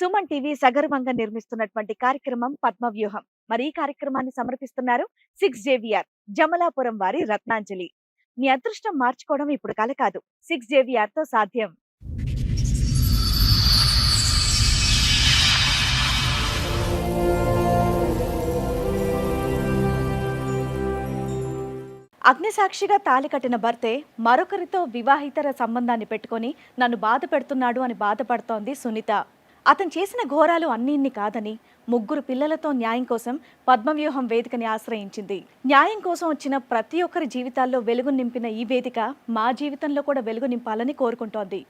Suman TV సగర్వంగా నిర్మిస్తున్నటువంటి కార్యక్రమం పద్మవ్యూహం. మరి ఈ కార్యక్రమాన్ని సమర్పిస్తున్నారు 6JVR జమలాపురం వారి రత్నాంజలి. మీ అదృష్టం మార్చుకోవడం ఇప్పుడు కల కాదు, 6JVR తో సాధ్యం. అగ్నిసాక్షిగా తాళి కట్టిన భర్తే మరొకరితో వివాహితర సంబంధాన్ని పెట్టుకొని నన్ను బాధ పెడుతున్నాడు అని బాధపడుతోంది సునీత. అతను చేసిన ఘోరాలు అన్నీ కాదని 3 పిల్లలతో న్యాయం కోసం పద్మవ్యూహం వేదికని ఆశ్రయించింది. న్యాయం కోసం వచ్చిన ప్రతి ఒక్కరి జీవితాల్లో వెలుగు నింపిన ఈ వేదిక మా జీవితంలో కూడా వెలుగు నింపాలని కోరుకుంటోంది.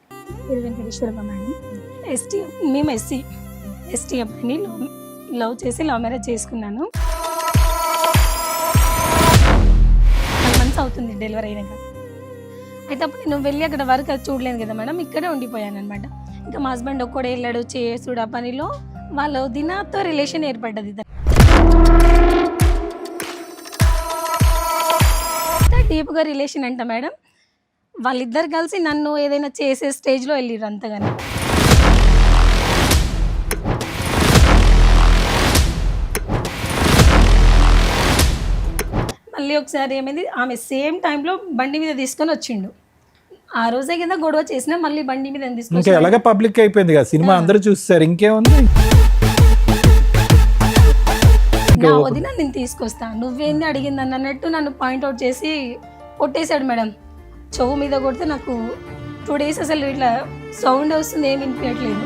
మేము ఎస్టీ అబ్బాయిని లవ్ చేసి లవ్ మ్యారేజ్ చేసుకున్నాను. 5 months అవుతుంది డెలివరీ అయినాక. అయితే అప్పుడు నేను వెళ్ళి అక్కడ వర్క్ చూడలేను కదా మేడం, ఇక్కడే ఉండిపోయాను అనమాట. ఇంకా మా హస్బెండ్ ఒక్కడే వెళ్ళాడు చేసుడు ఆ పనిలో, వాళ్ళు దినాతో రిలేషన్ ఏర్పడ్డది. డీప్గా రిలేషన్ అంట మేడం. వాళ్ళిద్దరు కలిసి నన్ను ఏదైనా చేసే స్టేజ్లో వెళ్ళిర్రు అంతగానే. మళ్ళీ ఒకసారి ఏమైంది, ఆమె సేమ్ టైంలో బండి మీద తీసుకొని వచ్చిండు. ఆ రోజే కదా గొడవ చేసినా మళ్ళీ బండి మీద తీసుకొని ఎలాగ పబ్లిక్ అయిపోయింది కదా సినిమా, అందరూ చూస్తారు, ఇంకేముంది. నా వదిన నేను తీసుకొస్తా, నువ్వేంది అడిగింది అన్నట్టు నన్ను పాయింట్అవుట్ చేసి కొట్టేశాడు మేడం. చెవు మీద కొడితే నాకు 2 days అసలు ఇట్లా సౌండ్ వస్తుంది, ఏమి వినిపించట్లేదు.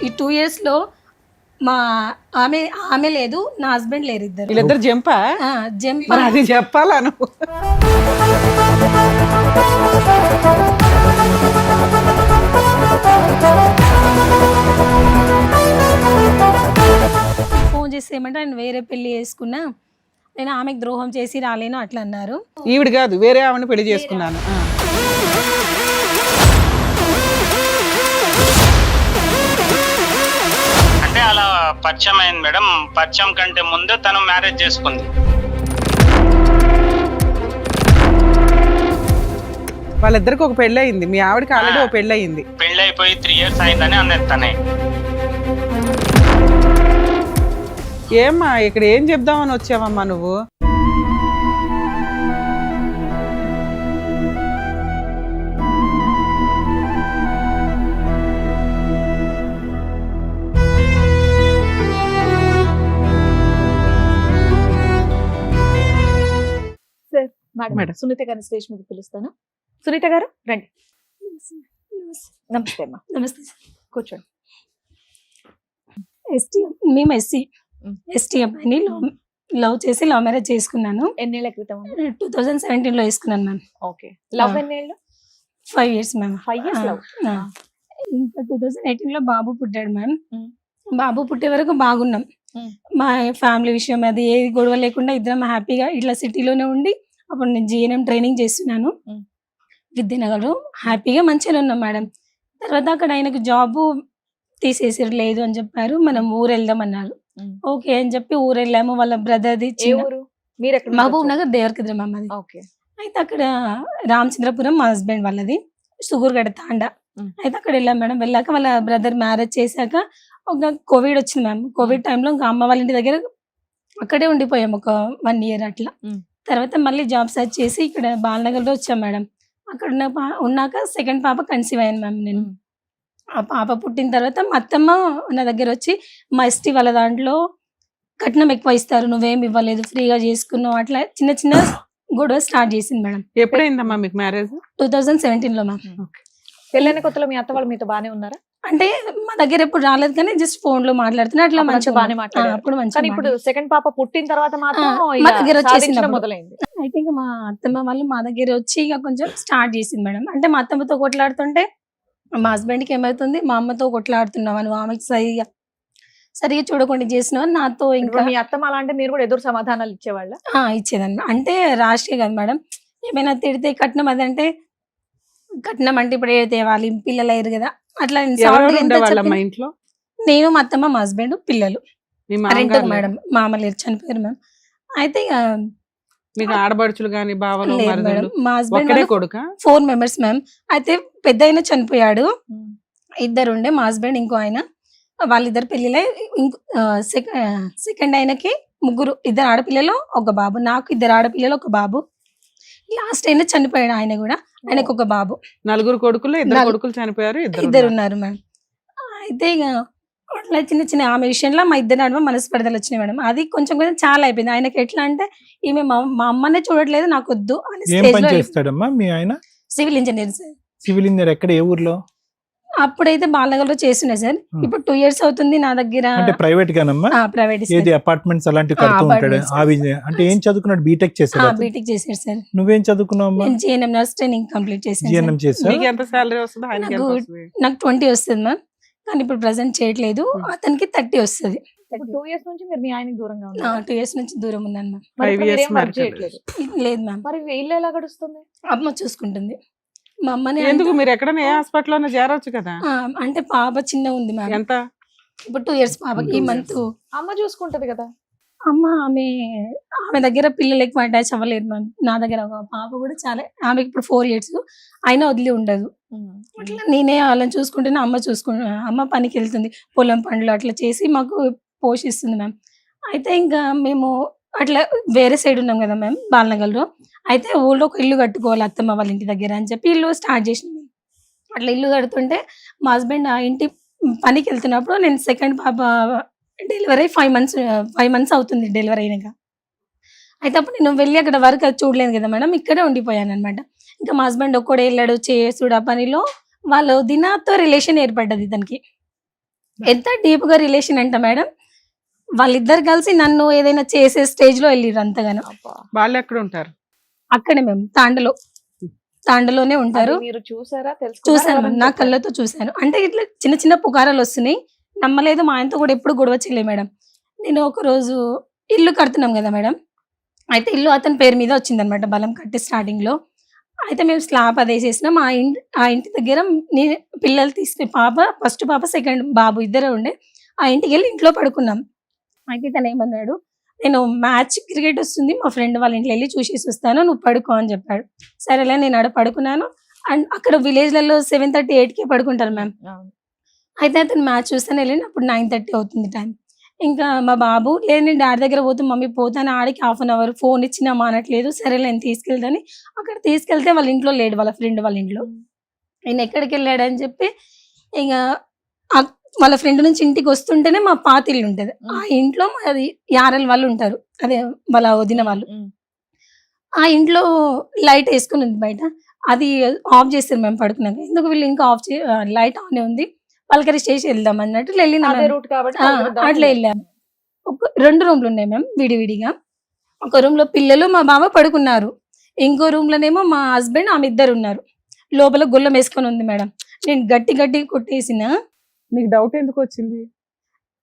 ఈ 2 yearsలో మా ఆమె లేదు, నా హస్బెండ్ లేరు, వీళ్ళిద్దరు జంపా అది చెప్పాలా నువ్వు? ఫోన్ చేసి ఏమంటే నేను వేరే పెళ్లి చేసుకున్నా, నేను ఆమెకు ద్రోహం చేసి రాలేను అట్లా అన్నారు. ఈవిడ కాదు, వేరే ఆమెను పెళ్లి చేసుకున్నాను. అంటే అలా పరిచయం అయింది మేడం. పరిచయం కంటే ముందు తను మ్యారేజ్ చేసుకుంది. వాళ్ళిద్దరికి ఒక పెళ్లి అయింది, మీ ఆవిడకి ఆల్రెడీ ఒక పెళ్లి అయింది. పెళ్లి అయిపోయి 3 years అయిందని అన్నది తనే. ఏమ్మా ఇక్కడ ఏం చెప్దామని వచ్చావమ్మా నువ్వు? మేడం సునీత గారిని స్టేజ్ మీద పిలుస్తాను. సునీత గారు రండి. నమస్తే అమ్మా. నమస్తే సార్, కూర్చోండి. మేము ఎస్టీ అబ్బాయిని లవ్ చేసి లవ్ మ్యారేజ్ చేసుకున్నాను. ఎన్నేళ్ల క్రితం? 2017లో వేసుకున్నాను మ్యామ్. ఓకే. లవ్ ఎన్నేళ్ళు? 5 years మ్యామ్. 5 years love. ఇంకా 2018లో బాబు పుట్టాడు మ్యామ్. బాబు పుట్టే వరకు బాగున్నాం. మా ఫ్యామిలీ విషయం అది ఏది గొడవ లేకుండా ఇద్దరం హ్యాపీగా ఇట్లా సిటీలోనే ఉండి, అప్పుడు నేను GNM ట్రైనింగ్ చేస్తున్నాను విద్యానగర్లో. హ్యాపీగా మంచిగా ఉన్నాం మేడం. తర్వాత అక్కడ ఆయనకు జాబు తీసేసారు, లేదు అని చెప్పారు. మనం ఊరు వెళ్దాం అన్నారు. ఓకే అని చెప్పి ఊరు వెళ్ళాము. వాళ్ళ బ్రదర్ది మహబూబ్ నగర్ దేవరకద్ర మామది. అయితే అక్కడ రామచంద్రపురం మా హస్బెండ్ వాళ్ళది, సుగూర్గడ తాండా. అయితే అక్కడ వెళ్ళాం మేడం. వెళ్ళాక వాళ్ళ బ్రదర్ మ్యారేజ్ చేశాక ఒక కోవిడ్ వచ్చింది మ్యామ్. కోవిడ్ టైంలో ఇంకా అమ్మ వాళ్ళ ఇంటి దగ్గర అక్కడే ఉండిపోయాం ఒక 1 year అట్లా. తర్వాత మళ్ళీ జాబ్ సర్చ్ చేసి ఇక్కడ బాలనగర్లో వచ్చాం మేడం. అక్కడ ఉన్నాక 2nd పాప కన్సీవ్ అయ్యాను మ్యామ్ నేను. ఆ పాప పుట్టిన తర్వాత మా అత్తమ్మ నా దగ్గర వచ్చి, మా ఎస్టీ వాళ్ళ దాంట్లో కట్నం ఎక్కువ ఇస్తారు, నువ్వేం ఇవ్వలేదు, ఫ్రీగా చేసుకున్నావు, అట్లా చిన్న చిన్న గొడవ స్టార్ట్ చేసింది మేడం. ఎప్పుడైందమ్మా మీకు మ్యారేజ్? 2017లో మ్యామ్. పెళ్ళైన కొత్తలో మీ అత్త వాళ్ళు మీతో బానే ఉన్నారా? అంటే మా దగ్గర ఎప్పుడు రాలేదు కానీ జస్ట్ ఫోన్ లో మాట్లాడుతున్నా, అట్లా మంచిగా బాగానే మాట్లాడారు. అప్పుడు మంచిగా. ఇప్పుడు 2nd పాప పుట్టిన తర్వాత మాత్రం మా దగ్గర వచ్చేసింది మొదలైంది. అయితే ఇంకా మా అత్తమ్మ వాళ్ళు మా దగ్గర వచ్చి ఇక కొంచెం స్టార్ట్ చేసింది మేడం. అంటే మా అత్తమ్మతో కొట్లాడుతుంటే మా హస్బెండ్కి ఏమవుతుంది, మా అమ్మతో కొట్లాడుతున్నావా నువ్వు, ఆమెకి సరిగా చూడకుండా చేసినావు నాతో. ఇంకా మీ అత్తమ్మ అలా అంటే మీరు కూడా ఎదురు సమాధానాలు ఇచ్చేవాళ్ళ? ఇచ్చేదాన్ని. అంటే రాష్ట్రీయ కదా మేడం, ఏమైనా తిడితే కట్నం అదంటే కట్నం అంటే ఇప్పుడు ఏ తేవాలి, పిల్లలు అయ్యారు కదా అట్లా. ఇంట్లో నేను మా అత్తమ్మ మా హస్బెండ్ పిల్లలు. మేడం మామ లేరు, చనిపోయారు మ్యామ్. అయితే మీకు ఆడబడుచులు గాని బావలు లేదు మరదలు మేడం, మా హస్బెండ్ ఒక్కడే కొడుక 4 మెంబర్స్ మ్యామ్. అయితే పెద్ద ఆయన చనిపోయాడు, ఇద్దరు ఉండే, మా హస్బెండ్ ఇంకో ఆయన. వాళ్ళిద్దరు పెళ్ళిలే. సెకండ్ ఆయనకి ముగ్గురు, 2 ఆడపిల్లలు 1 బాబు. నాకు 2 ఆడపిల్లలు 1 బాబు. లాస్ట్ అయినా చనిపోయాడు ఆయన కూడా, ఆయనకు 1 బాబు. 4 కొడుకులు 2 నలుగురు. కొడుకులు చనిపోయారు, ఇద్దరు ఇద్దరు ఉన్నారు మేడం. అయితే ఇక అట్లా చిన్న చిన్న ఆమె విషయంలో మా ఇద్దరు నడుమ మనస్పర్ధలు వచ్చినాయి మేడం. అది కొంచెం కొంచెం చాలా అయిపోయింది. ఆయనకి ఎట్లా అంటే ఈమె మా అమ్మనే చూడట్లేదు, నాకు వద్దు అని ఏం స్టేజ్ పని లో చేస్తాడమ్మా మీ ఆయన? Civil engineer sir. Civil engineer ఎక్కడ, ఏ ఊర్లో? అప్పుడైతే బాలనగర్లో చేస్తుండే సార్. ఇప్పుడు 2 years అవుతుంది నా దగ్గర. అంటే ప్రైవేట్ గానమ్మా? ప్రైవేట్ ఏది అపార్ట్మెంట్స్ అలాంటివి కడుతూ ఉంటాడు? apartments. అంటే ఏం చదువుకున్నాడు? బీటెక్ చేశాడు? బీటెక్ చేశాడు సార్. నువ్వేం చదువుకున్నావు? నేను జిఎన్ఎం నర్స్ ట్రైనింగ్ కంప్లీట్ చేశాను జిఎన్ఎం సార్. చేసా? నీకు ఎంత సాలరీ వస్తుంది, ఆయనకి ఎంత నాకు వస్తుంది? నాకు 20 వస్తుంది మ్యామ్, కానీ ఇప్పుడు ప్రెసెంట్ చేయట్లేదు. అతనికి 30 వస్తుంది. 2 years నుంచి మీరు మీ ఆయనకి దూరంగా ఉన్నారు. 2 years నుంచి దూరం ఉన్నాను మ్యామ్. మరి 5 ఇప్పుడు years మీరేం వర్క్ married. చేయట్లేదు. లేదు మ్యామ్, మరి ఇల్లు ఎలా గడుస్తుంది? అమ్మ చూసుకుంటుంది. మా అమ్మని ఎందుకు మీరు ఎక్కడైనా ఏ హాస్పిటల్ చేరవచ్చు కదా? అంటే పాప చిన్న ఉంది మ్యామ్. ఎంత? ఇప్పుడు 2 years పాపకి. ఈ 2 మంత్ అమ్మ చూసుకుంటది కదా. అమ్మ ఆమె దగ్గర పిల్లలు ఎక్కువ అటాచ్ అవ్వలేదు మ్యామ్. నా దగ్గర ఒక పాప కూడా చాలా, ఆమెకి ఇప్పుడు 4 years, అయినా వదిలి ఉండదు. అట్లా నేనే వాళ్ళని చూసుకుంటేనే అమ్మ పనికి వెళ్తుంది, పొలం పనులు అట్లా చేసి మాకు పోషిస్తుంది మ్యామ్. అయితే ఇంకా మేము అట్లా వేరే సైడ్ ఉన్నాం కదా మ్యామ్, బాలనగర్లో. అయితే ఊళ్ళో ఒక ఇల్లు కట్టుకోవాలి అత్తమ్మ వాళ్ళ ఇంటి దగ్గర అని చెప్పి ఇల్లు స్టార్ట్ చేసినాం. అట్లా ఇల్లు కడుతుంటే మా హస్బెండ్ ఆ ఇంటి పనికి వెళ్తున్నప్పుడు, నేను సెకండ్ పాప డెలివరీ 5 months అవుతుంది డెలివరీ అయినాక. అయితే అప్పుడు నేను వెళ్ళి అక్కడ వర్క్ అది చూడలేదు కదా మేడం, ఇక్కడే ఉండిపోయాను అనమాట. ఇంకా మా హస్బెండ్ ఒక్కడే వెళ్ళాడు చేసుడు ఆ పనిలో. వాళ్ళు దినాతో రిలేషన్ ఏర్పడ్డది ఇతనికి. ఎంత డీప్ గా రిలేషన్ అంట మేడం, వాళ్ళిద్దరు కలిసి నన్ను ఏదైనా చేసే స్టేజ్ లో వెళ్ళిర్రు అంతగానో. వాళ్ళు ఎక్కడ ఉంటారు? అక్కడే మేము తాండలోనే ఉంటారు. అది మీరు చూసారా? చూసాను మ్యామ్, నా కళ్ళతో చూసాను. అంటే ఇట్లా చిన్న చిన్న పుకారాలు వస్తున్నాయి, నమ్మలేదు. మా ఆయనతో కూడా ఎప్పుడు గొడవ చేయలే మేడం. నేను ఒక రోజు ఇల్లు కడుతున్నాం కదా మేడం, అయితే ఇల్లు అతని పేరు మీద వచ్చిందనమాట బలం కట్టి స్టార్టింగ్ లో. అయితే మేము స్లాబ్ అది వేసేసినాం. ఆ ఇంటి దగ్గర నేను పిల్లలు తీసుకుని ఫస్ట్ పాప సెకండ్ బాబు ఇద్దరే ఉండే. ఆ ఇంటికి వెళ్ళి ఇంట్లో పడుకున్నాం. అయితే తను ఏమన్నాడు, నేను మ్యాచ్ క్రికెట్ వస్తుంది, మా ఫ్రెండ్ వాళ్ళ ఇంట్లో వెళ్ళి చూసేసి వస్తాను, నువ్వు పడుకో అని చెప్పాడు. సరేలే నేను ఆడ పడుకున్నాను. అండ్ అక్కడ విలేజ్లలో 7:30, 8కే పడుకుంటారు మ్యామ్. అయితే అతను మ్యాచ్ చూస్తాను వెళ్ళిన అప్పుడు 9:30 అవుతుంది టైం. ఇంకా మా బాబు లేదు, నేను డాడీ దగ్గర పోతే మమ్మీ పోతాను, ఆడికి 1/2 hour ఫోన్ ఇచ్చినా మానట్లేదు. సరే నేను తీసుకెళ్తాను. అక్కడ తీసుకెళ్తే వాళ్ళ ఇంట్లో లేడు, వాళ్ళ ఫ్రెండ్ వాళ్ళ ఇంట్లో. ఆయన ఎక్కడికి వెళ్ళాడని చెప్పి ఇంకా వాళ్ళ ఫ్రెండ్ నుంచి ఇంటికి వస్తుంటేనే మా పాత ఇల్లు ఉంటుంది, ఆ ఇంట్లో అది యారల్ వాళ్ళు ఉంటారు, అదే వాళ్ళ వదిన వాళ్ళు. ఆ ఇంట్లో లైట్ వేసుకుని ఉంది బయట, అది ఆఫ్ చేస్తారు మేము పడుకున్నాక. ఎందుకు వీళ్ళు ఇంకా లైట్ ఆన్ ఉంది, పలకరి చేసి వెళ్దాం అన్నట్టు వెళ్ళిన అట్లా వెళ్ళాము. 2 రూమ్లు ఉన్నాయి మ్యామ్ విడివిడిగా. ఒక రూమ్ లో పిల్లలు మా బావ పడుకున్నారు, ఇంకో రూమ్ లోనేమో మా హస్బెండ్ ఆమె ఇద్దరు ఉన్నారు. లోపల గుల్లం వేసుకొని ఉంది మేడం. నేను గట్టి కొట్టేసిన. నీకు డౌట్ ఎందుకు వచ్చింది?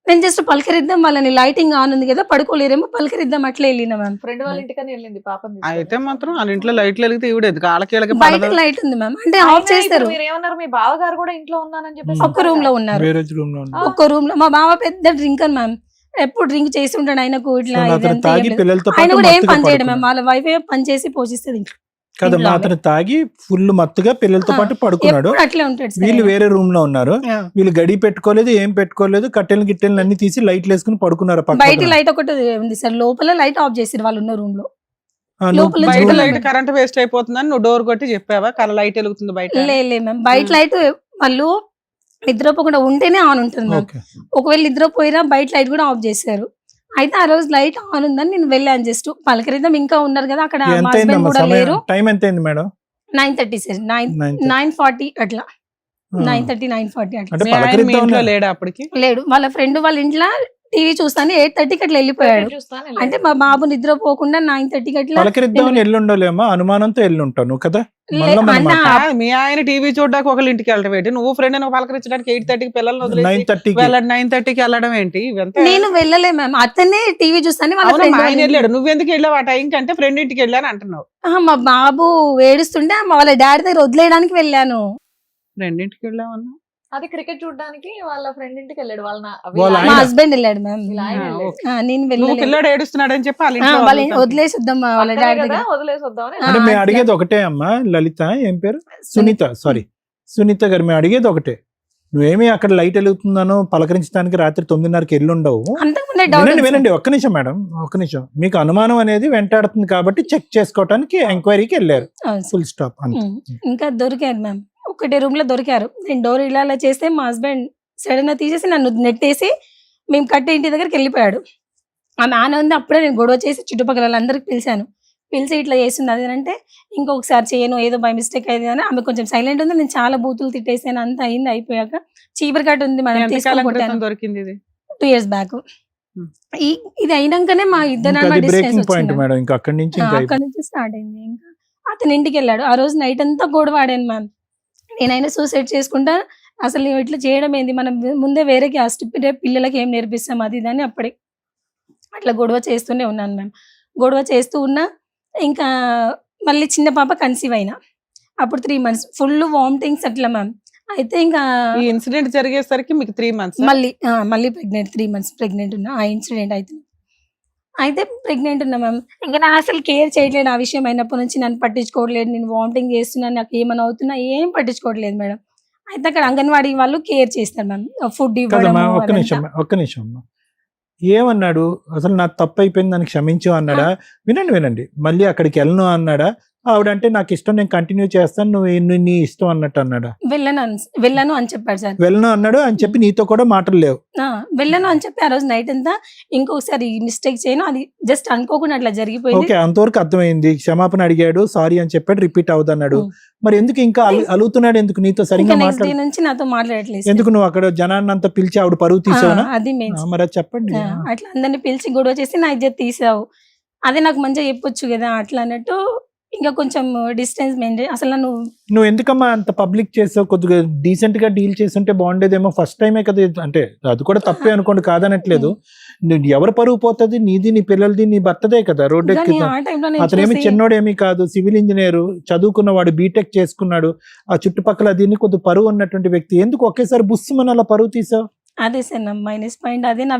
నేను జస్ట్ పలకరిద్దాం, వాళ్ళని లైటింగ్ ఆన్ ఉంది కదా పడుకోలేరేమో పలకరిద్దాం అట్లా వెళ్ళిన మ్యామ్. ఫ్రెండ్ వాళ్ళ ఇంటికని వెళ్ళింది పాపం. అయితే మాత్రం వాళ్ళ ఇంట్లో లైట్లు వెలిగితే ఇవిడేది కాళ్ళకి బయట లైట్ ఉంది మ్యామ్, అంటే ఆఫ్ చేస్తారు. మీరు ఏమన్నారు, మీ బావగారు కూడా ఇంట్లో ఉన్నానని చెప్పేసి ఒక్క రూమ్ లో ఉన్నారు. వేరే రూమ్ లో ఉన్నారు. ఒక్క రూమ్ లో మా బావ పెద్ద డ్రింకర్ మ్యామ్, ఎప్పుడు డ్రింక్ చేసి ఉంటాడు. ఆయనకు ఇట్లా సో అతను ఇదంతా తాగి ఏం లేదు. పిల్లలతో ఆయన పాటు కూడా ఏం మత్తుగా పని చేయడం మ్యామ్, పడుకున్నాడు. వాళ్ళ వైఫ్ పని చేసి పోషిస్తుంది ఇంట్లో. కదమ్మా, ఇంట్లో అతను తాగి ఫుల్ మత్తుగా పిల్లలతో పాటు పడుకున్నాడు. ఎప్పుడు అట్లే ఉంటాడు సార్ వీళ్ళు ఆయన. వేరే రూమ్ లో ఉన్నారు. ఆ. వీళ్ళు గడి పెట్టుకోలేదు, ఏం పెట్టుకోలేదు, కట్టెలు అన్ని తీసి లైట్లు వేసుకుని పడుకున్నారు బయట పక్కన. లైట్ ఒకటి ఉంది సార్, లోపల లైట్ ఆఫ్ చేసారు వాళ్ళు ఉన్న రూమ్ లో. నువ్వు లోపల బయట చూడలేదు. లైట్ కరెంట్ వేస్ట్ అయిపోతుందని నువ్వు డోర్ కొట్టి చెప్పావా? లైట్ వెలుగుతుంది బయట. లే మ్యామ్, బయట లైట్ వాళ్ళు నిద్రపోకుండా ఉంటేనే ఆన్ ఉంటుంది మ్యామ్. ఓకే. ఒకవేళ నిద్రపోయినా బయట లైట్ కూడా ఆఫ్ చేశారు. అయితే ఆ రోజు లైట్ ఆన్ ఉందని నేను వెళ్ళాను, జస్ట్ పలకరిద్దాం, ఇంకా ఉన్నారు కదా అక్కడ, మా ఎంత హస్బెండ్ అయిందమ్మా కూడా సమయం? లేరు. టైం ఎంత అయింది మేడం? 9:30 సార్, 9:40 అట్లా, 9:30, 9:40 అట్లా. అంటే మీ ఆయన మీ పలకరిద్దాం ఇంట్లో లేడా అప్పటికి? లేడు, వాళ్ళ ఫ్రెండ్ వాళ్ళ ఇంట్లో టీవీ చూస్తాను 8:30కి అట్లా వెళ్ళిపోయాడు. అంటే మా బాబు నిద్రపోకుండా 9:30కి అట్లా పలకరిద్దామని ఎల్లుండలేమో, అనుమానంతో ఎల్లుంటావు నువ్వు కదా. మనలో మనం అన్న, మాట్లాడు. కాదు, మీ ఆయన టీవీ చూడడానికి ఒకళ్ళ ఇంటికి వెళ్ళడం ఏంటి? నువ్వు ఫ్రెండ్ పలకరించడానికి 8:30కి పిల్లల్ని వదిలేసి 9:30కి. వెళ్ళడం 9:30కి వెళ్ళడం ఏంటి? ఇవంతా నేను వెళ్ళలే మ్యామ్, అతనే టీవీ చూస్తాను వాళ్ళ అవును, friend మా వాళ్ళ ఆయన ఇంట్లో. వెళ్ళాడు, నువ్వెందుకు వెళ్ళావు ఆ టైంకి? అంటే ఫ్రెండ్ ఇంటికి వెళ్ళాను అంటున్నావు. మా బాబు ఏడుస్తుంటే వాళ్ళ డాడీ దగ్గర వదిలేయడానికి వెళ్ళాను. ఫ్రెండ్ ఇంటికి వెళ్ళావన్నా అది క్రికెట్ చూడడానికి వాళ్ళ ఫ్రెండ్ ఇంటికి వెళ్ళాడు వాళ్ళ వాళ్ళ మా ఆయన? హస్బెండ్ వెళ్ళాడు మ్యామ్. వీళ్ళ ఆయన ఆ, వెళ్ళాడు. ఓకే. నేను నువ్వు వెళ్ళలేదు. పిల్లాడు ఏడుస్తున్నాడని చెప్పి వాళ్ళ ఆ, ఇంట్లో వాళ్ళ వదులుతాను. వదిలేసి వద్దాం వాళ్ళ పక్కనే డాడీ కదా దగ్గర. వదిలేసి వద్దామని ఆ, అంటే మేము అట్లా. అడిగేది ఒకటే అమ్మా లలిత, ఏం పేరు? సునీత, సారీ సునీత గారు, మేము అడిగేది ఒకటే. నువ్వేమి అక్కడ లైట్ వెలుగుతుందానో పలకరించడానికి రాత్రి 9:30కి వెళ్ళుండవు. అంతకుముందే డౌట్ వినండి వినండి, ఒక్క నిమిషం మేడం, ఒక్క నిమిషం. మీకు అనుమానం అనేది వెంటాడుతుంది కాబట్టి చెక్ చేసుకోవడానికి ఎంక్వైరీకి వెళ్ళారు, ఫుల్ స్టాప్ అంతే. ఇంకా దొరికారు మ్యామ్. ఒకటే రూమ్ లో దొరికారు. నేను డోర్ ఇలా చేస్తే మా హస్బెండ్ సడన్ గా తీసేసి నన్ను నెట్టేసి మేము కట్టే ఇంటి దగ్గరికి వెళ్ళిపోయాడు. ఆమె ఆన ఉంది. అప్పుడే నేను గొడవ చేసి చుట్టుపక్కల వాళ్ళందరికి పిలిచాను. పిలిచి ఇట్లా చేస్తుంది అది అంటే, ఇంకొకసారి చేయను, ఏదో బై మిస్టేక్ అయింది అని. ఆమె కొంచెం సైలెంట్ ఉంది. నేను చాలా బూతులు తిట్టేసాను. అంత అయింది. అయిపోయాక చీపురు కట్ట ఉంది మేడం, ఎంతకాలం తీసుకొని క్రితం కొట్టాను. దొరికింది ఇది? 2 years బ్యాక్. ఇది అయినాకనే మా ఇద్దరు ఇంకా అది డిస్టెన్స్ బ్రేకింగ్ పాయింట్ వచ్చింది. మేడం, ఇంకా అక్కడి నుంచి ఇంకా అక్కడ నుంచి స్టార్ట్ అయింది. ఇంకా అతను ఇంటికి వెళ్ళాడు. ఆ రోజు నైట్ అంతా గొడవ ఆడాను మ్యామ్. నేనైనా సూసైడ్ చేసుకుంటా, అసలు నువ్వు ఇట్లా చేయడం ఏంది, మనం ముందే వేరే క్యాస్ట్ పిల్లలకి ఏం నేర్పిస్తాం అది ఇది అని అప్పుడే అట్లా గొడవ చేస్తూనే ఉన్నాను మ్యామ్. గొడవ చేస్తూ ఉన్నా. ఇంకా మళ్ళీ చిన్న పాప కన్సీవ్ అయినా. అప్పుడు 3 months ఫుల్ వామిటింగ్స్ అట్లా మ్యామ్. అయితే ఇంకా ఈ ఇన్సిడెంట్ జరిగేసరికి మీకు 3 months మళ్ళీ ప్రెగ్నెంట్, 3 months ప్రెగ్నెంట్ ఉన్నా. ఆ ఇన్సిడెంట్ అయితే ప్రెగ్నెంట్ ఉన్నా మ్యామ్. ఇంకా నా అసలు కేర్ చేయట్లేదు. ఆ విషయం అయినప్పటి నుంచి నన్ను పట్టించుకోవట్లేదు. నేను వామిటింగ్ చేస్తున్నాను, నాకు ఏమైనా అవుతున్నా ఏం పట్టించుకోవట్లేదు మేడం. అయితే అక్కడ అంగన్వాడీ వాళ్ళు కేర్ చేస్తారు మ్యామ్, ఫుడ్ కదమ్మా. ఇవ్వడం. ఒక్క నిమిషం అమ్మా. ఏమన్నాడు అసలు? నాకు తప్పు అయిపోయింది, నన్ను క్షమించు అన్నాడా? వినండి, మళ్ళీ అక్కడికి వెళ్ళను అన్నాడా? ఆవిడంటే నాకు ఇష్టం, నేను కంటిన్యూ చేస్తాను, నువ్వు నీ ఇష్టం అన్నట్టు అన్నాడా? వెళ్ళను అని చెప్పాడు సార్. వెళ్ళను అన్నాడు అని చెప్పి నీతో కూడా మాటలు లేవు? వెళ్ళను అని చెప్పి ఆ రోజు నైట్ అంతా ఇంకొకసారి మిస్టేక్ చేయను, అది జస్ట్ అనుకోకుండా అట్లా జరిగిపోయింది. ఓకే, అంతవరకు అర్థమైంది. క్షమాపణ అడిగాడు, సారీ అని చెప్పాడు, రిపీట్ అవుతున్నాడు. మరి ఎందుకు ఇంకా అలుగుతున్నాడు? ఎందుకు నీతో ఇంకా సరిగ్గా నెక్స్ట్ డే మాట్లాడు? నుంచి నాతో మాట్లాడట్లేదు. ఎందుకు నువ్వు అక్కడ జనాన్ని అంతా పిలిచి ఆవిడ పరువు తీసావునా? అది మెయిన్. మరి అది చెప్పండి. అట్లా అందరిని పిలిచి గొడవ చేసి నా ఇజ్జత్ తీసావు, అదే నాకు మంచిగా చెప్పొచ్చు కదా అట్లా అన్నట్టు. ఇంకా కొంచెం డిస్టెన్స్ మెయింటైన్. అసలు నువ్వు ఎందుకమ్మా అంత పబ్లిక్ చేసావు? కొద్దిగా డీసెంట్ గా డీల్ చేస్తుంటే బాగుండేదేమో. ఫస్ట్ టైమే కదా ఇది. అంటే అది కూడా తప్పే అనుకోండి, కాదనట్లేదు. ఎవరు పరువు పోతుంది? నీది, నీ పిల్లలది, నీ భర్తదే కదా. రోడ్ కానీ ఎక్కి ఆ టైంలో అతనేమి చిన్నోడేమీ కాదు, సివిల్ ఇంజనీర్ చదువుకున్నవాడు, బీటెక్ చేసుకున్నాడు. ఆ చుట్టుపక్కల దీన్ని కొద్ది పరువు ఉన్నటువంటి వ్యక్తి. ఎందుకు ఒకేసారి బుస్సుమని అలా పరువు తీసావు? అదే సార్ నా మైనస్ పాయింట్. అదే నా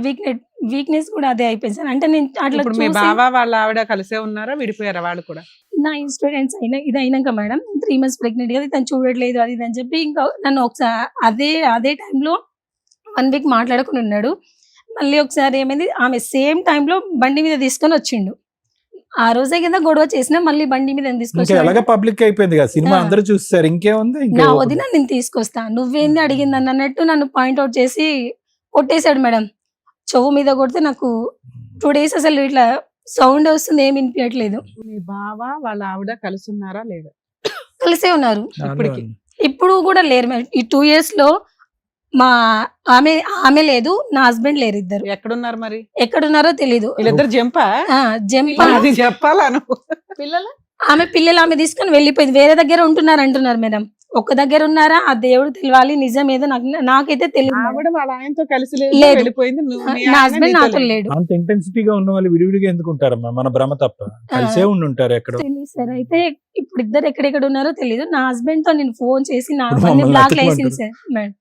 వీక్నెస్ కూడా అదే అయిపోయింది సార్. అంటే నేను అట్లా ఇప్పుడు మీ బావ వాళ్ళ ఆవిడ కలిసే ఉన్నారా, విడిపోయారా వాళ్ళు కూడా? నా ఇన్స్టూడెంట్స్ ఇది అయినాక మేడం 3 months ప్రెగ్నెంట్ కదా, తను చూడట్లేదు అది ఇది అని చెప్పి ఇంకా నన్ను ఒకసారి అదే టైంలో 1 week మాట్లాడుకుని ఉన్నాడు. మళ్ళీ ఒకసారి ఏమైంది, ఆమె సేమ్ టైంలో బండి మీద తీసుకొని వచ్చిండు. ఆ రోజే కదా గొడవ చేసినా మళ్ళీ బండి మీద ఇంకా తీసుకొచ్చి ఎలాగ పబ్లిక్ అయిపోయింది కదా, సినిమా అందరూ చూస్తారు, ఇంకేముంది. ఇంకా నా వదిన నేను తీసుకొస్తా, నువ్వేంది అడిగింది అన్నట్టు నన్ను పాయింట్అవుట్ చేసి కొట్టేశాడు మేడం. చెవు మీద కొడితే నాకు 2 days అసలు ఇట్లా సౌండ్ వస్తుంది, ఏమి వినిపించట్లేదు. మీ బావ వాళ్ళ ఆవిడ కలిసి ఉన్నారా లేదా? కలిసే ఉన్నారు. ఇప్పటికి ఇప్పుడు కూడా లేరు మేడం. ఈ 2 years లో ఆమె లేదు, నా హస్బెండ్ లేరు. ఇద్దరు ఎక్కడున్నారు మరి? ఎక్కడున్నారో తెలీదు. వీళ్ళిద్దరు జంపా? జంప్ అది చెప్పాలా నువ్వు? పిల్లలు ఆమె పిల్లలు ఆమె తీసుకొని వెళ్ళిపోయింది. వేరే దగ్గర ఉంటున్నారు అంటున్నారు మేడం. ఒక్క దగ్గర ఉన్నారా ఆ దేవుడు తెలియాలి. నిజం ఏదో నాకైతే తెలియదు. ఆవిడ వాళ్ళ ఆయనతో కలిసి లేదు. వెళ్ళిపోయింది. నా హస్బెండ్ నాతో లేడు. అంత ఇంటెన్సిటీగా ఉన్న వాళ్ళు విడివిడిగా ఎందుకు ఉంటారమ్మా? మన భ్రమ తప్ప. కలిసే ఉండుంటారు ఎక్కడో. తెలియదు సార్. అయితే ఇప్పుడు ఇద్దరు ఎక్కడెక్కడ ఉన్నారో తెలియదు. నా హస్బెండ్ తో నేను ఫోన్ చేసి నా ఇప్పుడు అన్ని మమ్మల్ని బ్లాక్ లో అతుక్కుంటారు. వేసింది సార్ మేడం.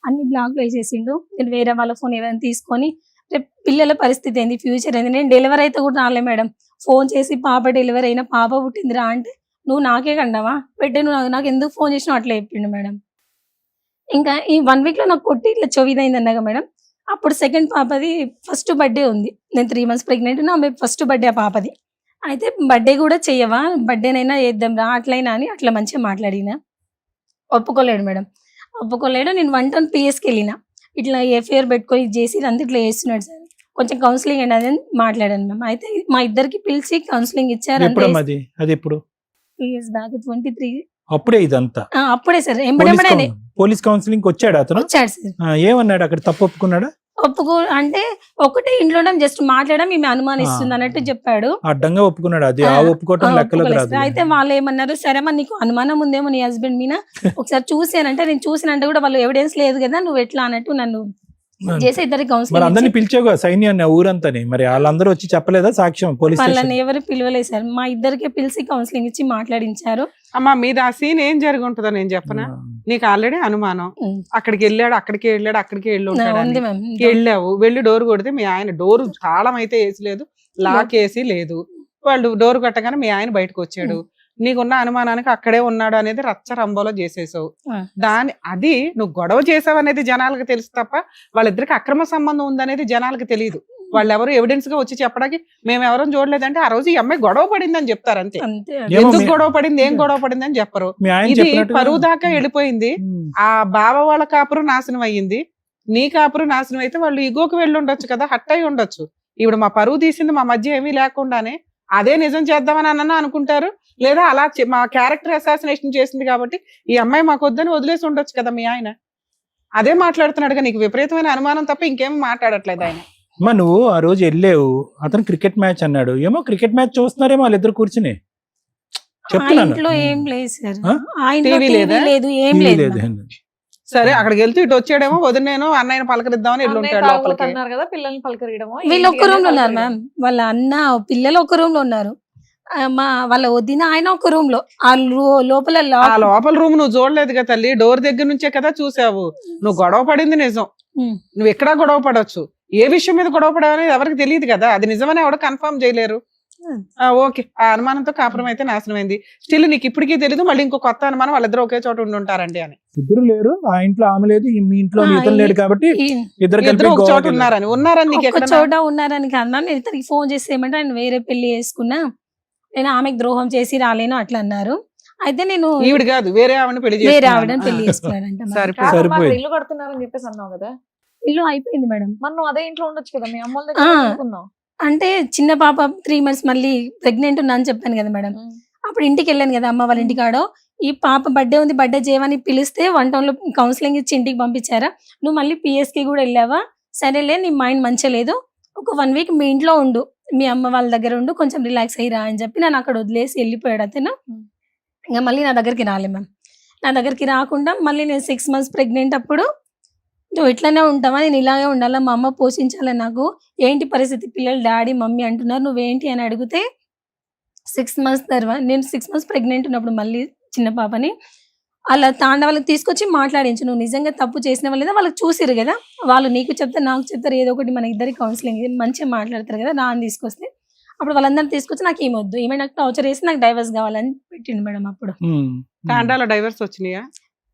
అన్ని బ్లాక్ లో వేసేసిండు. నేను వేరే వాళ్ళ ఫోన్ ఏదైనా తీసుకొని రేపు పిల్లల పరిస్థితి ఏంది, ఫ్యూచర్ ఏంది. నేను డెలివరీ అయితే కూడా రాలే మేడం. ఫోన్ చేసి పాప డెలివరీ అయినా, పాప పుట్టిందిరా అంటే నువ్వు నాకే కండావా పెట్టే, నువ్వు నాకు ఎందుకు ఫోన్ చేసినావు అట్లా చెప్పిండు మేడం. ఇంకా ఈ 1 week లో నాకు కొట్టి ఇట్లా చొవిదైంది అన్నగా మేడం. అప్పుడు సెకండ్ పాపది ఫస్ట్ బర్త్డే ఉంది. నేను 3 months ప్రెగ్నెంట్ ఉన్నా. ఆమె ఫస్ట్ బర్త్డే ఆ పాపది. అయితే బర్త్డే కూడా చెయ్యవా, బర్త్డేనైనా చేద్దాం రా అట్లయినా అని అట్లా మంచిగా మాట్లాడినా. ఒప్పుకోలేడు మేడం, ఒప్పుకోలేడు. నేను 1 ton PSకి వెళ్ళిన. ఇట్లా ఎఫ్ఐఆర్ పెట్టుకొని ఇది చేసి అంతా ఇట్లా చేస్తున్నాడు సార్, కొంచెం కౌన్సిలింగ్ అండి అని మాట్లాడాను మ్యామ్. అయితే మా ఇద్దరికి పిలిచి కౌన్సిలింగ్ ఇచ్చారు. ఎప్పుడమ్మా అది ఎప్పుడు? 3 years బ్యాక్ 23. అప్పుడే ఇదంతా? అప్పుడే సార్. ఎంబడే పోలీస్ కౌన్సిలింగ్ వచ్చాడు అతను? వచ్చాడు సార్. ఏమన్నాడు అక్కడ? తప్పు ఒప్పుకున్నాడా? అంటే ఒకటే ఇంట్లో జస్ట్ మాట్లాడడం ఈమె అనుమానిస్తుంది అన్నట్టు చెప్పాడు. అడ్డంగా ఒప్పుకున్నాడు. అది ఒప్పుకోవటం లెక్కలోకి రాదు. అయితే వాళ్ళు ఏమన్నారు, సరే మరి నీకు అనుమానం ఉందేమో నీ హస్బెండ్ మీద, ఒకసారి చూసానంటే నేను చూసినంటే కూడా వాళ్ళు ఎవిడెన్స్ లేదు కదా, నువ్వు ఎట్లా అన్నట్టు నన్ను చేసి ఇద్దరికి మరి కౌన్సిలింగ్ అందరిని పిలిచావుగా సైన్యాన్ని ఊరంతని, మరి వాళ్ళందరూ వచ్చి చెప్పలేదా సాక్ష్యం పోలీస్ వాళ్ళని స్టేషన్? ఎవరు పిలవలేదు సార్, మా ఇద్దరికే పిలిచి కౌన్సిలింగ్ ఇచ్చి మాట్లాడించారు. అమ్మా మీద ఆ సీన్ ఏం జరిగి ఉంటుందో నేను చెప్పనా, నీకు ఆల్రెడీ అనుమానం, అక్కడికి వెళ్ళాడు, అక్కడికి వెళ్ళి ఉంటాడు ఉంది అని. మ్యామ్. వెళ్ళావు, వెళ్ళి డోర్ కొడితే మీ ఆయన డోర్ తాళం అయితే వేసి లేదు, లాక్ వేసి లేదు, వాళ్ళు డోర్ కొట్టగానే మీ ఆయన బయటకు వచ్చాడు, నీకున్న అనుమానానికి అక్కడే ఉన్నాడు అనేది రచ్చ రంబోలో చేసేసావు. అది నువ్వు గొడవ చేసావు అనేది జనాలకు తెలుసు తప్ప వాళ్ళిద్దరికి అక్రమ సంబంధం ఉందనేది జనాలకు తెలియదు. వాళ్ళు ఎవరు ఎవిడెన్స్ గా వచ్చి చెప్పడానికి మేము ఎవరూ చూడలేదంటే ఆ రోజు ఈ అమ్మాయి గొడవ పడింది అని చెప్తారు అంతే. అంతే. ఎందుకు గొడవ పడింది, ఏం గొడవ పడింది అని చెప్పరు. మీ ఆయన ఇది చెప్పినట్టుగా- పరువు దాకా వెళ్ళిపోయింది. ఆ బావ వాళ్ళ కాపురం నాశనం అయ్యింది, నీ కాపురం నాశనం అయితే వాళ్ళు ఇగోకి వెళ్ళి ఉండొచ్చు కదా, హట్ అయి ఉండొచ్చు. ఇప్పుడు మా పరువు తీసింది మా మధ్య ఏమీ లేకుండానే అదే నిజం చేద్దామని అన్న అనుకుంటారు, లేదా అలా మా క్యారెక్టర్ అసాసినేషన్ చేసింది కాబట్టి ఈ అమ్మాయి మాకు వద్దని వదిలేసి ఉండొచ్చు కదా మీ ఆయన. అదే మాట్లాడుతున్నాడుగా, నీకు విపరీతమైన అనుమానం తప్ప ఇంకేం మాట్లాడట్లేదు ఆయన. అమ్మా నువ్వు ఆ రోజు వెళ్ళావు, అతను క్రికెట్ మ్యాచ్ అన్నాడు, ఏమో క్రికెట్ మ్యాచ్ చూస్తున్నారేమో వాళ్ళిద్దరు కూర్చుని ఆ చెప్తున్నాను. ఇంట్లో ఏం లేదు సార్, ఆ? ఆ ఇంట్లో టీవీ టీవీ లేదా? లేదు, ఏం టీవీ లేదు లేదు. మ్యామ్. సరే అక్కడికి వెళ్తూ ఇటు వచ్చాడేమో, వదిలేను అన్నయ్యను పలకరిద్దామని వెళ్ళి ఉంటాడు లోపలికి. అన్నారు కదా పిల్లల్ని పలకరియడమో వీళ్ళు ఒక్క రూమ్ లో ఉన్నారు మ్యామ్, వాళ్ళ అన్న పిల్లలు ఒక రూమ్ లో ఉన్నారు, మా వాళ్ళ వదిన ఆయన ఒక రూమ్ లో, ఆ లోపల ఆ లోపల రూమ్ నువ్వు చూడలేదు కదా తల్లి, డోర్ దగ్గర నుంచే కదా చూసావు. నువ్వు గొడవ పడింది నిజం, నువ్వు ఎక్కడా గొడవ పడవచ్చు, ఏ విషయం మీద గొడవ పడవనేది ఎవరికి తెలియదు కదా, అది నిజమని ఎవరు కన్ఫర్మ్ చేయలేరు. ఓకే, ఆ అనుమానంతో కాపురం అయితే నాశనం అయింది. స్టిల్ నీకు ఇప్పటికీ తెలియదు, మళ్ళీ ఇంకో కొత్త అనుమానం వాళ్ళిద్దరు ఒకే చోట ఉండి ఉంటారండి అని. ఇద్దరు లేరు, ఆ ఇంట్లో ఆమె లేదు, మీ ఇంట్లో ఇతను లేడు కాబట్టి ఇద్దరు ఇద్దరు కలిపి ఒక చోట గోవాకి ఉన్నారని నీకు ఒక ఎక్కడ చోట ఉన్నారని కాదు మ్యామ్, నేను ఇతనికి ఫోన్ చేసి ఏమంటే ఆయన వేరే పెళ్లి చేసుకున్నా, నేను ఆమెకు ద్రోహం చేసి రాలేను అట్లా అన్నారు. అయితే నేను ఈవిడ కాదు వేరే ఆవిడని పెళ్లి వేరే చేసుకున్నాను. ఆవిడని పెళ్లి చేసుకున్నానంట మ్యామ్. సరే. కాదు, సరిపోయింది. మాకు ఇల్లు కడుతున్నారని చెప్పేసి అన్నావు కదా, ఇల్లు అయిపోయింది మేడం. మరి నువ్వు అదే ఇంట్లో ఉండొచ్చు కదా, మీ అమ్మల ఆ. దగ్గర ఎందుకున్నావు? అంటే చిన్న పాప 3 months మళ్ళీ ప్రెగ్నెంట్ ఉన్నా అని చెప్పాను కదా మేడం, అప్పుడు ఇంటికి వెళ్ళాను కదా అమ్మ వాళ్ళ ఇంటికాడ, ఈ పాప బర్త్డే ఉంది బర్త్డే చేయమని పిలిస్తే 1 town లో కౌన్సిలింగ్ ఇచ్చి ఇంటికి పంపించారా, నువ్వు మళ్ళీ పిఎస్కి కూడా వెళ్ళావా, సరేలే నీ మైండ్ మంచిగా లేదు, ఒక 1 week మీ ఇంట్లో ఉండు, మీ అమ్మ వాళ్ళ దగ్గర ఉండు, కొంచెం రిలాక్స్ అయ్యిరా అని చెప్పి నన్ను అక్కడ వదిలేసి వెళ్ళిపోయాడు అతను. ఇంకా మళ్ళీ నా దగ్గరికి రాలే మ్యామ్, నా దగ్గరికి రాకుండా మళ్ళీ నేను 6 months ప్రెగ్నెంట్ అప్పుడు, నువ్వు ఇట్లానే ఉంటావా, నేను ఇలాగే ఉండాలా, మా అమ్మ పోషించాలి, నాకు ఏంటి పరిస్థితి, పిల్లలు డాడీ మమ్మీ అంటున్నారు, నువ్వేంటి అని అడిగితే 6 months తర్వాత నేను 6 months ప్రెగ్నెంట్ ఉన్నప్పుడు మళ్ళీ చిన్న పాపని అలా వాళ్ళకి తీసుకొచ్చి మాట్లాడించు, నువ్వు నిజంగా తప్పు చేసిన వాళ్ళేదా వాళ్ళకి చూసిరు కదా, వాళ్ళు నీకు చెప్తారు నాకు చెప్తారు, ఏదో ఒకటి మన ఇద్దరికి కౌన్సిలింగ్ మంచిగా మాట్లాడతారు కదా, నా అని తీసుకొస్తే అప్పుడు వాళ్ళందరినీ తీసుకొచ్చి నాకు ఏమొద్దు, ఏమైనా నాకు టార్చర్ చేసి నాకు డైవర్స్ కావాలని పెట్టిండు మేడం. అప్పుడు కాండాల డైవర్స్ వచ్చినాయా?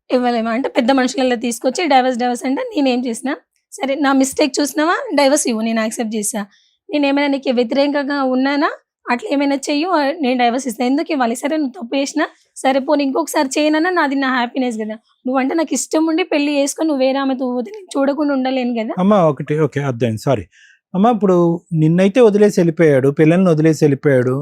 ఇవ్వలేమా అంటే పెద్ద మనుషులలో తీసుకొచ్చి డైవర్స్ అంటే నేనేం చేసిన, సరే నా మిస్టేక్ చూసినావా డైవర్స్ ఇవ్వు, నేను యాక్సెప్ట్ చేసా, నేను ఏమైనా నీకు వ్యతిరేకంగా ఉన్నానా, అట్లా ఏమైనా చెయ్యు, నేను డైవర్స్ ఇస్తాను, ఎందుకు ఇవ్వాలి, సరే నువ్వు తప్పు చేసినా సరే పోనీ ఇంకొకసారి చేయనన్నా నాది నా హ్యాపీనెస్ కదా, నువ్వంటే నాకు ఇష్టం ఉండి పెళ్లి చేసుకొని నువ్వు వేరే ఆమెతో పోతే నేను చూడకుండా ఉండలేను కదా. అమ్మా ఒకటి ఓకే అర్థం సారీ అమ్మా, ఇప్పుడు నిన్నైతే వదిలేసి వెళ్ళిపోయాడు, పిల్లల్ని వదిలేసి వెళ్ళిపోయాడు,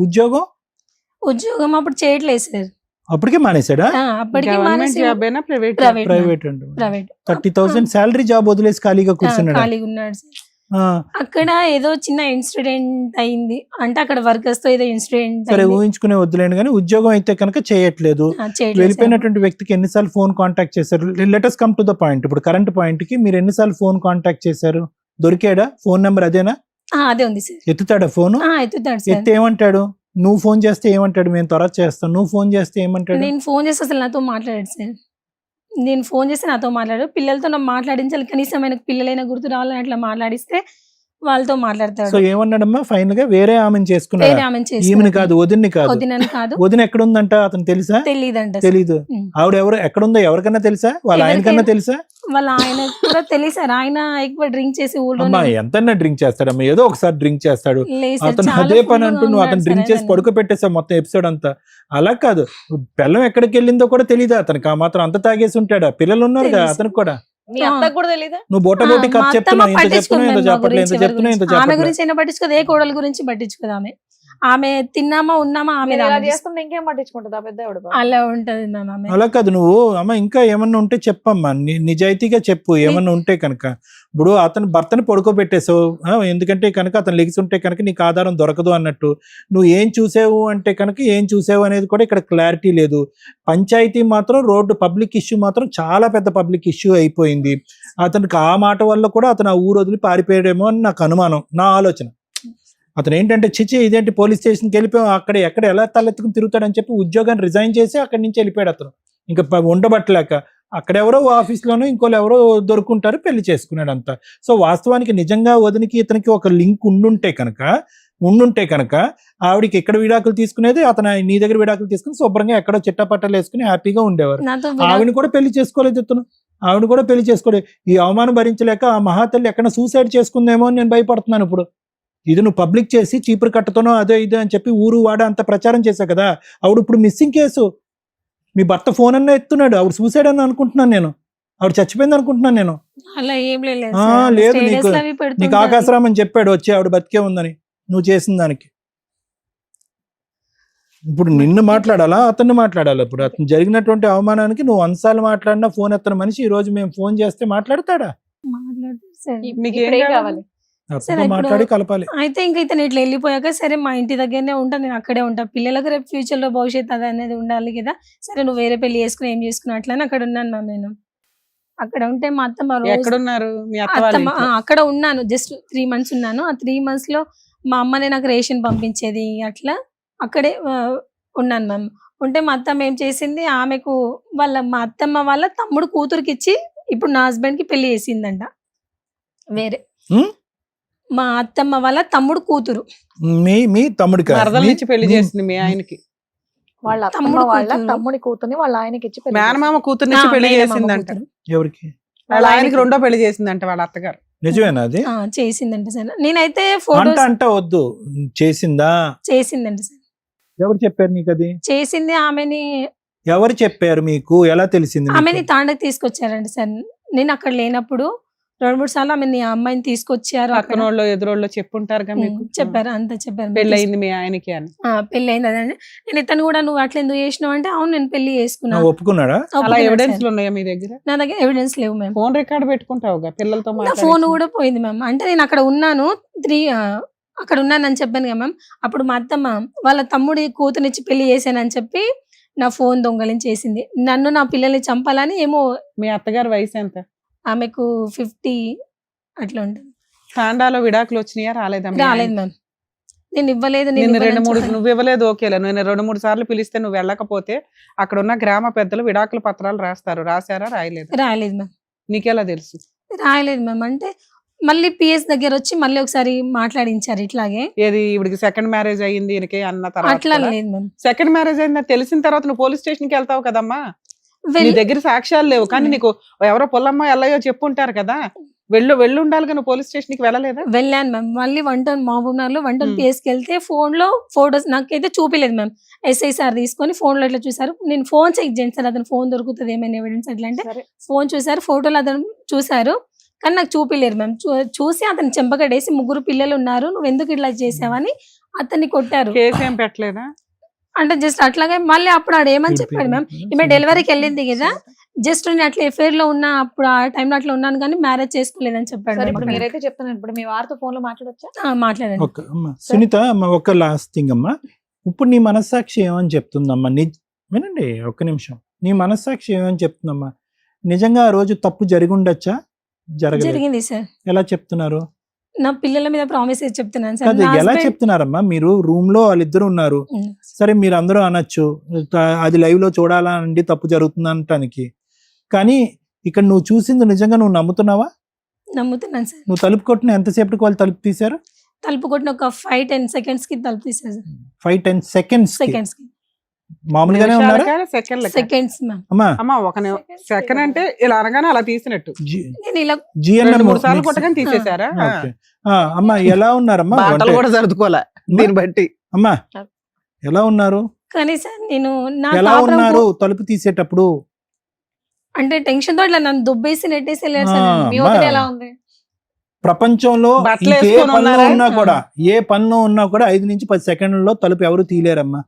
ఉద్యోగం అప్పుడు చేయట్లేదు సార్, అప్పటికే మానేశాడా? అప్పటికి గవర్నమెంట్ జాబ్ అయినా ప్రైవేట్? ప్రైవేట్ అండి, ప్రైవేట్ 30,000 శాలరీ జాబ్ వదిలేసి ఖాళీగా కూర్చున్నాడు. ఖాళీగా ఉన్నాడు సార్. అక్కడ ఏదో చిన్న ఇన్సిడెంట్ అయింది, అంటే అక్కడ వర్కర్స్ తో ఏదో ఇన్సిడెంట్ సరే ఊహించుకునే వద్దులేండి, కానీ ఉద్యోగం అయితే కనుక చేయట్లేదు. వెళ్ళిపోయినటువంటి వ్యక్తికి ఎన్నిసార్లు ఫోన్ కాంటాక్ట్ చేశారు? Let's come to the point. ఇప్పుడు కరెంట్ పాయింట్ కి మీరు ఎన్నిసార్లు ఫోన్ కాంటాక్ట్ చేశారు? దొరికాడా? ఫోన్ నెంబర్ అదేనా? అదే ఉంది సార్. ఎత్తుతాడా ఫోన్? ఎత్తుతాడు సార్. ఎత్తి ఏమంటాడు? నువ్వు ఫోన్ చేస్తే ఏమంటాడు? మేము త్వరగా చేస్తాం. నువ్వు ఫోన్ చేస్తే ఏమంటాడు? నేను ఫోన్ చేస్తే అసలు నాతో మాట్లాడాడు సార్. నేను ఫోన్ చేస్తే నాతో మాట్లాడు, పిల్లలతో నాకు మాట్లాడించాలి, కనీసం ఆయనకు పిల్లలైనా గుర్తు రావాలని అట్లా మాట్లాడిస్తే వాళ్ళతో మాట్లాడతాడు. సో ఏమన్నాడమ్మా ఫైనల్ గా? వేరే ఆమెను చేసుకున్నాడు. వేరే ఆమెను ఈమెను కాదు, వదిన్ని కాదు. వదినని కాదు. వదిన ఎక్కడ ఉందంట అతను తెలుసా? తెలీదంట. తెలీదు. ఆవిడ ఎవరు ఎక్కడుందో ఎవరికన్నా తెలుసా? వాళ్ళ ఆయనకన్నా తెలుసా? వాళ్ళ ఆయన కూడా తెలిసారు. ఆయన ఎక్కువ డ్రింక్ చేసి ఊళ్ళో ఎంతన్నా డ్రింక్ చేస్తాడమ్మా? ఏదో ఒకసారి డ్రింక్ చేస్తాడు అతను, అదే పని అంటూ నువ్వు అతను డ్రింక్ చేసి పడుకోబెట్టేసావు మొత్తం ఎపిసోడ్ అంతా. అలా కాదు, పిల్లం ఎక్కడికి వెళ్ళిందో కూడా తెలీదా అతనికి? ఆ మాత్రం అంత తాగేసి ఉంటాడా? పిల్లలు ఉన్నారు కదా అతనికి కూడా. మీ అత్తకు కూడా తెలీదా? నువ్వు బోటబోటి కథ చెప్తున్నావు, ఇంత చెప్తున్నావు, ఇంత చెప్పట్లేదు, ఇంత చెప్తున్నావు, ఇంత ఆమె చెప్పట్లేదు. గురించి అయినా పట్టించుకోదు, ఏ కోడల గురించి పట్టించుకోదు ఆమె. ఆమె తిన్నామా ఉన్నామా ఆమె మీరు ఇలా ఆమె చేస్తుంటే ఇంకేం పట్టించుకుంటుంది ఆ పెద్ద ఆవిడ పాపం. అలా ఉంటది మ్యామ్ ఆమె. అలా కాదు, నువ్వు అమ్మ ఇంకా ఏమన్నా ఉంటే చెప్పమ్మా, నిజాయితీగా చెప్పు ఏమన్నా ఉంటే కనుక. ఇప్పుడు అతను భర్తని పడుకోబెట్టేసావు, ఎందుకంటే కనుక అతను లెగిసి ఉంటే కనుక నీకు ఆధారం దొరకదు అన్నట్టు. నువ్వు ఏం చూసావు అంటే కనుక ఏం చూసావు అనేది కూడా ఇక్కడ క్లారిటీ లేదు. పంచాయతీ మాత్రం రోడ్డు పబ్లిక్ ఇష్యూ మాత్రం చాలా పెద్ద పబ్లిక్ ఇష్యూ అయిపోయింది. అతనికి ఆ మాట వల్ల కూడా అతను ఆ ఊరు వదిలి పారిపోయాడేమో అని నాకు అనుమానం, నా ఆలోచన. అతను ఏంటంటే చిచి ఇదేంటి పోలీస్ స్టేషన్కి వెళ్ళిపోయాం, అక్కడ ఎక్కడ ఎలా తలెత్తుకుని తిరుగుతాడని చెప్పి ఉద్యోగాన్ని రిజైన్ చేసి అక్కడి నుంచి వెళ్ళిపోయాడు అతను. ఇంకా ఉండబట్టలేక అక్కడెవరో ఆఫీస్లోనూ ఇంకోళ్ళు ఎవరో దొరుకుంటారు, పెళ్లి చేసుకున్నాడు అంతా. సో వాస్తవానికి నిజంగా వదినికి ఇతనికి ఒక లింక్ ఉండుంటే కనుక ఆవిడికి ఎక్కడ విడాకులు తీసుకునేది, అతను నీ దగ్గర విడాకులు తీసుకుని శుభ్రంగా ఎక్కడో చిట్టపట్టలు వేసుకుని హ్యాపీగా ఉండేవారు. నాతో ఆవిడని కూడా పెళ్లి చేసుకోలేదు ఇతను, ఆవిడ కూడా పెళ్లి చేసుకోలేదు. ఈ అవమానం భరించలేక ఆ మహాతల్లి ఎక్కడ సూసైడ్ చేసుకుందేమో అని నేను భయపడుతున్నాను ఇప్పుడు. ఇది నువ్వు పబ్లిక్ చేసి చీపురు కట్టతోనో అదే ఇదే అని చెప్పి ఊరు వాడ అంత ప్రచారం చేశావు కదా. ఆవిడ ఇప్పుడు మిస్సింగ్ కేసు, మీ భర్త ఫోన్ అన్న ఎత్తున్నాడు, ఆవిడ సూసైడ్ అని అనుకుంటున్నాను నేను, ఆవిడ చచ్చిపోయింది అనుకుంటున్నాను నేను. అలా ఏం లేదు లేదు, నీకు ఆకాశరామని చెప్పాడు వచ్చి ఆవిడ బతికే ఉందని నువ్వు చేసిన దానికి. ఇప్పుడు నిన్ను మాట్లాడాలా అతన్ని మాట్లాడాలా? ఇప్పుడు అతను జరిగినటువంటి అవమానానికి నువ్వు అన్సార్లు మాట్లాడినా ఫోన్ ఎత్తన మనిషి ఈ రోజు మేము ఫోన్ చేస్తే మాట్లాడతాడా? మాట్లాడతారు సార్. మీకు ఇప్పుడు ఏం ఏం కావాలి? కావాలి? అతనితో ఇప్పుడు- మాట్లాడి కలపాలి. అయితే ఇంకా ఇతను ఇట్లా వెళ్ళిపోయాక సరే మా ఇంటి దగ్గరనే ఉంటా, నేను అక్కడే ఉంటా, పిల్లలకు రేపు ఫ్యూచర్ లో భవిష్యత్తు అది అనేది ఉండాలి కదా. సరే నువ్వు వేరే పెళ్లి చేసుకుని ఏం చేసుకున్నా అట్లా అని అక్కడ ఉన్నాను మ్యామ్. నేను అక్కడ ఉంటే మా అత్తమ్మ రోజు ఎక్కడున్నారు మీ అత్త వాళ్ళ అత్తమ్మ ఇంట్లో? అక్కడ ఉన్నాను, జస్ట్ 3 months ఉన్నాను. ఆ 3 months లో మా అమ్మనే నాకు రేషన్ పంపించేది, అట్లా అక్కడే ఉన్నాను మ్యామ్. ఉంటే మా అత్తమ్మ ఏం చేసింది, ఆమెకు మా అత్తమ్మ వాళ్ళ తమ్ముడు కూతురికి ఇచ్చి ఇప్పుడు నా హస్బెండ్ కి పెళ్లి చేసిందంట వేరే. హ్మ్? మా అత్తమ్మ వాళ్ళ తమ్ముడు కూతురు మీ తమ్ముడికి మరదల నుంచి పెళ్లి చేసింది మీ ఆయనకి. వాళ్ళ అత్తమ్మ తమ్ముడు వాళ్ళ కూతురు. తమ్ముడి కూతుర్ని వాళ్ళ ఆయనకి ఇచ్చి పెళ్లి మేనమామ కూతురు నుంచి పెళ్లి మేనమామ చేసిందంట. కూతురు. ఎవరికి? వాళ్ళ ఆయనకి రెండో పెళ్లి చేసిందంట వాళ్ళ అత్తగారు. నిజమేనా అది? చేసిందంట సార్. నేనైతే అంట ఫోటోస్ అంట వద్దు, చేసిందా? చేసిందంట సార్. ఎవరు చెప్పారు నీకు అది? చేసింది ఆమెని. ఎవరు చెప్పారు మీకు? ఎలా తెలిసింది మీకు? ఆమెని తాండకి తీసుకొచ్చారంట సార్. నేను అక్కడ లేనప్పుడు 2-3 సార్లు ఆమెని ఆ అమ్మాయిని తీసుకొచ్చారు. అక్కడ పక్కనోళ్ళు ఎదురోళ్ళు చెప్పుంటారుగా మీకు. చెప్పారు, అంతా చెప్పారు. పెళ్లి అయింది మీ ఆయనకి అని. పెళ్లి అయింది అదండి. నేను ఇతను కూడా నువ్వు అట్లా ఎందుకు చేసినావు అంటే అవును నేను పెళ్లి చేసుకున్నా. ఒప్పుకున్నాడా? అలా ఒప్పుకున్నాడు ఎవిడెన్స్ సార్. ఉన్నాయా మీ దగ్గర? నా దగ్గర ఎవిడెన్స్ లేవు మ్యామ్. ఫోన్ రికార్డ్ పెట్టుకుంటావుగా పిల్లలతో నా ఫోన్ మాట్లాడి. కూడా పోయింది మ్యామ్. అంటే నేను అక్కడ ఉన్నాను అక్కడ ఉన్నానని చెప్పాను కదా మ్యామ్. అప్పుడు మా అత్తమ్మ వాళ్ళ తమ్ముడి కూతునిచ్చి పెళ్లి చేశానని చెప్పి నా ఫోన్ దొంగలించేసింది. నన్ను నా పిల్లల్ని చంపాలని ఏమో. మీ అత్తగారి వయసు ఎంత? ఆమెకు 50 అట్లా ఉంటుంది. తాండాలో విడాకులు వచ్చినాయా రాలేదా? రాలేదు మ్యామ్. నేను ఇవ్వలేదు, నేను నిన్ను ఇవ్వనని 2-3 చెప్పాను. నువ్వు ఇవ్వలేదు ఓకేలే, నేను 2-3 సార్లు పిలిస్తే నువ్వు వెళ్ళకపోతే అక్కడ ఉన్న గ్రామ పెద్దలు విడాకుల పత్రాలు రాస్తారు, రాశారా రాయలేదు? రాయలేదు మ్యామ్. నీకెలా తెలుసు? రాయలేదు మ్యామ్. అంటే మళ్ళీ పిఎస్ దగ్గర వచ్చి మళ్ళీ ఒకసారి మాట్లాడించారు ఇట్లాగే. ఏది ఇవిడికి సెకండ్ మ్యారేజ్ అయ్యింది ఈయనకి అన్న తర్వాత అట్లా లేదు మ్యామ్. సెకండ్ మ్యారేజ్ అయిందని తెలిసిన తర్వాత నువ్వు పోలీస్ స్టేషన్ కి వెళ్తావు కదమ్మా. నీ వెళ్ళి దగ్గర సాక్ష్యాలు లేవు కానీ నీకు ఎవరో పొల్లమ్మ ఎల్లయ్యో చెప్పుంటారు కదా, వెళ్ళి ఉండాలి కానీ పోలీస్ స్టేషన్ కి వెళ్ళలేదా? వెళ్ళాను మ్యామ్. మళ్ళీ 1 town మహబూబ్నగర్ లో 1 town మ్. పిఎస్కి వెళ్తే ఫోన్ లో ఫోటోస్ నాకైతే చూపిలేదు మ్యామ్. ఎస్ఐ సార్ తీసుకొని ఫోన్ లో ఇట్లా చూసారు. నేను ఫోన్ చెక్ చేయండి సార్, అతను ఫోన్ దొరుకుతుంది ఏమైనా ఎవిడెన్స్ అట్లా అంటే సరే. ఫోన్ చూసారు, ఫోటోలు అతను చూసారు కానీ నాకు చూపిలేరు మ్యామ్. చూసి అతను చెంపకడేసి 3 పిల్లలు ఉన్నారు నువ్వు ఎందుకు ఇట్లా చేసావని అతన్ని కొట్టారు. కేసు ఏం పెట్టలేదా? అంటే జస్ట్ అట్లాగే మళ్ళీ అప్పుడు ఆడ ఏమని చెప్పాడు మ్యామ్, ఈమె డెలివరీకి వెళ్ళింది కదా, జస్ట్ నేను అట్లా ఎఫైర్ లో ఉన్నా, అప్పుడు ఆ టైంలో అట్లా ఉన్నాను కానీ మ్యారేజ్ చేసుకోలేదని చెప్పాడు సరే ma'am ఇప్పుడు అక్కడ. మీరైతే చెప్తున్నాను, ఇప్పుడు మీ వారితో ఫోన్ లో మాట్లాడొచ్చా? మాట్లాడండి. సునీత అమ్మ, ఒక లాస్ట్ థింగ్ అమ్మా, ఇప్పుడు నీ మనస్సాక్షి ఏమని చెప్తుందమ్మా? వినండి ఒక్క నిమిషం. నీ మనస్సాక్షి ఏమని చెప్తుందమ్మా? నిజంగా ఆ రోజు తప్పు జరిగి ఉండొచ్చా? జరిగింది సార్. ఎలా చెప్తున్నారు? నా పిల్లల మీద ప్రామిస్ చెప్తున్నాను సార్. కాదు, నా ఎలా husband- చెప్తున్నారమ్మా? మీరు రూమ్ లో వాళ్ళిద్దరు ఉన్నారు, ఉమ్. సరే మీరు అందరూ అనొచ్చు అది లైవ్ లో చూడాలా అండి తప్పు జరుగుతుంది అనటానికి, కానీ ఇక్కడ నువ్వు చూసింది నిజంగా నువ్వు నమ్ముతున్నావా? నమ్ముతున్నాను సార్. నువ్వు తలుపు కొట్టిన ఎంతసేపటికి వాళ్ళు తలుపు తీశారు? తలుపు కొట్టిన ఒక 5-10 seconds కి తలుపు తీసారు సార్. 5-10 seconds కి. సెకండ్స్ కి మామూలుగానే ఉన్నారా సెకండ్ సెకండ్స్ మ్యామ్. అమ్మా? అమ్మా ఒక సెకండ్ అంటే ఇలా అనగానే అలా తీసినట్టు నేను ఇలా జిఎన్ఎం 2-3 సార్లు కొట్టగానే తీసేశారా? అమ్మా ఎలా ఉన్నారమ్మా? బాటలు కూడా సర్దుకోలే దీన్ని బట్టి. అమ్మా ఎలా ఉన్నారు? కానీ సార్ నేను నా ఎలా కాపురం ఉన్నారు తలుపు తీసేటప్పుడు? అంటే టెన్షన్ తో ఇట్లా నన్ను దుబ్బేసి నెట్టేసి వెళ్ళారు సార్. ఆ. మీ అమ్మా. వదిన ఎలా ఉంది? ప్రపంచంలో బట్టలు ఇంకే వేసుకొని పనిలో ఉన్నారా? ఉన్నా కూడా ఏ పనిలో ఉన్నా కూడా 5 నుంచి 10 సెకండ్లలో తలుపు ఎవరు తీలేరమ్మా.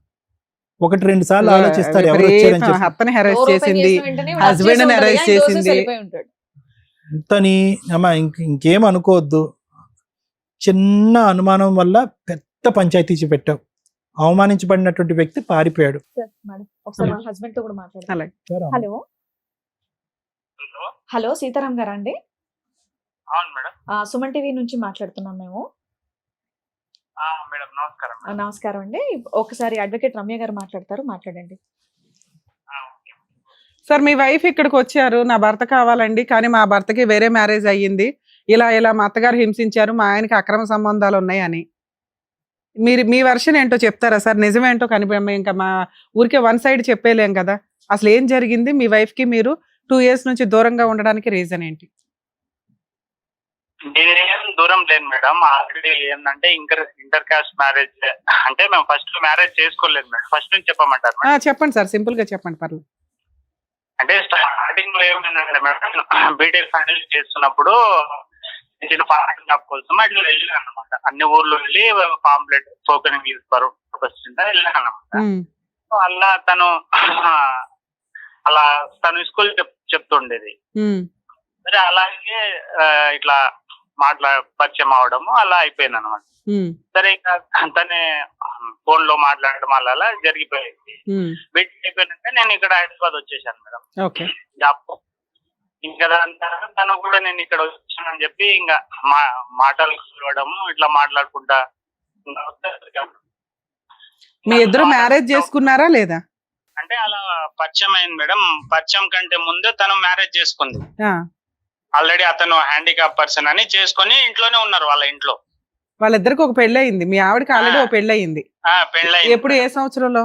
1-2 సార్లు ఆలోచిస్తారు ఎవరు వచ్చారని చెప్పి. అత్తని హెరాస్ Door open చేసింది, చేసిన వెంటనే వాడు husband వచ్చేసి ని ఉంటాడు, arrest కానీ దోసేసి చేసింది. వెళ్ళిపోయి ఉంటాడు. అంతని అమ్మా ఇంకేం అనుకోవద్దు. చిన్న అనుమానం వల్ల పెద్ద పంచాయతీ పెట్టావు. అవమానించబడినటువంటి వ్యక్తి పారిపోయాడు. సార్, మేడం, ఒకసారి మా హస్బెండ్ తో కూడా మాట్లాడతాను. అలాగే. హలో హలో హలో సీతారాం గారా అండి? అవును మేడం. సుమన్ టీవీ నుంచి మాట్లాడుతున్నాం మేము. మేడం నమస్కారం. నమస్కారం అండి. ఒకసారి అడ్వకేట్ రమ్య గారు మాట్లాడతారు, మాట్లాడండి. సార్, మీ వైఫ్ ఇక్కడికి వచ్చారు, నా భర్త కావాలండి, కానీ మా భర్తకి వేరే మ్యారేజ్ అయ్యింది, ఇలా మా అత్తగారు హింసించారు, మా ఆయనకి అక్రమ సంబంధాలు ఉన్నాయి అని. మీరు మీ వర్షన్ ఏంటో చెప్తారా సార్? నిజమేంటో ఇంకా మా ఊరికే వన్ సైడ్ చెప్పేలేం కదా. అసలు ఏం జరిగింది? మీ వైఫ్ కి మీరు 2 years నుంచి దూరంగా ఉండడానికి రీజన్ ఏంటి? నేనేం దూరం లేను మేడం. ఆల్రెడీ ఏంటంటే ఇంటర్ కాస్ట్ మ్యారేజ్, అంటే మేము ఫస్ట్ మ్యారేజ్ చేసుకోలేదు మేడం. ఫస్ట్ నుంచి చెప్పమంటారు మేడం? చెప్పండి సార్, సింపుల్ గా చెప్పండి, పర్లేదు. అంటే స్టార్టింగ్ లో ఏమైందంటే మేడం, బీటెక్ ఫైనల్ చేస్తున్నప్పుడు చిన్న పార్టీ జాబ్ కోసం అట్లా వెళ్ళాను అనమాట. అన్ని ఊర్లు వెళ్ళి పాంప్లెట్ స్పోకెన్ ఇంగ్లీష్ పర్పస్ కింద వెళ్ళాను అనమాట. అలా తను స్కూల్ చెప్తుండేది. సరే, అలాగే ఇట్లా పరిచయం అవడము అలా అయిపోయింది అనమాట. సరే, ఇంకా తనే ఫోన్ లో మాట్లాడడం అలా జరిగిపోయింది. బీటెక్ అయిపోయినాక నేను ఇక్కడ హైదరాబాద్ వచ్చేసాను మేడం జాబ్. ఇంకా దాని తర్వాత తను కూడా నేను ఇక్కడ వచ్చానని చెప్పి ఇంకా మాటలు కలవడము ఇట్లా మాట్లాడుకుంటా. మీ ఇద్దరు మ్యారేజ్ చేసుకున్నారా లేదా? అంటే అలా పరిచయం అయింది మేడం. పరిచయం కంటే ముందే తను మ్యారేజ్ చేసుకుంది. ఆల్రెడీ అతను హ్యాండిక్యాప్ పర్సన్ అని చేసుకుని ఇంట్లోనే ఉన్నారు వాళ్ళ ఇంట్లో. వాళ్ళిద్దరికి ఒక పెళ్లి అయింది, మీ ఆవిడకి ఆల్రెడీ ఒక పెళ్లి అయింది. పెళ్ళి ఎప్పుడు, ఏ సంవత్సరంలో?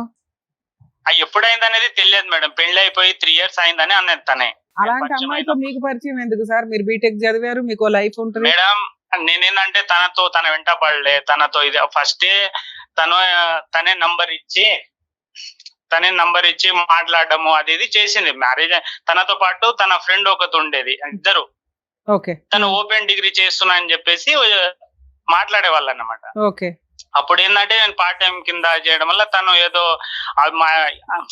ఎప్పుడైంది అనేది తెలియదు మేడం. పెళ్లి అయిపోయి 3 years అయిందని అన్నది తనే. అలాంటి అమ్మాయితో మీకు పరిచయం ఎందుకు సార్? మీరు బీటెక్ చదివారు, మీకు లైఫ్ ఉంటుంది మేడం. నేనేంటంటే తన వెంట పడలే. తనతో ఇది ఫస్టే తనే నంబర్ ఇచ్చి మాట్లాడము అది ఇది చేసింది. మ్యారేజ్ తనతో పాటు తన ఫ్రెండ్ ఒకటి ఉండేది, ఇద్దరు. తను ఓపెన్ డిగ్రీ చేస్తున్నా అని చెప్పేసి మాట్లాడే వాళ్ళు అన్నమాట. అప్పుడు ఏంటంటే నేను పార్ట్ టైం కింద చేయడం వల్ల తను ఏదో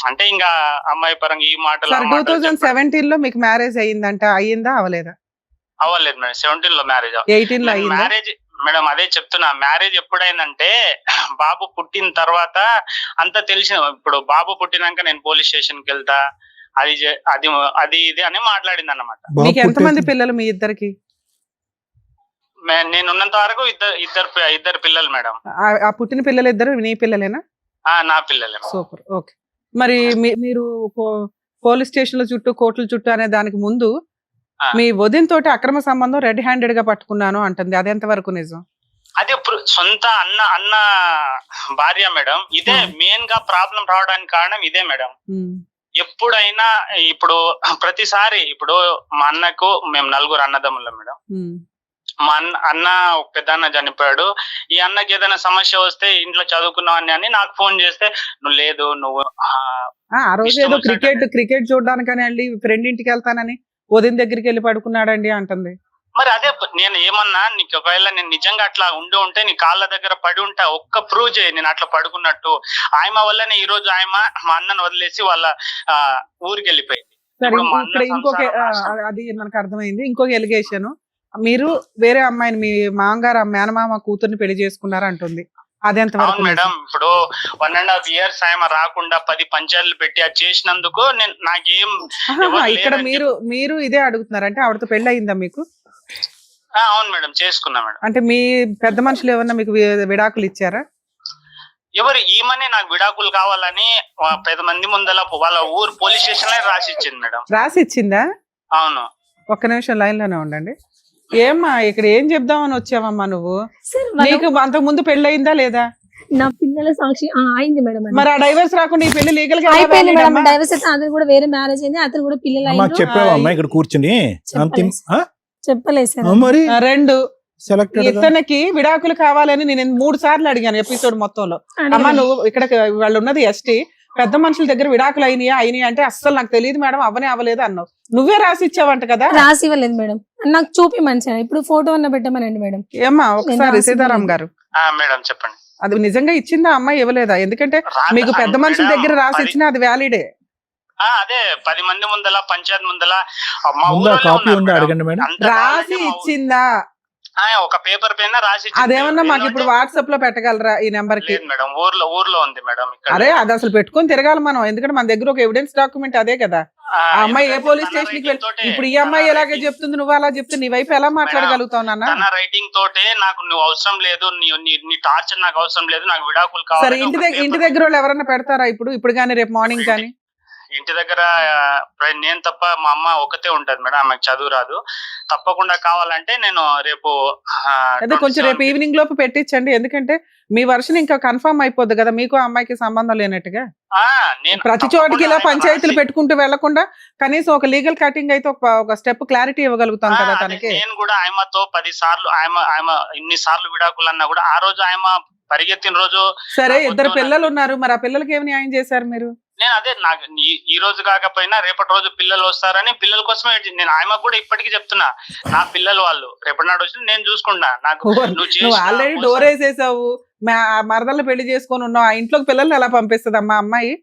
అంటే ఇంకా అమ్మాయి పరంగా ఈ మాటలు. 2017 లో మీకు మ్యారేజ్ అయ్యిందంట, అయ్యిందా అవలేదా? అవ్వలేదు మేడం. 17 లో మ్యారేజ్. 18 లో మ్యారేజ్ మేడం. అదే చెప్తున్నా, మ్యారేజ్ ఎప్పుడైందంటే బాబు పుట్టిన తర్వాత అంత తెలిసిన. ఇప్పుడు బాబు పుట్టినాక నేను పోలీస్ స్టేషన్ కి వెళ్తా, అది ఇది అని మాట్లాడింది అన్నమాట. మీకు ఎంతమంది పిల్లలు మీ ఇద్దరికి? నేనున్నంత వరకు ఇద్దరు పిల్లలు మేడం. ఆ పుట్టిన పిల్లలు ఇద్దరు నీ పిల్లలేనా? నా పిల్లలే. సూపర్. ఓకే. మరి మీరు పోలీస్ స్టేషన్ల చుట్టూ, కోర్టుల చుట్టూ అనే దానికి ముందు మీ వదిన తోటి అక్రమ సంబంధం రెడ్ హ్యాండెడ్ గా పట్టుకున్నాను అంటుంది, అదెంత వరకు నిజం? అదే సొంత అన్న భార్య మేడం. ఇదే మెయిన్ గా ప్రాబ్లం రావడానికి కారణం ఇదే మేడం. ఎప్పుడైనా ఇప్పుడు ప్రతిసారి ఇప్పుడు మా అన్నకు మేము 4 అన్నదమ్ములం మేడం. మా అన్న పెద్ద అన్న చనిపోయాడు. ఈ అన్నకి ఏదైనా సమస్య వస్తే ఇంట్లో చదువుకున్నావు అని నాకు ఫోన్ చేస్తే నువ్వు ఆ రోజు ఏదో క్రికెట్ చూడడానికని వెళ్ళి ఫ్రెండ్ ఇంటికి వెళ్తానని వదిన దగ్గరికి వెళ్ళి పడుకున్నాడండి అంటుంది. మరి అదే నేను ఏమన్నా, నీకు ఒకవేళ నేను నిజంగా అట్లా ఉంటే నీ కాళ్ళ దగ్గర పడి ఉంటా, ఒక్క ప్రూవ్ చేయి నేను అట్లా పడుకున్నట్టు. ఆయమ వల్లనే ఈ రోజు ఆయమ మా అన్నను వదిలేసి వాళ్ళ ఊరికి వెళ్ళిపోయింది. ఇంకొక అది మనకు అర్థమైంది. ఇంకొక ఎలిగేషన్, మీరు వేరే అమ్మాయిని మీ మామగారు మేనమామ కూతుర్ని పెళ్లి చేసుకున్నారు అంటుంది, అదెంత వరకు మేడం? ఇప్పుడు 1.5 years ఆయమ రాకుండా 10 పంచాయతీలు పెట్టి అది చేసినందుకు నాకేం ఇక్కడ మీరు ఇదే అడుగుతున్నారు అంటే ఆవిడతో పెళ్లి అయిందా మీకు? అవును మేడం, చేసుకున్నా మేడం. అంటే మీ పెద్ద మనుషులు ఏమన్నా మీకు విడాకులు ఇచ్చారా? ఎవరు ఈమెనే నాకు విడాకులు కావాలని 10 మంది ముందల వాళ్ళ ఊరు పోలీస్ స్టేషన్ లో రాసి ఇచ్చింది మేడం. రాసి ఇచ్చిందా? అవును. ఒక్క నిమిషం లైన్ లోనే ఉండండి. ఏమ్మా ఇక్కడ ఏం చెప్దామని వచ్చావమ్మా నువ్వు? నీకు అంతకు ముందు పెళ్లి అయిందా లేదా? నా పిల్లల సాక్షి అయింది మేడం. మరి ఆ డైవర్స్ రాకుండా ఈ పెళ్లి లీగల్ గా అయిపోయింది మేడం. డైవర్స్ అయితే అతను కూడా వేరే మ్యారేజ్ అయింది, అతను కూడా పిల్లలు అయ్యారు. చెప్పావమ్మా ఇక్కడ కూర్చుని? చెప్పలేదు సార్. మరి 2 ఇతనికి విడాకులు కావాలని నేను 3 సార్లు అడిగాను ఎపిసోడ్ మొత్తంలో. అమ్మా నువ్వు ఇక్కడ వాళ్ళు ఉన్నది ఎస్టీ, పెద్ద మనుషుల దగ్గర విడాకులు అయినాయి అంటే అస్సలు నాకు తెలియదు మేడం, అవ్వలేదు అన్నావు. నువ్వే రాసి ఇచ్చావంట కదా. రాసి ఇవ్వలేదు మేడం, నాకు చూపి మంచిగా ఇప్పుడు ఫోటో అన్న పెట్టమనండి మేడం. ఏమ్మా ఒకసారి సీతారాం గారు మేడం చెప్పండి. అది నిజంగా ఇచ్చిందా అమ్మాయి ఇవ్వలేదా? ఎందుకంటే మీకు పెద్ద మనుషుల దగ్గర రాసి ఇచ్చినా అది వ్యాలిడే. అదే 10 మంది ముందల పంచాయత్ ముందల మా ఉందా ఊర్లో కాపీ ఉందా అడగండి మేడం. రాసి ఇచ్చిందా? ఒక పేపర్ పైన రాసి అదేమన్నా మాకు ఇప్పుడు వాట్సాప్ లో పెట్టగలరా ఈ నెంబర్ కి? మేడం ఊర్లో ఉంది మేడం. అరే అది అసలు పెట్టుకొని తిరగాలి మనం, ఎందుకంటే మన దగ్గర ఒక ఎవిడెన్స్ డాక్యుమెంట్ అదే కదా. ఆ అమ్మాయి ఏ పోలీస్ స్టేషన్ కి ఇప్పుడు ఈ అమ్మాయి ఎలాగే చెప్తుంది, నువ్వు అలా చెప్తే నీ వైపు ఎలా మాట్లాడగలుగుతావు నాన్న? తన రైటింగ్ తోటే నాకు నువ్వు అవసరం లేదు, నీ టార్చర్ నాకు అవసరం లేదు, నాకు విడాకులు సరే కావాలి. ఇంటి దగ్గర వాళ్ళు ఎవరైనా పెడతారా ఇప్పుడు కానీ రేపు మార్నింగ్ కానీ? ఇంటి దగ్గర నేను తప్ప మా అమ్మ ఒకతే ఉంటది మేడం, ఆమెకు చదువు రాదు. తప్పకుండా కావాలంటే నేను రేపు అదే కొంచెం రేపు ఈవినింగ్ లోపు పెట్టించండి, ఎందుకంటే మీ వర్షన్ ఇంకా కన్ఫర్మ్ అయిపోద్ది కదా, మీకు అమ్మాయికి సంబంధం లేనట్టుగా. ప్రతి చోటికి ఇలా పంచాయతీలు పెట్టుకుంటూ వెళ్లకుండా కనీసం ఒక లీగల్ కటింగ్ అయితే ఒక స్టెప్ క్లారిటీ ఇవ్వగలుగుతాం కదా తనకి. నేను కూడా ఆయమతో 10 సార్లు ఆయన ఇన్ని సార్లు విడాకులు అన్నా కూడా ఆ రోజు ఆయన పరిగెత్తిన రోజు. సరే 2 పిల్లలు ఉన్నారు, మరి ఆ పిల్లలకి ఏమి న్యాయం చేశారు మీరు? నేను అదే నాకు ఈ రోజు కాకపోయినా రేపటి రోజు పిల్లలు వస్తారని పిల్లల కోసమే నేను ఆయనకు కూడా ఇప్పటికీ చెప్తున్నా, నా పిల్లలు వాళ్ళు రేపటి నాడు వచ్చి నేను చూసుకుంటా. నాకు నువ్వు ఆల్రెడీ డోర్ వేసేసావు, మరదలు పెళ్లి చేసుకొని ఉన్నావు, ఆ ఇంట్లోకి పిల్లల్ని ఎలా పంపిస్తుంది అమ్మా అమ్మాయి?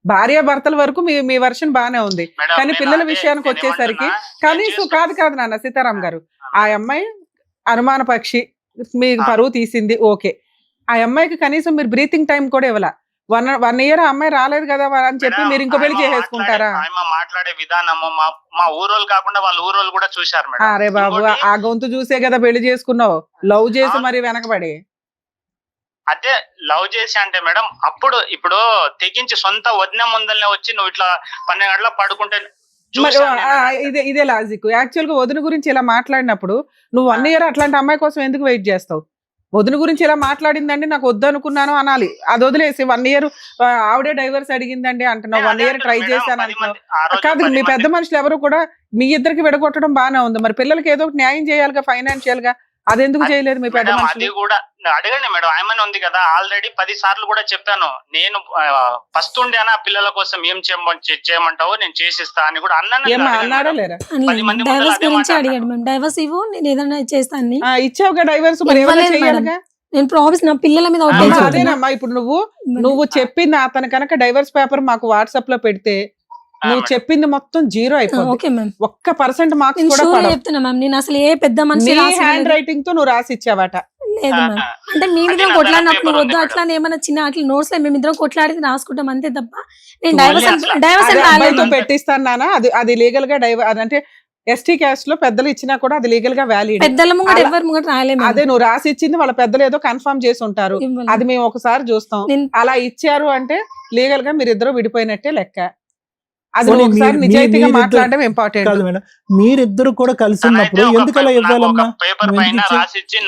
భార్య భర్తల వరకు మీ వర్షన్ బానే ఉంది, కానీ పిల్లల విషయానికి వచ్చేసరికి కనీసం కాదు నాన్న సీతారాం గారు, ఆ అమ్మాయి అనుమాన పక్షి, మీకు పరువు తీసింది ఓకే, ఆ అమ్మాయికి కనీసం మీరు బ్రీతింగ్ టైం కూడా ఇవ్వాల. 1 ఇయర్ అమ్మాయి రాలేదు కదా అని చెప్పి మీరు ఇంకో పెళ్లి చేసేసుకుంటారా? మాట్లాడే విధానము మా ఊరోళ్ళు కాకుండా వాళ్ళ ఊరోళ్ళు కూడా చూశారు మేడం. అరే బాబు ఆ గొంతు చూసే కదా పెళ్లి చేసుకున్నావు, లవ్ చేసి మరి వెనకబడి. అదే లవ్ చేసి అంటే మేడం ఇప్పుడు తెగించి సొంత వదిన ముందల్నే వచ్చి నువ్వు ఇట్లా 12 గంటల పడుకుంటే ఇదే లాజిక్. యాక్చువల్ గా వదిన గురించి ఇలా మాట్లాడినప్పుడు నువ్వు 1 ఇయర్ అట్లాంటి అమ్మాయి కోసం ఎందుకు వెయిట్ చేస్తావు? వదిన గురించి ఇలా మాట్లాడిందండి, నాకు వద్దు అనుకున్నాను అనాలి, అది వదిలేసి 1 ఇయర్ ఆవిడే డైవర్స్ అడిగిందండి అంటున్నావు, 1 ఇయర్ ట్రై చేశాను అంటున్నావు. కాదు మీ పెద్ద మనుషులు ఎవరు కూడా మీ ఇద్దరికి విడగొట్టడం బాగానే ఉంది, మరి పిల్లలకి ఏదో ఒకటి న్యాయం చేయాలిగా ఫైనాన్షియల్ గా, అదెందుకు చేయలేదు మీ పెద్ద మనుషులు? అది కూడా అడగండి మేడం, ఆయమనే ఉంది కదా ఆల్రెడీ 10 సార్లు కూడా చెప్పాను. నేను ఫస్ట్ ఉండేనా పిల్లల కోసం ఏం చేయమంటావో నేను చేసిస్తా అని కూడా అన్నారా లేరా? డైవర్స్ గురించి అడిగాడు మేము, డైవర్స్ ఇవ్వు నేను ఏదైనా చేస్తాను. ఇచ్చావుగా డైవర్స్, మరి ఏమైనా చేయాలిగా. నేను ప్రామిస్ నా పిల్లల మీద అదేనమ్మా, ఇప్పుడు నువ్వు చెప్పింది అతను కనుక డైవర్స్ పేపర్ మాకు వాట్సాప్ లో పెడితే నువ్వు చెప్పింది మొత్తం 0 అయిపోతుంది, 1% మార్క్స్ కూడా చెప్తున్నా మ్యామ్. నేను అసలు ఏ పెద్ద మనిషి హ్యాండ్ రైటింగ్ తో నువ్వు రాసి ఇచ్చావట. లేదు మ్యామ్, అంటే మేమిద్దరం కొట్లాడినప్పుడు వద్దు అట్లా ఏమైనా చిన్న అట్లా నోట్స్ లో మేమిద్దరం కొట్లాడి రాసుకుంటాం అంతే తప్ప నేను డైవర్స్ పెట్టిస్తాను నాన్న. అది లీగల్ గా అంటే ఎస్టీ క్యాస్ట్ లో పెద్దలు ఇచ్చినా కూడా అది లీగల్ గా వ్యాలిడ్. పెద్దల ముంగట ఎవరి ముంగట రాయలేము. అదే నువ్వు రాసి ఇచ్చింది వాళ్ళ పెద్దలు ఏదో కన్ఫర్మ్ చేసి ఉంటారు, అది మేము ఒకసారి చూస్తాం. అలా ఇచ్చారు అంటే లీగల్ గా మీరిద్దరు విడిపోయినట్టే లెక్క. అది ఒకసారి నిజాయితీగా మాట్లాడడం ఇంపార్టెంట్ కాదు మేడం. మీరిద్దరు కూడా కలిసి ఉన్నప్పుడు ఎందుకు అలా ఇవ్వాలమ్మా? పేపర్ పైన రాసి ఇచ్చి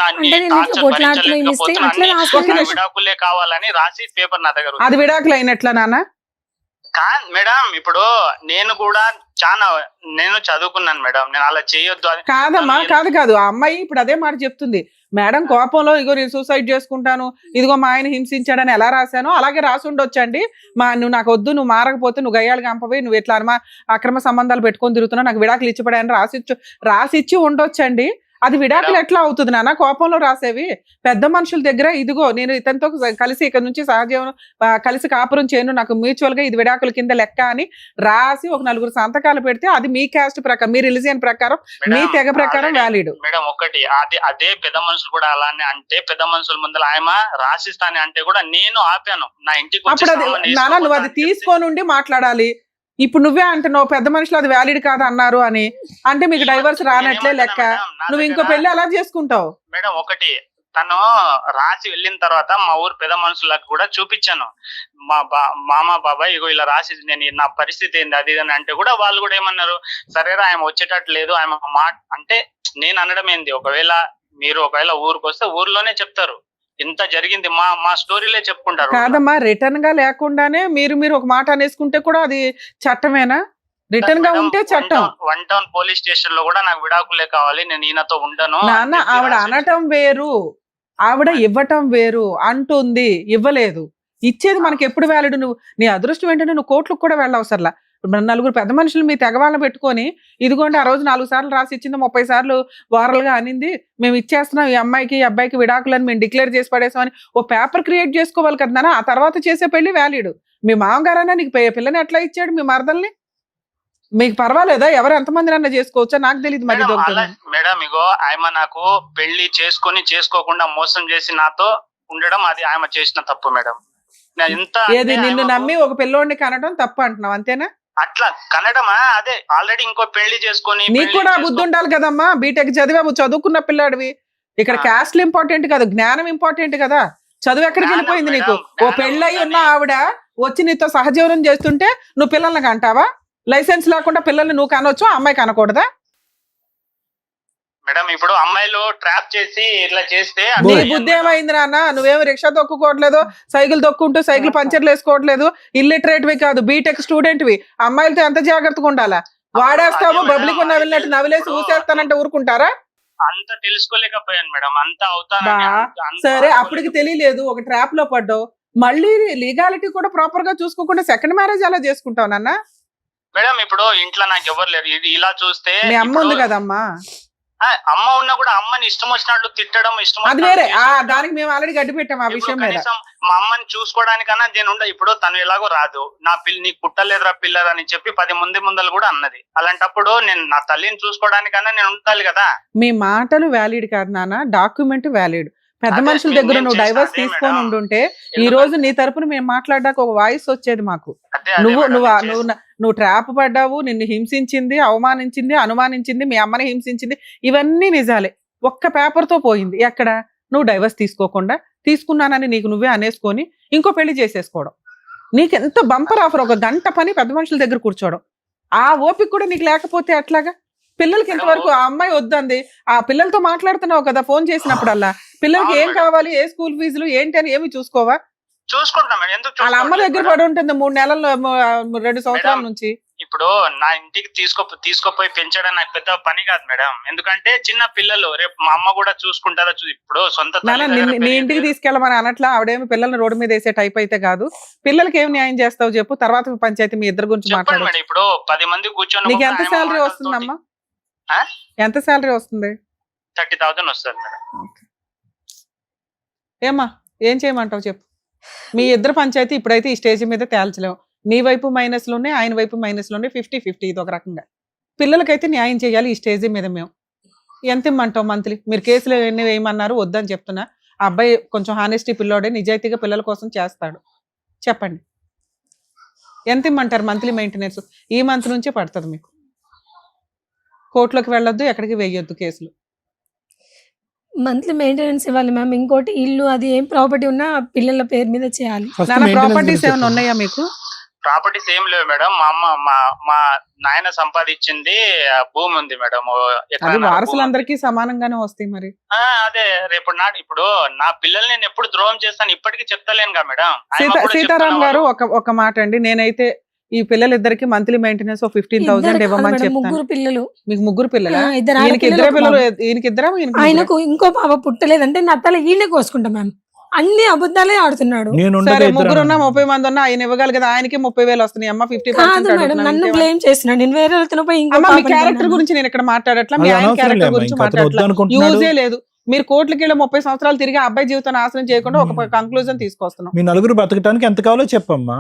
విడాకులే కావాలని రాసి పేపర్ నా దగ్గర. అది విడాకులు అయినట్లా నాన్న? మేడం ఇప్పుడు నేను కూడా నేను చదువుకున్నాను మేడం, నేను అలా చేయొద్దు. కాదమ్మా కాదు, ఆ అమ్మాయి ఇప్పుడు అదే మాట చెప్తుంది. మేడం కోపంలో ఇగో నేను సూసైడ్ చేసుకుంటాను, ఇదిగో మా ఆయన హింసించాడని ఎలా రాశానో అలాగే రాసి ఉండొచ్చండి. నువ్వు నాకు వద్దు, నువ్వు మారకపోతే నువ్వు గయ్యాలు కంపవి, నువ్వు ఎట్లా అక్రమ సంబంధాలు పెట్టుకొని తిరుగుతున్నావు, నాకు విడాకులు ఇచ్చిపడాయని రాసిచ్చి ఉండొచ్చండి. అది విడాకులు ఎట్లా అవుతుంది నాన్న కోపంలో రాసేవి? పెద్ద మనుషుల దగ్గర ఇదిగో నేను ఇతనితో కలిసి ఇక్కడ నుంచి సహజీవనం కలిసి కాపురం చేయను, నాకు మ్యూచువల్ గా ఇది విడాకుల కింద లెక్క అని రాసి ఒక 4 సంతకాలు పెడితే అది మీ క్యాస్ట్ ప్రకారం, మీ రిలీజియన్ ప్రకారం, మీ తెగ ప్రకారం వ్యాలిడ్. మేడం ఒకటి అదే పెద్ద మనుషులు కూడా అలానే అంటే పెద్ద మనుషుల ముందర ఆయన రాసిస్తాను అంటే కూడా నేను ఆపాను నా ఇంటికి. అప్పుడు అది నాన్న నువ్వు అది తీసుకొని ఉండి మాట్లాడాలి. ఇప్పుడు నువ్వే అంటున్నావు పెద్ద మనుషులు అది వ్యాలిడ్ కాదు అన్నారు అని, అంటే మీకు డైవర్స్ రానట్లే లెక్క. నువ్వు ఇంకో పెళ్లి ఎలా చేసుకుంటావు? మేడం ఒకటి తను రాసి వెళ్ళిన తర్వాత మా ఊరు పెద్ద మనుషులకు కూడా చూపించాను, మా మామ బాబాయ్ ఇగో ఇలా రాసి నేను నా పరిస్థితి ఏంది అది అని అంటే కూడా వాళ్ళు కూడా ఏమన్నారు, సరేరా ఆయన వచ్చేటట్టు లేదు ఆయన అంటే నేను అనడం ఏంది, ఒకవేళ ఊరికి వస్తే ఊర్లోనే చెప్తారు ఇంత జరిగింది, మా స్టోరీలే చెప్పుకుంటారు. కాదమ్మా రిటర్న్ గా లేకుండానే మీరు ఒక మాట అనేసుకుంటే కూడా అది చట్టమేనా? రిటర్న్ గా ఉంటే చట్టం. 1 టౌన్ పోలీస్ స్టేషన్ లో కూడా నాకు విడాకులే కావాలి, నేను ఈయనతో ఉండను నాన్న. ఆవిడ అనటం వేరు, ఆవిడ ఇవ్వటం వేరు. అంటుంది ఇవ్వలేదు, ఇచ్చేది మనకి ఎప్పుడు వ్యాలిడ్? నువ్వు నీ అదృష్టం ఏంటంటే నువ్వు కోట్లకు కూడా వెళ్ళవసరలా. నలుగురు పెద్ద మనుషులు మీ తెగవాళ్ళని పెట్టుకొని ఇదిగోండి ఆ రోజు 4 సార్లు రాసి ఇచ్చింది, 30 సార్లు వారలుగా అనింది, మేము ఇచ్చేస్తున్నాం ఈ అమ్మాయికి ఈ అబ్బాయికి విడాకులని మేము డిక్లేర్ చేసి పడేసామని ఓ పేపర్ క్రియేట్ చేసుకోవాలి కదా. ఆ తర్వాత చేసే పెళ్లి వ్యాలిడ్. మీ మామగారైనా నీకు పిల్లని ఎట్లా ఇచ్చాడు? మీ మరదల్ని మీకు పర్వాలేదా? ఎవరు ఎంతమంది అన్నా చేసుకోవచ్చా? నాకు తెలియదు మరి. మేడం ఇగో ఆమె నాకు పెళ్లి చేసుకోకుండా మోసం చేసి నాతో ఉండడం అది ఆమె చేసిన తప్పు మేడం. ఏది నిన్ను నమ్మి ఒక పిల్లోడిని కనడం తప్పు అంటున్నావు అంతేనా? అట్లా కనడమా? అదే ఆల్రెడీ ఇంకో పెళ్లి చేసుకొని. నీకు కూడా బుద్ధి ఉండాలి కదమ్మా. బీటెక్ చదివావు, చదువుకున్న పిల్లాడివి. ఇక్కడ క్యాస్ట్లు ఇంపార్టెంట్ కదా, జ్ఞానం ఇంపార్టెంట్ కదా. చదువు ఎక్కడికి వెళ్ళిపోయింది నీకు? ఓ పెళ్ళయి ఉన్న ఆవిడ వచ్చి నీతో సహజీవనం చేస్తుంటే నువ్వు పిల్లల్ని కంటావా? లైసెన్స్ లేకుండా పిల్లల్ని నువ్వు కనొచ్చు, అమ్మాయి కనకూడదా? మేడం ఇప్పుడు అమ్మాయిలు ట్రాప్ చేసి ఇట్లా చేస్తే నీ బుద్ధి ఏమైంది నాన్న? నువ్వేమో రిక్షా తొక్కుకోవట్లేదు, సైకిల్ తొక్కుంటూ సైకిల్ పంచర్లు వేసుకోవట్లేదు, ఇల్లిటరేట్ వి కాదు, బీటెక్ స్టూడెంట్ వి. అమ్మాయిలతో ఎంత జాగ్రత్తగా ఉండాలా? వాడేస్తావు బబ్లిక్ నవ్వినట్టు నవ్విలేసి ఊసేస్తానంటే ఊరుకుంటారా? అంత తెలుసుకోలేకపోయాను మేడం. అంత అవుతా సరే, అప్పటికి తెలియలేదు, ఒక ట్రాప్ లో పడ్డావు. మళ్ళీ లీగాలిటీ కూడా ప్రాపర్ గా చూసుకోకుండా సెకండ్ మ్యారేజ్ అలా చేసుకుంటావు నాన్న? మేడం ఇప్పుడు ఇంట్లో నాకు ఎవరు లేరు. ఇది ఇలా చూస్తే మీ అమ్మ ఉంది కదమ్మా. అమ్మ ఉన్నా కూడా అమ్మని ఇష్టం వచ్చినట్లు తిట్టడం ఇష్టం. అది వేరే, దానికి మేము ఆల్రెడీ గడ్డి పెట్టాం ఆ విషయం మీద. మా అమ్మని చూసుకోవడానికన్నా నేను ఇప్పుడు తను ఎలాగో రాదు, నా నీకు పుట్టలేదురా పిల్లరని చెప్పి 10 ముందలు కూడా అన్నది. అలాంటప్పుడు నేను నా తల్లిని చూసుకోవడానికన్నా నేను ఉండాలి కదా. మీ మాటలు వ్యాలిడ్ కాదు నాన్న, డాక్యుమెంట్ వ్యాలిడ్. పెద్ద మనుషుల దగ్గర నువ్వు డైవర్స్ తీసుకొని ఉండుంటే ఈ రోజు నీ తరపున మేము మాట్లాడడానికి ఒక వాయిస్ వచ్చేది మాకు. నువ్వు ట్రాప్ పడ్డావు, నిన్ను హింసించింది, అవమానించింది, అనుమానించింది, మీ అమ్మని హింసించింది, ఇవన్నీ నిజాలే. ఒక్క పేపర్ తో పోయింది. ఎక్కడ? నువ్వు డైవర్స్ తీసుకోకుండా తీసుకున్నానని నీకు నువ్వే అనేసుకొని ఇంకో పెళ్లి చేసేసుకోవడం. నీకెంత బంపర్ ఆఫర్, ఒక గంట పని పెద్ద మనుషుల దగ్గర కూర్చోవడం. ఆ ఓపిక కూడా నీకు లేకపోతే అట్లాగా? పిల్లలకి ఇంతవరకు ఆ అమ్మాయి వద్దంది, ఆ పిల్లలతో మాట్లాడుతున్నావు కదా ఫోన్ చేసినప్పుడల్లా, పిల్లలకి ఏం కావాలి, ఏ స్కూల్ ఫీజులు ఏంటి అని ఏమి చూసుకోవా? వాళ్ళ అమ్మ దగ్గర పడి ఉంటుంది 3 నెలలు 2 సంవత్సరాల నుంచి. ఇప్పుడు నా ఇంటికి తీసుకోపోయి పెంచడం నాకు పెద్ద పని కాదు మేడం. ఎందుకంటే చిన్న పిల్లలు, రేపు మా అమ్మ కూడా చూసుకుంటారా? ఇప్పుడు సొంత నీ ఇంటికి తీసుకెళ్ళమని అనట్లా. ఆవిడేమి పిల్లల్ని రోడ్డు మీద వేసే టైప్ అయితే కాదు. పిల్లలకి ఏం న్యాయం చేస్తావు చెప్పు, తర్వాత పంచాయతీ మీ ఇద్దరు గురించి మాట్లాడు. ఇప్పుడు 10 మంది కూర్చొని నీకు ఎంత శాలరీ వస్తుందమ్మా? ఎంత శాలరీ వస్తుంది? 30,000 వస్తుంది మేడం. ఏమ్మా ఏం చేయమంటావు చెప్పు. మీ ఇద్దరు పంచాయతీ ఇప్పుడైతే ఈ స్టేజ్ మీద తేల్చలేము. నీ వైపు మైనస్లు ఉన్నాయి, ఆయన వైపు మైనస్లు ఉన్నాయి, 50-50 ఇది ఒక రకంగా. పిల్లలకైతే న్యాయం చేయాలి ఈ స్టేజ్ మీద. మేము ఎంత ఇమ్మంటావు మంత్లీ? మీరు కేసులు ఎన్ని వేయమన్నారు, వద్దని చెప్తున్నా. ఆ అబ్బాయి కొంచెం హానెస్టీ పిల్లోడే, నిజాయితీగా పిల్లల కోసం చేస్తాడు. చెప్పండి ఎంత ఇమ్మంటారు మంత్లీ మెయింటెనెన్స్? ఈ మంత్ నుంచే పడుతుంది మీకు. కోర్టులోకి వెళ్ళొద్దు, ఎక్కడికి వేయొద్దు కేసులు. మంత్లీ మెయింటెనెన్స్ ఇవ్వాలి మ్యామ్. ఇంకోటి ఇల్లు అది ఏం ప్రాపర్టీ ఉన్నా పిల్లల పేరు మీద చేయాలి. ప్రాపర్టీస్ ఏమైనా ఉన్నాయా మీకు? ప్రాపర్టీస్ ఏం లేవు మేడం. మా అమ్మ మా నాయన సంపాదించింది భూమి ఉంది మేడం. వారసులందరికీ సమానంగానే వస్తాయి మరి. అదే రేపు ఇప్పుడు నా పిల్లల్ని నేను ఎప్పుడు ద్రోహం చేస్తాను ఇప్పటికీ చెప్తలేను కదా మేడం. సీతారాం గారు ఒక మాట అండి, నేనైతే ఈ పిల్లలిద్దరికి మంత్లీ మెయింటెనెన్స్ 15,000 ఇవ్వమని చెప్తాను. 3 పిల్లలు. మీకు 3 పిల్లలా? పిల్లలు. ఆయనకు ఇంకో పాప పుట్టలేదంటే నా తల ఈయన కోసుకుంటా మ్యామ్. అన్ని అబద్ధాలే ఆడుతున్నాడు. సరే 3 ఉన్నా 30 మంది ఉన్నా ఆయన ఇవ్వగలి కదా. ఆయనకి 30,000 వస్తున్నాయి. అమ్మ 50%. నన్ను బ్లేమ్ చేస్తున్నాడు. నేను వేరే వాళ్ళతో పోయి మీ క్యారెక్టర్ గురించి నేను ఇక్కడ మాట్లాడట్లా, మీ ఆయన క్యారెక్టర్ గురించి మాట్లాడట్లా. యూజే లేదు. మీరు కోట్లకి 30 సంవత్సరాలు తిరిగి అబ్బాయి జీవితం నాశనం చేయకుండా ఒక కంక్లూజన్ తీసుకొస్తున్నాం. మీ నలుగురు బతకడానికి ఎంత కావాలో చెప్పమ్మా.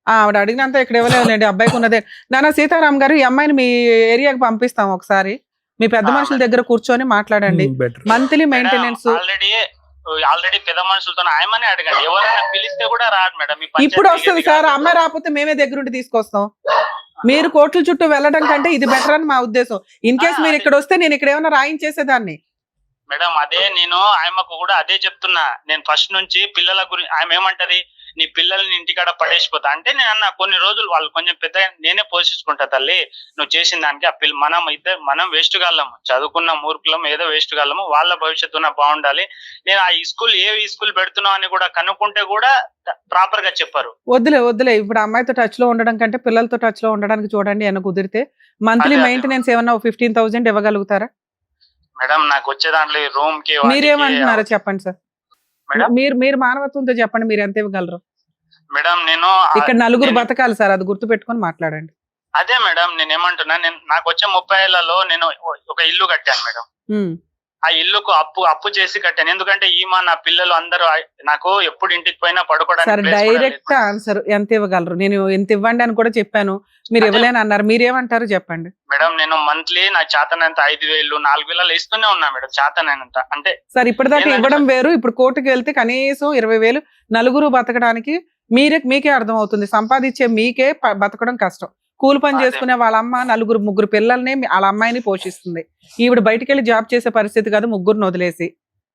ఆవిడ అడిగినంత ఇక్కడ ఇవ్వలేదులేండి, అబ్బాయికి ఉన్నదే. నాన్న సీతారాం గారు, ఈ అమ్మాయిని మీ ఏరియాకి పంపిస్తాం. ఒకసారి మీ పెద్ద మనుషుల దగ్గర కూర్చొని మాట్లాడండి. మంత్లీ మెయింటెనెన్స్ ఆల్రెడీ పెద్ద మనుషులతో ఆయమని అడగండి. ఎవరైనా పిలిస్తే కూడా రాదు మేడం. ఇప్పుడు వస్తుంది సార్. అమ్మాయి రాకపోతే మేమే దగ్గరుండి తీసుకొస్తాం. మీరు కోర్టుల చుట్టూ వెళ్ళడం కంటే ఇది బెటర్ అని మా ఉద్దేశం. ఇన్ కేసు మీరు ఇక్కడ వస్తే నేను ఇక్కడ ఏమైనా రాయించేసేదాన్ని మేడం. అదే నేను ఆయమకు కూడా అదే చెప్తున్నా. నేను ఫస్ట్ నుంచి పిల్లల గురించి ఆమె ఏమంటది, నీ పిల్లల్ని ఇంటికాడ పడేసిపోతా అంటే నేను అన్న కొన్ని రోజులు వాళ్ళు కొంచెం పెద్ద నేనే పోషించుకుంటా తల్లి, నువ్వు చేసిన దానికి. ఆ మనం వేస్ట్ గాళ్ళము, చదువుకున్న మూర్ఖులం, ఏదో వేస్ట్ గాళ్ళము, వాళ్ళ భవిష్యత్తున బాగుండాలి. నేను ఆ ఏ స్కూల్ పెడుతున్నావు అని కూడా కనుక్కుంటే కూడా ప్రాపర్ గా చెప్పారు. వద్దులే. ఇప్పుడు అమ్మాయితో టచ్ లో ఉండడం కంటే పిల్లలతో టచ్ లో ఉండడానికి చూడండి. ఏమైనా కుదిరితే మంత్లీ మెయింటెనెన్స్ ఏమన్నా 15,000 ఇవ్వగలుగుతారా మేడం? నాకు వచ్చే దాంట్లో రూమ్ కి మీరేమంటున్నారో చెప్పండి సార్. మేడం మీరు మానవత్వంతో చెప్పండి, మీరు ఎంత ఇవ్వగలరు? మేడం నేను ఇక్కడ నలుగురు నేను- బతకాలి సార్, అది గుర్తు పెట్టుకొని మాట్లాడండి. అదే మేడం నేను ఏమంటున్నా, నాకు వచ్చే 30 ఏళ్లలో నేను ఒక ఇల్లు కట్టాను మేడం. ఉమ్. ఆ ఇల్లుకు అప్పు చేసి కట్టాను. ఎందుకంటే నా పిల్లలు అందరూ నాకు ఎప్పుడు ఇంటికి పోయినా సార్ పడుకోవడానికి place కూడా డైరెక్ట్ లేదు. ఆన్సర్ ఎంత ఇవ్వగలరు? నేను ఎంత ఇవ్వండి అని కూడా చెప్పాను, మీరు అదే. ఇవ్వలేని అన్నారు. మీరేమంటారు చెప్పండి. మేడం నేను మంత్లీ నా చేతనంత 5,000 4,000 ఇస్తూనే ఉన్నా మేడం, చేతనంత. అంటే సార్ ఇప్పటిదాకా ఏంటంటే ఇవ్వడం వేరు, ఇప్పుడు కోర్టుకి వెళ్తే కనీసం 20,000 నలుగురు బతకడానికి మీకే అర్థం అవుతుంది. సంపాదించే మీకే బతకడం కష్టం. కూలి పని అదే. చేసుకునే వాళ్ళ అమ్మ ముగ్గురు పిల్లల్ని వాళ్ళ అమ్మాయిని పోషిస్తుంది. ఈవిడ బయటికి వెళ్ళి జాబ్ చేసే పరిస్థితి కాదు, ముగ్గురుని వదిలేసి.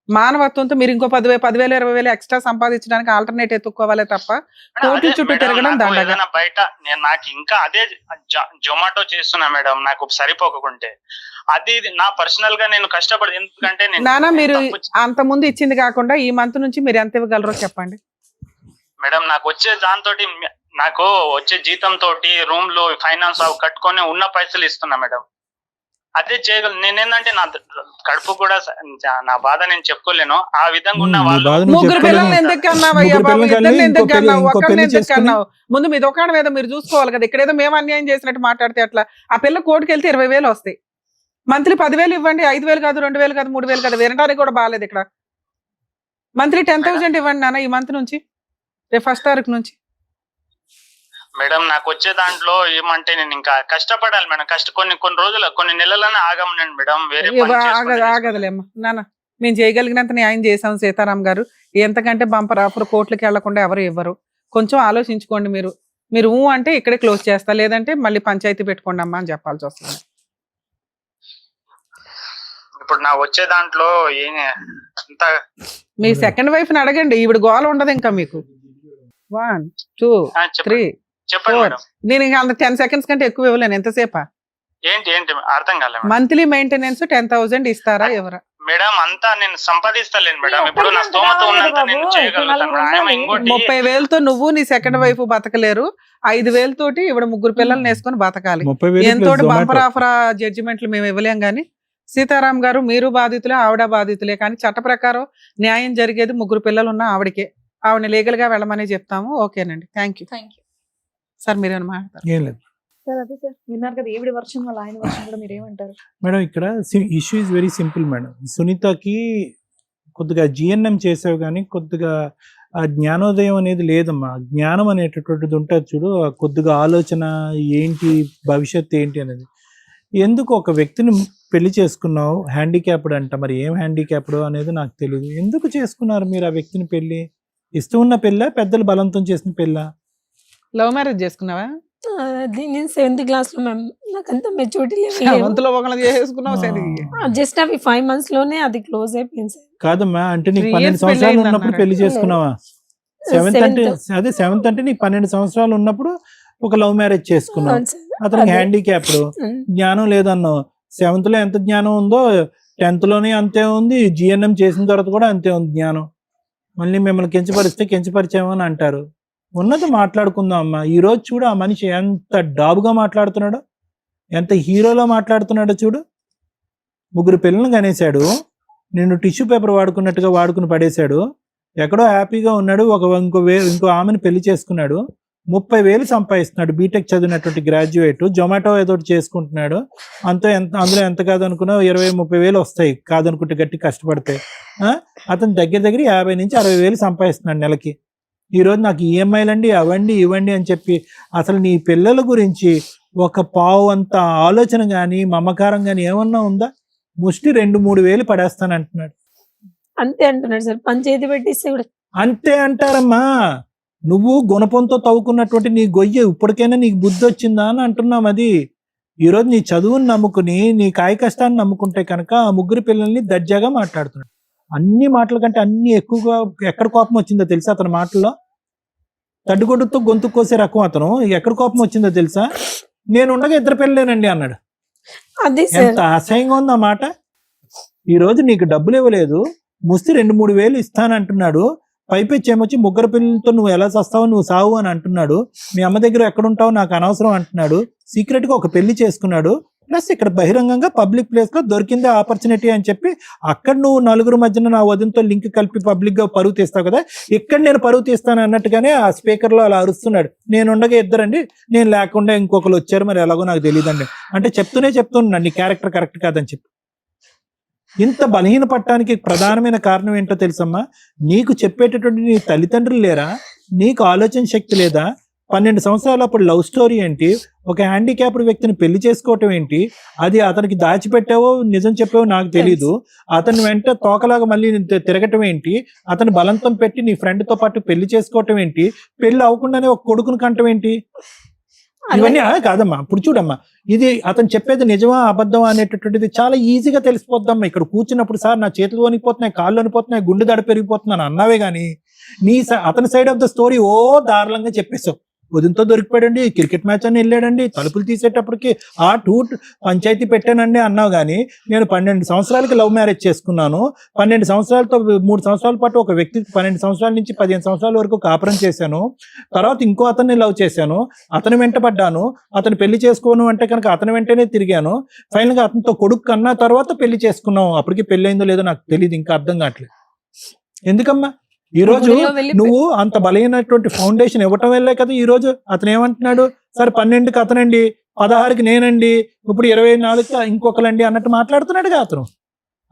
మానవత్వంతో మీరు ఇంకో 10,000 20,000 ఎక్స్ట్రా సంపాదించడానికి ఆల్టర్నేట్ ఎత్తుక్కోవాలే తప్ప కోర్టుల అదే చుట్టూ మేడం, తిరగడం నాకు దండగా. ఏదైనా బయట నాకు ఇంకా అదే జొమాటో చేస్తున్నా మేడం, నాకు సరిపోకుంటే. అది నా పర్సనల్ గా నేను కష్టపడి, ఎందుకంటే నానా మీరు తప్పు అంత ముందు ఇచ్చింది కాకుండా ఈ మంత్ నుంచి మీరు ఎంత ఇవ్వగలరో చెప్పండి. మేడం నాకు వచ్చే దాంతోటి నాకు వచ్చే జీతం తోటి రూమ్లు ఫైనాన్స్ అవి కట్టుకొని ఉన్న పైసలు ఇస్తున్నా మేడం. అదే చేయగలను. నేనేందంటే నా కడుపు కూడా నా బాధ నేను చెప్పుకోలేను. ఆ విధంగా ఉన్న నీ వాళ్ళు బాధ నువ్వు ముగ్గురు చెప్పుకోలేవు. పిల్లల్ని ఎందుకు కన్నావయ్యా ముగ్గురు బాబు? పిల్లల్ని ఇద్దరిని కని ఎందుకు ఇంకో పెళ్లి- కన్నావు? ఇంకో ఒకరిని పెళ్లి ఎందుకు చేసుకుని- కన్నావు? ముందు మీ దుకాణం ఏదో మీరు చూసుకోవాలి కదా. ఇక్కడేదో మేము అన్యాయం చేసినట్టు మాట్లాడితే అట్లా. ఆ పిల్ల కోర్టుకి వెళ్తే 20,000 వస్తాయి. మంత్లీ 10,000 ఇవ్వండి, 5,000 కాదు, 2,000 కాదు, 3,000 కాదు. వినడానికి కూడా బాగాలేదు ఇక్కడ. మంత్లీ 10,000 ఇవ్వండి నాన్న ఈ మంత్ నుంచి, రేపు 1st తారీఖు నుంచి. మేడం నాకు వచ్చే దాంట్లో ఏమంటే నేను ఇంకా కష్టపడాలి మేడం. కొన్ని రోజులు కొన్ని నెలలనే ఆగమనండి మేడం. వేరే పని చేసుకుంటే ఆగదులేమ్మా నాన్న, మేము చేయగలిగినంత న్యాయం చేసాం సీతారాం గారు. ఎంతకంటే బంపర్ ఆఫర్ కోర్టులకు వెళ్లకుండా ఎవరు ఇవ్వరు. కొంచెం ఆలోచించుకోండి. మీరు అంటే ఇక్కడే క్లోజ్ చేస్తా, లేదంటే మళ్ళీ పంచాయతీ పెట్టుకోండి అమ్మా అని చెప్పాల్సి వస్తుంది. ఇప్పుడు నా వచ్చే దాంట్లో అంత మీ సెకండ్ వైఫ్ ని అడగండి, ఈవిడ గోల ఉండదు ఇంకా మీకు. 1 2 3 చెప్పండి 4 మేడం. నేను ఇంకా అంత 10 seconds కంటే ఎక్కువ ఇవ్వలేను. ఎంతసేపా? ఏంటి అర్థం కాలే మేడం. మంత్లీ మెయింటెనెన్స్ 10,000 ఇస్తారా ఎవరా? మేడం అంతా నేను సంపాదిస్తలేను మేడం. ఇప్పుడు నా స్తోమత ఉన్నంత నేను చేయగలుగుతాను. ఆమె ఇంకోటి 30,000తో నువ్వు నీ సెకండ్ వైఫ్ బతకలేరు. 5,000 తోటి ఇవిడ ముగ్గురు పిల్లల్ని వేసుకొని బతకాలి. 30,000 ఎంతో plus బంపర్ Zomato. ఆఫర్ జడ్జిమెంట్లు మేము ఇవ్వలేం. గానీ సీతారాం గారు మీరు బాధితులే, ఆవిడ బాధితులే. కానీ చట్ట ప్రకారం న్యాయం జరిగేది ముగ్గురు పిల్లలు ఉన్న ఆవిడకే. ఆవిడని లీగల్ గా వెళ్ళమని చెప్తాము. ఓకేనండి, థ్యాంక్ యూ సార్. మీరేమైనా మాట్లాడతారు? ఏం లేదు సార్ అదే సార్ విన్నారు కదా, ఈవిడ వర్షన్ వాళ్ళ ఆయన వర్షన్ కూడా మీరు ఏమంటారు? మేడం, ఇక్కడ issue is very simple madam. సునీతకి కొద్దిగా జిఎన్ఎం చేసావు కానీ కొద్దిగా ఆ జ్ఞానోదయం అనేది లేదమ్మా. జ్ఞానం అనేటటువంటిది ఉంటుంది చూడు, ఆ కొద్దిగా ఆలోచన ఏంటి, భవిష్యత్తు ఏంటి అనేది. ఎందుకు ఒక వ్యక్తిని పెళ్లి చేసుకున్నావు, హ్యాండిక్యాప్డ్ అంట, మరి ఏం హ్యాండిక్యాప్డ్ అనేది నాకు తెలియదు. ఎందుకు చేసుకున్నారు మీరు ఆ వ్యక్తిని పెళ్లి? ఇష్టం ఉన్న పెళ్ళ, పెద్దలు బలంతం చేసిన పెళ్ళ? లవ్ మ్యారేజ్ చేసుకున్నావా? అది నేను 7th క్లాస్ లో మ్యామ్, నాకు అంత మెచ్యూరిటీ వంతులో ఒకళ్ళని చేసుకున్నావు సరే. జస్ట్ అవి 5 months లోనే అది క్లోజ్ అయిపోయింది సార్. కాదమ్మా, అంటే నీకు 3 12 years సంవత్సరాలు పెళ్ళయింది ఉన్నప్పుడు అన్నారు. పెళ్లి చేసుకున్నావా? 7th అంటే అదే 7th అంటే నీకు 12 సంవత్సరాలు ఉన్నప్పుడు ఒక లవ్ మ్యారేజ్ చేసుకున్నావు. అవును సార్. అతనికి అదే. హ్యాండిక్యాప్డ్, జ్ఞానం లేదన్నావు. 7th లో ఎంత జ్ఞానం ఉందో 10th లోనే అంతే ఉంది. జిఎన్ఎం చేసిన తర్వాత కూడా అంతే ఉంది జ్ఞానం. మళ్ళీ మిమ్మల్ని కించపరిచామో అని అంటారు. ఉన్నది మాట్లాడుకుందాం అమ్మా. ఈ రోజు చూడు ఆ మనిషి ఎంత డాబుగా మాట్లాడుతున్నాడో, ఎంత హీరోలో మాట్లాడుతున్నాడో చూడు. ముగ్గురు పిల్లల్ని కనేశాడు, నిన్ను టిష్యూ పేపర్ వాడుకున్నట్టుగా వాడుకుని పడేశాడు. ఎక్కడో హ్యాపీగా ఉన్నాడు. ఇంకో ఆమెను పెళ్లి చేసుకున్నాడు. 30,000 సంపాదిస్తున్నాడు. బీటెక్ చదివినటువంటి గ్రాడ్యుయేట్. జొమాటో ఏదో చేసుకుంటున్నాడు. అందులో ఎంత కాదనుకున్నా 20,000-30,000 వస్తాయి కాదనుకుంటే గట్టి కష్టపడితే. అతను దగ్గర 50,000 నుంచి 60,000 సంపాదిస్తున్నాడు నెలకి. ఈరోజు నాకు ఈఎంఐలండి అవండి ఇవ్వండి అని చెప్పి అసలు నీ పిల్లల గురించి ఒక పావు అంత ఆలోచన కానీ మమకారం కానీ ఏమన్నా ఉందా? ముష్టి 2-3 వేలు పడేస్తానంటున్నాడు. అంతే అంటున్నాడు సార్. పంచాయతీ పెట్టిస్తే కూడా అంతే అంటారమ్మా. నువ్వు గుణపంతో తవ్వుకున్నటువంటి నీ గొయ్యి ఇప్పటికైనా నీకు బుద్ధి వచ్చిందా అని అంటున్నాం. అది ఈరోజు నీ చదువుని నమ్ముకుని నీ కాయ కష్టాన్ని నమ్ముకుంటే కనుక ఆ ముగ్గురు పిల్లల్ని దర్జాగా మాట్లాడుతున్నాడు. అన్ని మాటల కంటే అన్ని ఎక్కువగా ఎక్కడ కోపం వచ్చిందో తెలుసా అతని మాటల్లో? తడ్డుగొడ్డుతో గొంతు కోసే రకం అతను. ఎక్కడ కోపం వచ్చిందో తెలుసా? నేను ఉండగా 2 పిల్లలేనండి అన్నాడు. అదే సార్. ఎంత అసహ్యంగా ఉంది ఆ మాట. ఈ రోజు నీకు డబ్బులు ఇవ్వలేదు, ముస్తి 2-3 వేలు ఇస్తానంటున్నాడు. పైపెచ్చి ఏమొచ్చి ముగ్గురు పిల్లలతో నువ్వు ఎలా చస్తావు, నువ్వు సావు అని అంటున్నాడు. మీ అమ్మ దగ్గర ఎక్కడుంటావు నాకు అనవసరం అంటున్నాడు. సీక్రెట్ గా ఒక పెళ్లి చేసుకున్నాడు. ప్లస్ ఇక్కడ బహిరంగంగా పబ్లిక్ ప్లేస్ లో దొరికిందే ఆపర్చునిటీ అని చెప్పి అక్కడ నువ్వు నలుగురు మధ్యన నా వదినతో లింక్ కలిపి పబ్లిక్ గా పరువు తీస్తావు కదా, ఇక్కడ నేను పరువు తీస్తాను అన్నట్టుగానే ఆ స్పీకర్ లో అలా అరుస్తున్నాడు. నేను ఉండగా ఇద్దరండి, నేను లేకుండా ఇంకొకరు వచ్చారు, మరి ఎలాగో నాకు తెలియదండి అంటే చెప్తున్నాను నీ క్యారెక్టర్ కరెక్ట్ కాదని చెప్పి. ఇంత బలహీన పట్టడానికి ప్రధానమైన కారణం ఏంటో తెలుసమ్మా, నీకు చెప్పేటటువంటి నీ తల్లిదండ్రులు లేరా, నీకు ఆలోచన శక్తి లేదా, 12 సంవత్సరాలు అప్పుడు లవ్ స్టోరీ ఏంటి, ఒక హ్యాండిక్యాప్డ్ వ్యక్తిని పెళ్లి చేసుకోవటం ఏంటి, అది అతనికి దాచిపెట్టావో నిజం చెప్పావో నాకు తెలీదు, అతని వెంట తోకలాగా మళ్ళీ తిరగటం ఏంటి, అతని బలంతం పెట్టి నీ ఫ్రెండ్ తో పాటు పెళ్లి చేసుకోవటం ఏంటి, పెళ్లి అవ్వకుండానే ఒక కొడుకుని కంటం ఏంటి, ఇవన్నీ కాదమ్మా. ఇప్పుడు చూడమ్మా, ఇది అతను చెప్పేది నిజమా అబద్ధమా అనేటటువంటిది చాలా ఈజీగా తెలిసిపోద్దమ్మా. ఇక్కడ కూర్చున్నప్పుడు సార్ నా చేతులు వణిపోతున్నాయి, కాళ్ళు వణిపోతున్నాయి, గుండె దడ పెరిగిపోతున్నాను అన్నావే గానీ అతని సైడ్ ఆఫ్ ద స్టోరీ దారుణంగా చెప్పేశావు. ఉదయంతో దొరికిపోయాడండి, క్రికెట్ మ్యాచ్ అని వెళ్ళాడండి, తలుపులు తీసేటప్పటికి పంచాయతీ పెట్టానండి అన్నావు. కానీ నేను 12 సంవత్సరాలకి లవ్ మ్యారేజ్ చేసుకున్నాను, 12 సంవత్సరాలతో 3 సంవత్సరాల పాటు ఒక వ్యక్తికి 12 సంవత్సరాల నుంచి 15 సంవత్సరాల వరకు కాపురం చేశాను, తర్వాత ఇంకో అతన్ని లవ్ చేశాను, అతని వెంటపడ్డాను, అతను పెళ్లి చేసుకోను అంటే కనుక అతని వెంటనే తిరిగాను, ఫైనల్ గా అతనితో కొడుకు కన్నా తర్వాత పెళ్లి చేసుకున్నాం. అప్పటికి పెళ్లి అయిందో లేదో నాకు తెలియదు, ఇంకా అర్థం కావట్లేదు. ఎందుకమ్మా ఈ రోజు నువ్వు అంత బలమైనటువంటి ఫౌండేషన్ ఇవ్వటం వల్లే కదా ఈ రోజు అతను ఏమంటున్నాడు, సరే 12కి అతనండి, 16కి నేనండి, ఇప్పుడు 24కి ఇంకొకరండి అన్నట్టు మాట్లాడుతున్నాడుగా అతను.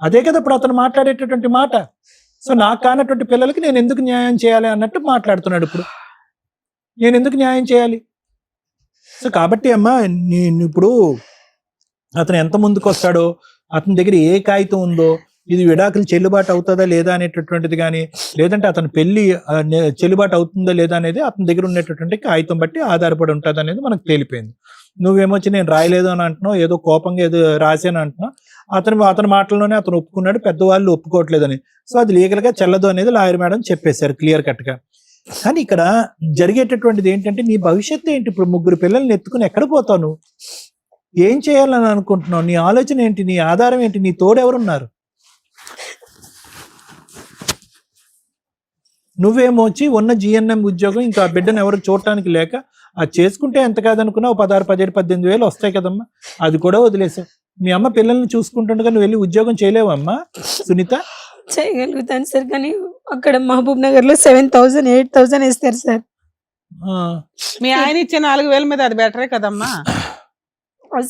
అదే కదా ఇప్పుడు అతను మాట్లాడేటటువంటి మాట. సో నాకు కానటువంటి పిల్లలకి నేను ఎందుకు న్యాయం చేయాలి అన్నట్టు మాట్లాడుతున్నాడు. ఇప్పుడు నేను ఎందుకు న్యాయం చేయాలి? సో కాబట్టి అమ్మా, నేను ఇప్పుడు అతను ఎంత ముందుకు వస్తాడో, అతని దగ్గర ఏ కాగితం ఉందో, ఇది విడాకులు చెల్లుబాటు అవుతుందా లేదా అనేటటువంటిది కానీ, లేదంటే అతని పెళ్లి చెల్లుబాటు అవుతుందా లేదా అనేది అతని దగ్గర ఉన్నటువంటి కాగితం బట్టి ఆధారపడి ఉంటుంది అనేది మనకు తేలిపోయింది. నువ్వేమొచ్చి నేను రాయలేదు అని అంటున్నావు, ఏదో కోపంగా ఏదో రాశాను అంటున్నావు. అతని మాటల్లోనే అతను ఒప్పుకున్నాడు, పెద్దవాళ్ళు ఒప్పుకోవట్లేదని. సో అది లీగల్ గా చెల్లదు అనేది లాయర్ మేడం చెప్పేశారు క్లియర్ కట్ గా. కానీ ఇక్కడ జరిగేటటువంటిది ఏంటంటే, నీ భవిష్యత్తు ఏంటి? ఇప్పుడు 3 పిల్లల్ని ఎత్తుకుని ఎక్కడ పోతావు? నువ్వు ఏం చేయాలని అనుకుంటున్నావు? నీ ఆలోచన ఏంటి? నీ ఆధారం ఏంటి? నీ తోడు ఎవరున్నారు? నువ్వేమో వచ్చి ఉన్న జిఎన్ఎం ఉద్యోగం ఇంకా బిడ్డను ఎవరు చూడటానికి లేక అది చేసుకుంటే ఎంత కాదనుకున్నా 16, 17, 18 వేలు వస్తాయి కదమ్మా, అది కూడా వదిలేసావు. మీ అమ్మ పిల్లల్ని చూసుకుంటుండగా నువ్వు వెళ్ళి ఉద్యోగం చేయలేవమ్మా సునీత? చేయగలుగుతాను సార్, కానీ అక్కడ మహబూబ్ నగర్ లో 7,000 8,000 ఇస్తారు సార్. మీ ఆయన ఇచ్చే 4,000 మీద అది బెటరే కదమ్మా.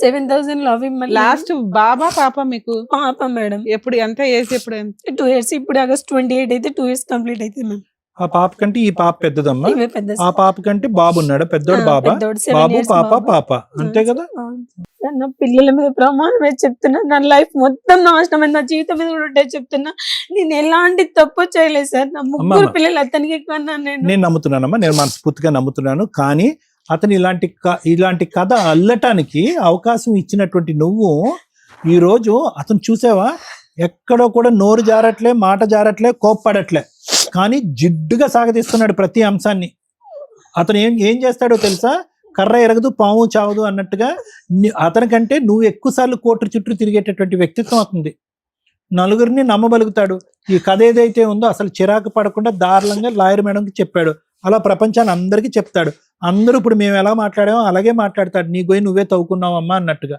7,000 లో అవి లాస్ట్ బాబా పాప మీకు? పాప మేడం. ఎప్పుడు ఎంత ఏజ్? ఎప్పుడు 2 years. ఇప్పుడు ఆగస్ట్ 28 అయితే 2 years కంప్లీట్ అయితే మ్యామ్. ఆ పాప కంటే ఈ పాప పెద్దదమ్మా. ఇవే పెద్ద ఆ పాప కంటే బాబు ఉన్నాడు, పెద్దోడు బాబా, బాబు పాప అంతే కదా. నా పిల్లల మీద ప్రమాణం వేసి చెప్తున్నా, నా లైఫ్ మొత్తం నాశనమైంది, నా జీవితం మీద కూడా ఉంటే చెప్తున్నా. నేను ఎలాంటి తప్పు చేయలేదు సార్. నా 3 పిల్లలు అతనికి కన్నా నేను నమ్ముతున్నానమ్మా, నేను మనస్ఫూర్తిగా నమ్ముతున్నాను. కానీ అతను ఇలాంటి కథ అల్లటానికి అవకాశం ఇచ్చినటువంటి నువ్వు ఈ రోజు అతను చూసావా, ఎక్కడో కూడా నోరు జారట్లే, మాట జారట్లే, కోప్పడట్లే, కానీ జిడ్డుగా సాగదీస్తున్నాడు ప్రతి అంశాన్ని. అతను ఏం చేస్తాడో తెలుసా? కర్ర ఎరగదు పాము చావదు అన్నట్టుగా అతనికంటే నువ్వు ఎక్కువ సార్లు కోర్టు చుట్టూ తిరిగేటటువంటి వ్యక్తిత్వం అవుతుంది. నలుగురిని నమ్మబలుగుతాడు. ఈ కథ ఏదైతే ఉందో అసలు చిరాకు పడకుండా దారుణంగా లాయర్ మేడంకి చెప్పాడు. అలా ప్రపంచాన్ని అందరికీ చెప్తాడు. అందరూ ఇప్పుడు మేము ఎలా మాట్లాడామో అలాగే మాట్లాడతాడు, నీ గోయి నువ్వే తవ్వుకున్నావమ్మా అన్నట్టుగా.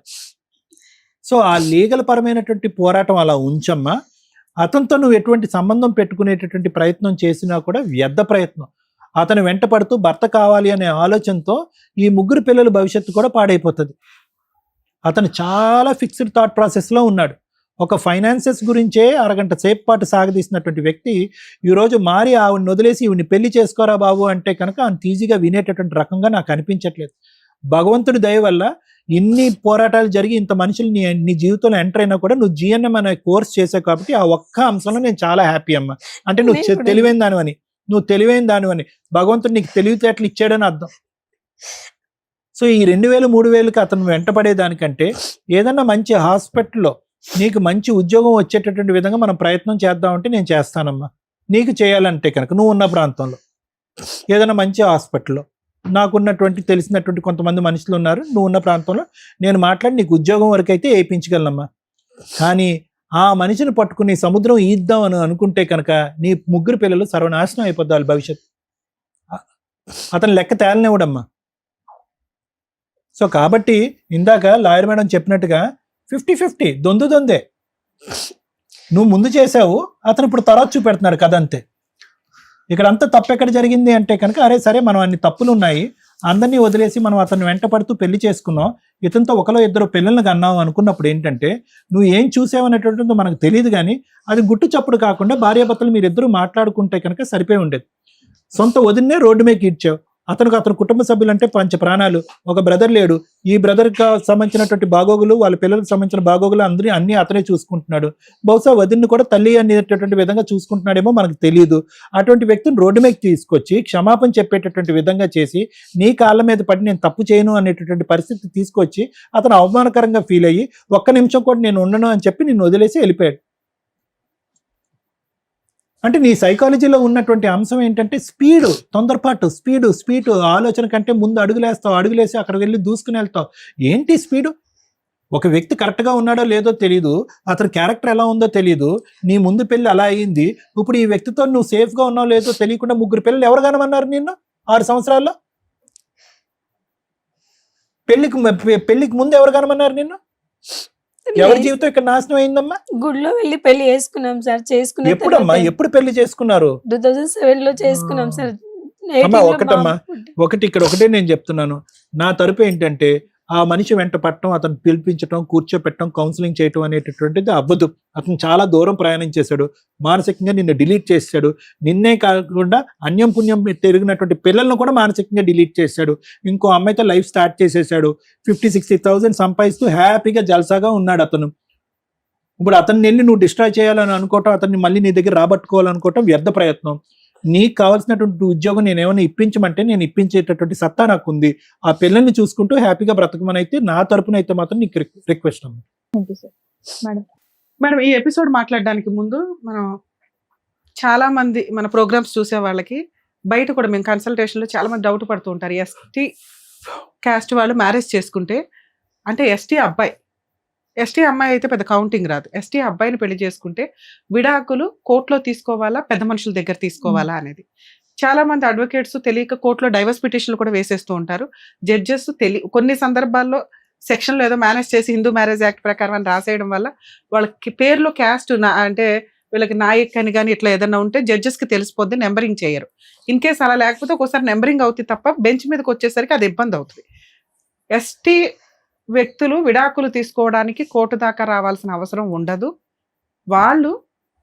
సో ఆ లీగల్ పరమైనటువంటి పోరాటం అలా ఉంచమ్మా. అతనితో నువ్వు ఎటువంటి సంబంధం పెట్టుకునేటటువంటి ప్రయత్నం చేసినా కూడా వ్యర్థ ప్రయత్నం. అతను వెంట పడుతూ భర్త కావాలి అనే ఆలోచనతో ఈ 3 పిల్లల భవిష్యత్తు కూడా పాడైపోతుంది. అతను చాలా ఫిక్స్డ్ థాట్ ప్రాసెస్లో ఉన్నాడు. ఒక ఫైనాన్సెస్ గురించే అరగంట సేపు పాటు సాగదీసినటువంటి వ్యక్తి ఈరోజు మారి ఆవిడని వదిలేసి ఈవిని పెళ్లి చేసుకోరా బాబు అంటే కనుక అంత ఈజీగా వినేటటువంటి రకంగా నాకు అనిపించట్లేదు. భగవంతుడి దయ వల్ల ఇన్ని పోరాటాలు జరిగి ఇంత మనుషులు నీ జీవితంలో ఎంటర్ అయినా కూడా నువ్వు జిఎన్ఎం అనే కోర్స్ చేసావు కాబట్టి ఆ ఒక్క అంశంలో నేను చాలా హ్యాపీ అమ్మా. అంటే నువ్వు తెలివైన దానివని, భగవంతుడు నీకు తెలివితేటలు ఇచ్చాడని అర్థం. సో ఈ 2,000 3,000కి అతను వెంటపడేదానికంటే ఏదన్నా మంచి హాస్పిటల్లో నీకు మంచి ఉద్యోగం వచ్చేటటువంటి విధంగా మనం ప్రయత్నం చేద్దామంటే నేను చేస్తానమ్మా. నీకు చేయాలంటే కనుక నువ్వు ఉన్న ప్రాంతంలో ఏదైనా మంచి హాస్పిటల్లో నాకున్నటువంటి తెలిసినటువంటి కొంతమంది మనుషులు ఉన్నారు, నువ్వు ఉన్న ప్రాంతంలో నేను మాట్లాడి నీకు ఉద్యోగం వరకు అయితే వేయించగలనమ్మా. కానీ ఆ మనిషిని పట్టుకుని సముద్రం ఈద్దాం అని అనుకుంటే కనుక నీ 3 పిల్లలు సర్వనాశనం అయిపోద్దాలి భవిష్యత్తు. అతను లెక్క తేలనివ్వడమ్మా. సో కాబట్టి ఇందాక లాయర్ మేడం చెప్పినట్టుగా 50-50 దొందే. నువ్వు ముందు చేసావు, అతను ఇప్పుడు తర్వాత చూపెడుతున్నాడు కథ, అంతే. ఇక్కడ అంతా తప్పు ఎక్కడ జరిగింది అంటే కనుక, అరే సరే మనం అన్ని తప్పులు ఉన్నాయి, అందరినీ వదిలేసి మనం అతన్ని వెంట పడుతూ పెళ్లి చేసుకున్నాం, ఇతనితో ఒకలో ఇద్దరు పిల్లల్ని కన్నావు అనుకున్నప్పుడు ఏంటంటే, నువ్వు ఏం చూసావనేటువంటిది మనకు తెలియదు, కానీ అది గుట్టు చప్పుడు కాకుండా భార్యాభర్తలు మీరిద్దరూ మాట్లాడుకుంటే కనుక సరిపోయి ఉండేది. సొంత వదిన్నే రోడ్డు మీద ఇచ్చావు. అతని కుటుంబ సభ్యులు అంటే పంచ ప్రాణాలు. ఒక బ్రదర్ లేడు, ఈ బ్రదర్కి సంబంధించినటువంటి బాగోగులు, వాళ్ళ పిల్లలకు సంబంధించిన బాగోగులు అన్ని అతనే చూసుకుంటున్నాడు. బహుశా వదిన్ని కూడా తల్లి అనేటటువంటి విధంగా చూసుకుంటున్నాడేమో మనకు తెలియదు. అటువంటి వ్యక్తిని రోడ్డు మీద తీసుకొచ్చి క్షమాపణ చెప్పేటటువంటి విధంగా చేసి, నీ కాళ్ళ మీద పడి నేను తప్పు చేయను అనేటటువంటి పరిస్థితి తీసుకొచ్చి అతను అవమానకరంగా ఫీల్ అయ్యి, ఒక్క నిమిషం కూడా నేను ఉండను అని చెప్పి నిన్ను వదిలేసి వెళ్ళిపోయాడు. అంటే నీ సైకాలజీలో ఉన్నటువంటి అంశం ఏంటంటే స్పీడు, తొందరపాటు, స్పీడు ఆలోచన కంటే ముందు అడుగులేసి అక్కడ వెళ్ళి దూసుకుని వెళ్తావు. ఏంటి స్పీడు? ఒక వ్యక్తి కరెక్ట్గా ఉన్నాడో లేదో తెలియదు, అతని క్యారెక్టర్ ఎలా ఉందో తెలియదు, నీ ముందు పెళ్ళి అలా అయింది, ఇప్పుడు ఈ వ్యక్తితో నువ్వు సేఫ్గా ఉన్నావు లేదో తెలియకుండా 3 పిల్లలు ఎవరు కనమన్నారు నిన్ను 6 సంవత్సరాల్లో? పెళ్లికి ముందు ఎవరు కనమన్నారు నిన్ను? ఎవరి జీవితం ఇక్కడ నాశనం అయిందమ్మా? గుడిలో వెళ్ళి పెళ్లి చేసుకున్నాం సార్. చేసుకున్న ఎప్పుడమ్మా, ఎప్పుడు పెళ్లి చేసుకున్నారు? 2007 లో చేసుకున్నాం సార్. అమ్మా ఒకటే నేను చెప్తున్నాను, నా తరపు ఏంటంటే, ఆ మనిషి వెంట పట్టడం, అతను పిలిపించడం, కూర్చోపెట్టడం, కౌన్సిలింగ్ చేయటం అనేటటువంటిది అవ్వదు. అతను చాలా దూరం ప్రయాణం చేశాడు, మానసికంగా నిన్ను డిలీట్ చేశాడు. నిన్నే కాకుండా అన్యం పుణ్యం తిరిగినటువంటి పిల్లలను కూడా మానసికంగా డిలీట్ చేశాడు. ఇంకో అమ్మాయితో లైఫ్ స్టార్ట్ చేసేసాడు. 50,000-60,000 సంపాదిస్తూ హ్యాపీగా జల్సాగా ఉన్నాడు అతను. ఇప్పుడు అతన్ని వెళ్ళి నువ్వు డిస్ట్రాయ్ చేయాలని అనుకోవటం, అతన్ని మళ్ళీ నీ దగ్గర రాబట్టుకోవాలనుకోవటం వ్యర్థ ప్రయత్నం. నీకు కావాల్సినటువంటి ఉద్యోగం నేను ఏమైనా ఇప్పించమంటే నేను ఇప్పించేటటువంటి సత్తా నాకు ఉంది. ఆ పిల్లల్ని చూసుకుంటూ హ్యాపీగా బ్రతకమని అయితే నా తరపున అయితే మాత్రం నీకు రిక్వెస్ట్ అమ్మా. మేడం, ఈ ఎపిసోడ్ మాట్లాడడానికి ముందు మనం చాలా మంది మన ప్రోగ్రామ్స్ చూసే వాళ్ళకి బయట కూడా మేము కన్సల్టేషన్లో చాలా మంది డౌట్ పడుతూ ఉంటారు. ఎస్టీ క్యాస్ట్ వాళ్ళు మ్యారేజ్ చేసుకుంటే, అంటే ఎస్టీ అమ్మాయి అయితే పెద్ద కౌంటింగ్ రాదు, ఎస్టీ అబ్బాయిని పెళ్లి చేసుకుంటే విడాకులు కోర్టులో తీసుకోవాలా, పెద్ద మనుషుల దగ్గర తీసుకోవాలా అనేది. చాలా మంది అడ్వకేట్స్ తెలియక కోర్టులో డైవర్స్ పిటిషన్లు కూడా వేసేస్తూ ఉంటారు. జడ్జెస్ కొన్ని సందర్భాల్లో సెక్షన్లో ఏదో మేనేజ్ చేసి హిందూ మ్యారేజ్ యాక్ట్ ప్రకారం అని రాసేయడం వల్ల వాళ్ళకి పేర్లో క్యాస్ట్ అంటే వీళ్ళకి నాయక్ అని కానీ ఇట్లా ఏదైనా ఉంటే జడ్జెస్కి తెలిసిపోద్ది, నెంబరింగ్ చేయరు. ఇన్ కేస్ అలా లేకపోతే ఒకసారి నెంబరింగ్ అవుతుంది తప్ప బెంచ్ మీదకి వచ్చేసరికి అది ఇబ్బంది అవుతుంది. ఎస్టీ వ్యక్తులు విడాకులు తీసుకోవడానికి కోర్టు దాకా రావాల్సిన అవసరం ఉండదు.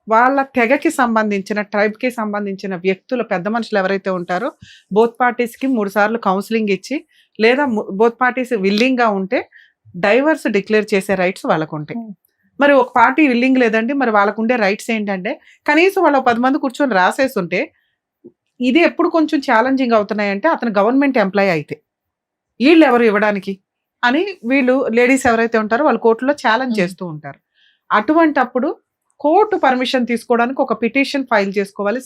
వాళ్ళ తెగకి సంబంధించిన, ట్రైబ్కి సంబంధించిన వ్యక్తులు, పెద్ద మనుషులు ఎవరైతే ఉంటారో బోత్ పార్టీస్కి 3 సార్లు కౌన్సిలింగ్ ఇచ్చి, లేదా బోత్ పార్టీస్ విల్లింగ్గా ఉంటే డైవర్స్ డిక్లేర్ చేసే రైట్స్ వాళ్ళకు ఉంటాయి. మరి ఒక పార్టీ విల్లింగ్ లేదండి, మరి వాళ్ళకు ఉండే రైట్స్ ఏంటంటే కనీసం వాళ్ళు 10 మంది కూర్చొని రాసేస్తుంటే, ఇది ఎప్పుడు కొంచెం ఛాలెంజింగ్ అవుతున్నాయంటే అతను గవర్నమెంట్ ఎంప్లాయీ అయితే వీళ్ళు ఎవరు ఇవ్వడానికి అని వీళ్ళు లేడీస్ ఎవరైతే ఉంటారో వాళ్ళు కోర్టులో ఛాలెంజ్ చేస్తూ ఉంటారు. అటువంటప్పుడు కోర్టు పర్మిషన్ తీసుకోవడానికి ఒక పిటిషన్ ఫైల్ చేసుకోవాలి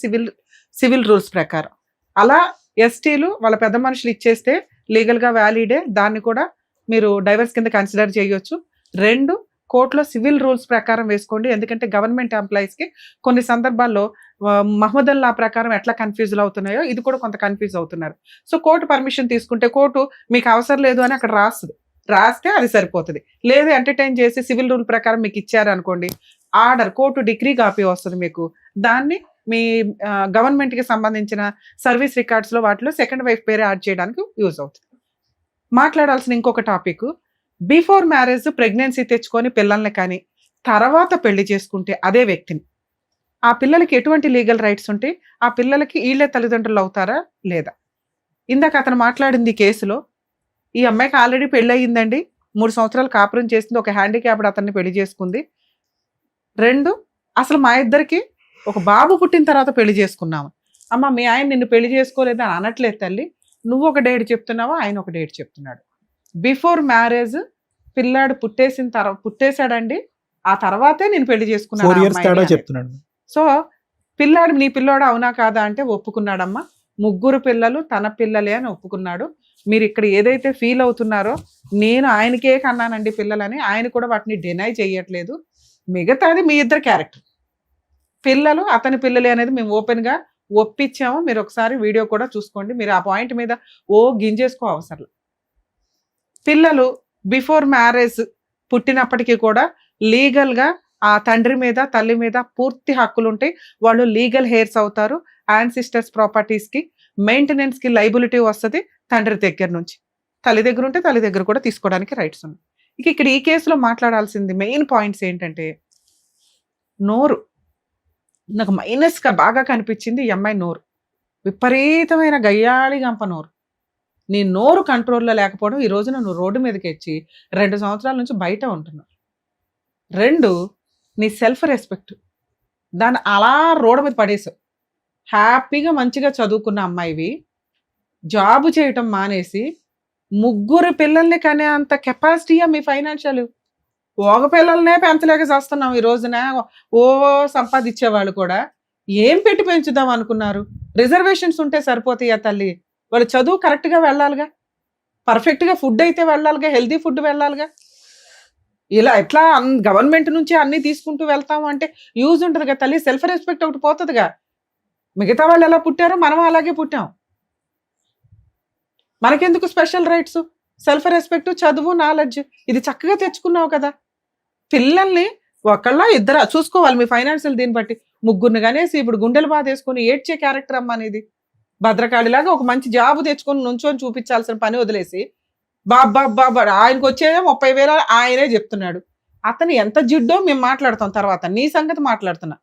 సివిల్ రూల్స్ ప్రకారం. అలా ఎస్టీలు వాళ్ళ పెద్ద మనుషులు ఇచ్చేస్తే లీగల్గా వ్యాలిడే, దాన్ని కూడా మీరు డైవర్స్ కింద కన్సిడర్ చేయొచ్చు. 2, కోర్టులో సివిల్ రూల్స్ ప్రకారం వేసుకోండి. ఎందుకంటే గవర్నమెంట్ ఎంప్లాయీస్కి కొన్ని సందర్భాల్లో మహమ్మదన్ లా ప్రకారం ఎట్లా కన్ఫ్యూజ్ అవుతున్నాయో ఇది కూడా కొంత కన్ఫ్యూజ్ అవుతున్నారు. సో కోర్టు పర్మిషన్ తీసుకుంటే కోర్టు మీకు అవసరం లేదు అని అక్కడ రాస్తే అది సరిపోతుంది. లేదు ఎంటర్టైన్ చేసి సివిల్ రూల్ ప్రకారం మీకు ఇచ్చారు అనుకోండి, ఆర్డర్ కోర్టు డిగ్రీ కాపీ వస్తుంది మీకు. దాన్ని మీ గవర్నమెంట్కి సంబంధించిన సర్వీస్ రికార్డ్స్లో వాటిలో సెకండ్ వైఫ్ పేరే యాడ్ చేయడానికి యూజ్ అవుతుంది. మాట్లాడాల్సిన ఇంకొక టాపిక్, బిఫోర్ మ్యారేజ్ ప్రెగ్నెన్సీ తెచ్చుకొని పిల్లల్ని కానీ తర్వాత పెళ్లి చేసుకుంటే అదే వ్యక్తిని, ఆ పిల్లలకి ఎటువంటి లీగల్ రైట్స్ ఉంటాయి, ఆ పిల్లలకి వీళ్ళే తల్లిదండ్రులు అవుతారా లేదా? ఇందాక అతను మాట్లాడింది కేసులో, ఈ అమ్మాయికి ఆల్రెడీ పెళ్ళి అయ్యిందండి, 3 సంవత్సరాలు కాపురం చేసింది, ఒక హ్యాండిక్యాప్డ్ అతన్ని పెళ్లి చేసుకుంది. 2, అసలు మా ఇద్దరికి ఒక బాబు పుట్టిన తర్వాత పెళ్లి చేసుకున్నాము. అమ్మ మీ ఆయన నిన్ను పెళ్లి చేసుకోలేదు అని అనట్లేదు తల్లి, నువ్వు ఒక డేట్ చెప్తున్నావా, ఆయన ఒక డేట్ చెప్తున్నాడు. బిఫోర్ మ్యారేజ్ పిల్లాడు పుట్టేశాడండి, ఆ తర్వాతే నేను పెళ్లి చేసుకున్నాను. సో పిల్లాడు నీ పిల్లాడు అవునా కాదా అంటే ఒప్పుకున్నాడమ్మా. 3 పిల్లలు తన పిల్లలే అని ఒప్పుకున్నాడు. మీరు ఇక్కడ ఏదైతే ఫీల్ అవుతున్నారో, నేను ఆయనకే కన్నానండి పిల్లలని, ఆయన కూడా వాటిని డినై చేయట్లేదు. మిగతాది మీ ఇద్దరు క్యారెక్టర్. పిల్లలు అతని పిల్లలే అనేది మేము ఓపెన్గా ఒప్పించాము. మీరు ఒకసారి వీడియో కూడా చూసుకోండి. మీరు ఆ పాయింట్ మీద గింజేసుకో అవసరం. పిల్లలు బిఫోర్ మ్యారేజ్ పుట్టినప్పటికీ కూడా లీగల్గా ఆ తండ్రి మీద తల్లి మీద పూర్తి హక్కులు ఉంటాయి. వాళ్ళు లీగల్ హెయిర్స్ అవుతారు. యాన్సిస్టర్స్ ప్రాపర్టీస్కి మెయింటెనెన్స్కి లైబిలిటీ వస్తుంది తండ్రి దగ్గర నుంచి. తల్లి దగ్గర ఉంటే తల్లి దగ్గర కూడా తీసుకోవడానికి రైట్స్ ఉన్నాయి. ఇక్కడ ఈ కేసులో మాట్లాడాల్సింది మెయిన్ పాయింట్స్ ఏంటంటే, నోరు నాకు మైనస్గా బాగా కనిపించింది. ఈ అమ్మాయి నోరు విపరీతమైన గయ్యాళి గంప నోరు. నీ నోరు కంట్రోల్లో లేకపోవడం ఈ రోజున నువ్వు రోడ్డు మీదకి వచ్చి 2 సంవత్సరాల నుంచి బయట ఉంటున్నావు. 2, నీ సెల్ఫ్ రెస్పెక్ట్, దాన్ని అలా రోడ్డు మీద పడేసావు. హ్యాపీగా మంచిగా చదువుకున్న అమ్మాయివి జాబు చేయటం మానేసి 3 పిల్లల్ని కనే అంత కెపాసిటీయా మీ ఫైనాన్షియల్? ఒక పిల్లల్నే పెంచలేక చేస్తున్నాం ఈ రోజున. ఓ సంపాదించేవాళ్ళు కూడా ఏం పెట్టి పెంచుదాం అనుకున్నారు? రిజర్వేషన్స్ ఉంటే సరిపోతాయా తల్లి? వాళ్ళు చదువు కరెక్ట్గా వెళ్ళాలిగా, పర్ఫెక్ట్గా ఫుడ్ అయితే వెళ్ళాలిగా, హెల్తీ ఫుడ్ వెళ్ళాలిగా. ఇలా ఎట్లా గవర్నమెంట్ నుంచి అన్ని తీసుకుంటూ వెళ్తాము అంటే యూజ్ ఉంటుంది కదా తల్లి. సెల్ఫ్ రెస్పెక్ట్ ఒకటి పోతుందిగా. మిగతా వాళ్ళు ఎలా పుట్టారో మనం అలాగే పుట్టాం. మనకెందుకు స్పెషల్ రైట్స్? సెల్ఫ్ రెస్పెక్ట్, చదువు, నాలెడ్జ్ ఇది చక్కగా తెచ్చుకున్నావు కదా. పిల్లల్ని ఒకళ్ళ ఇద్దరు చూసుకోవాలి మీ ఫైనాన్షియల్ దీన్ని బట్టి. 3 కనేసి ఇప్పుడు గుండెలు బాధ వేసుకొని ఏడ్చే క్యారెక్టర్ అమ్మ అనేది. భద్రకాళిలాగా ఒక మంచి జాబు తెచ్చుకొని నుంచొని చూపించాల్సిన పని వదిలేసి బాబా ఆయనకు వచ్చేదే 30,000 ఆయనే చెప్తున్నాడు. అతను ఎంత జిడ్డో మేము మాట్లాడతాం తర్వాత. నీ సంగతి మాట్లాడుతున్నా.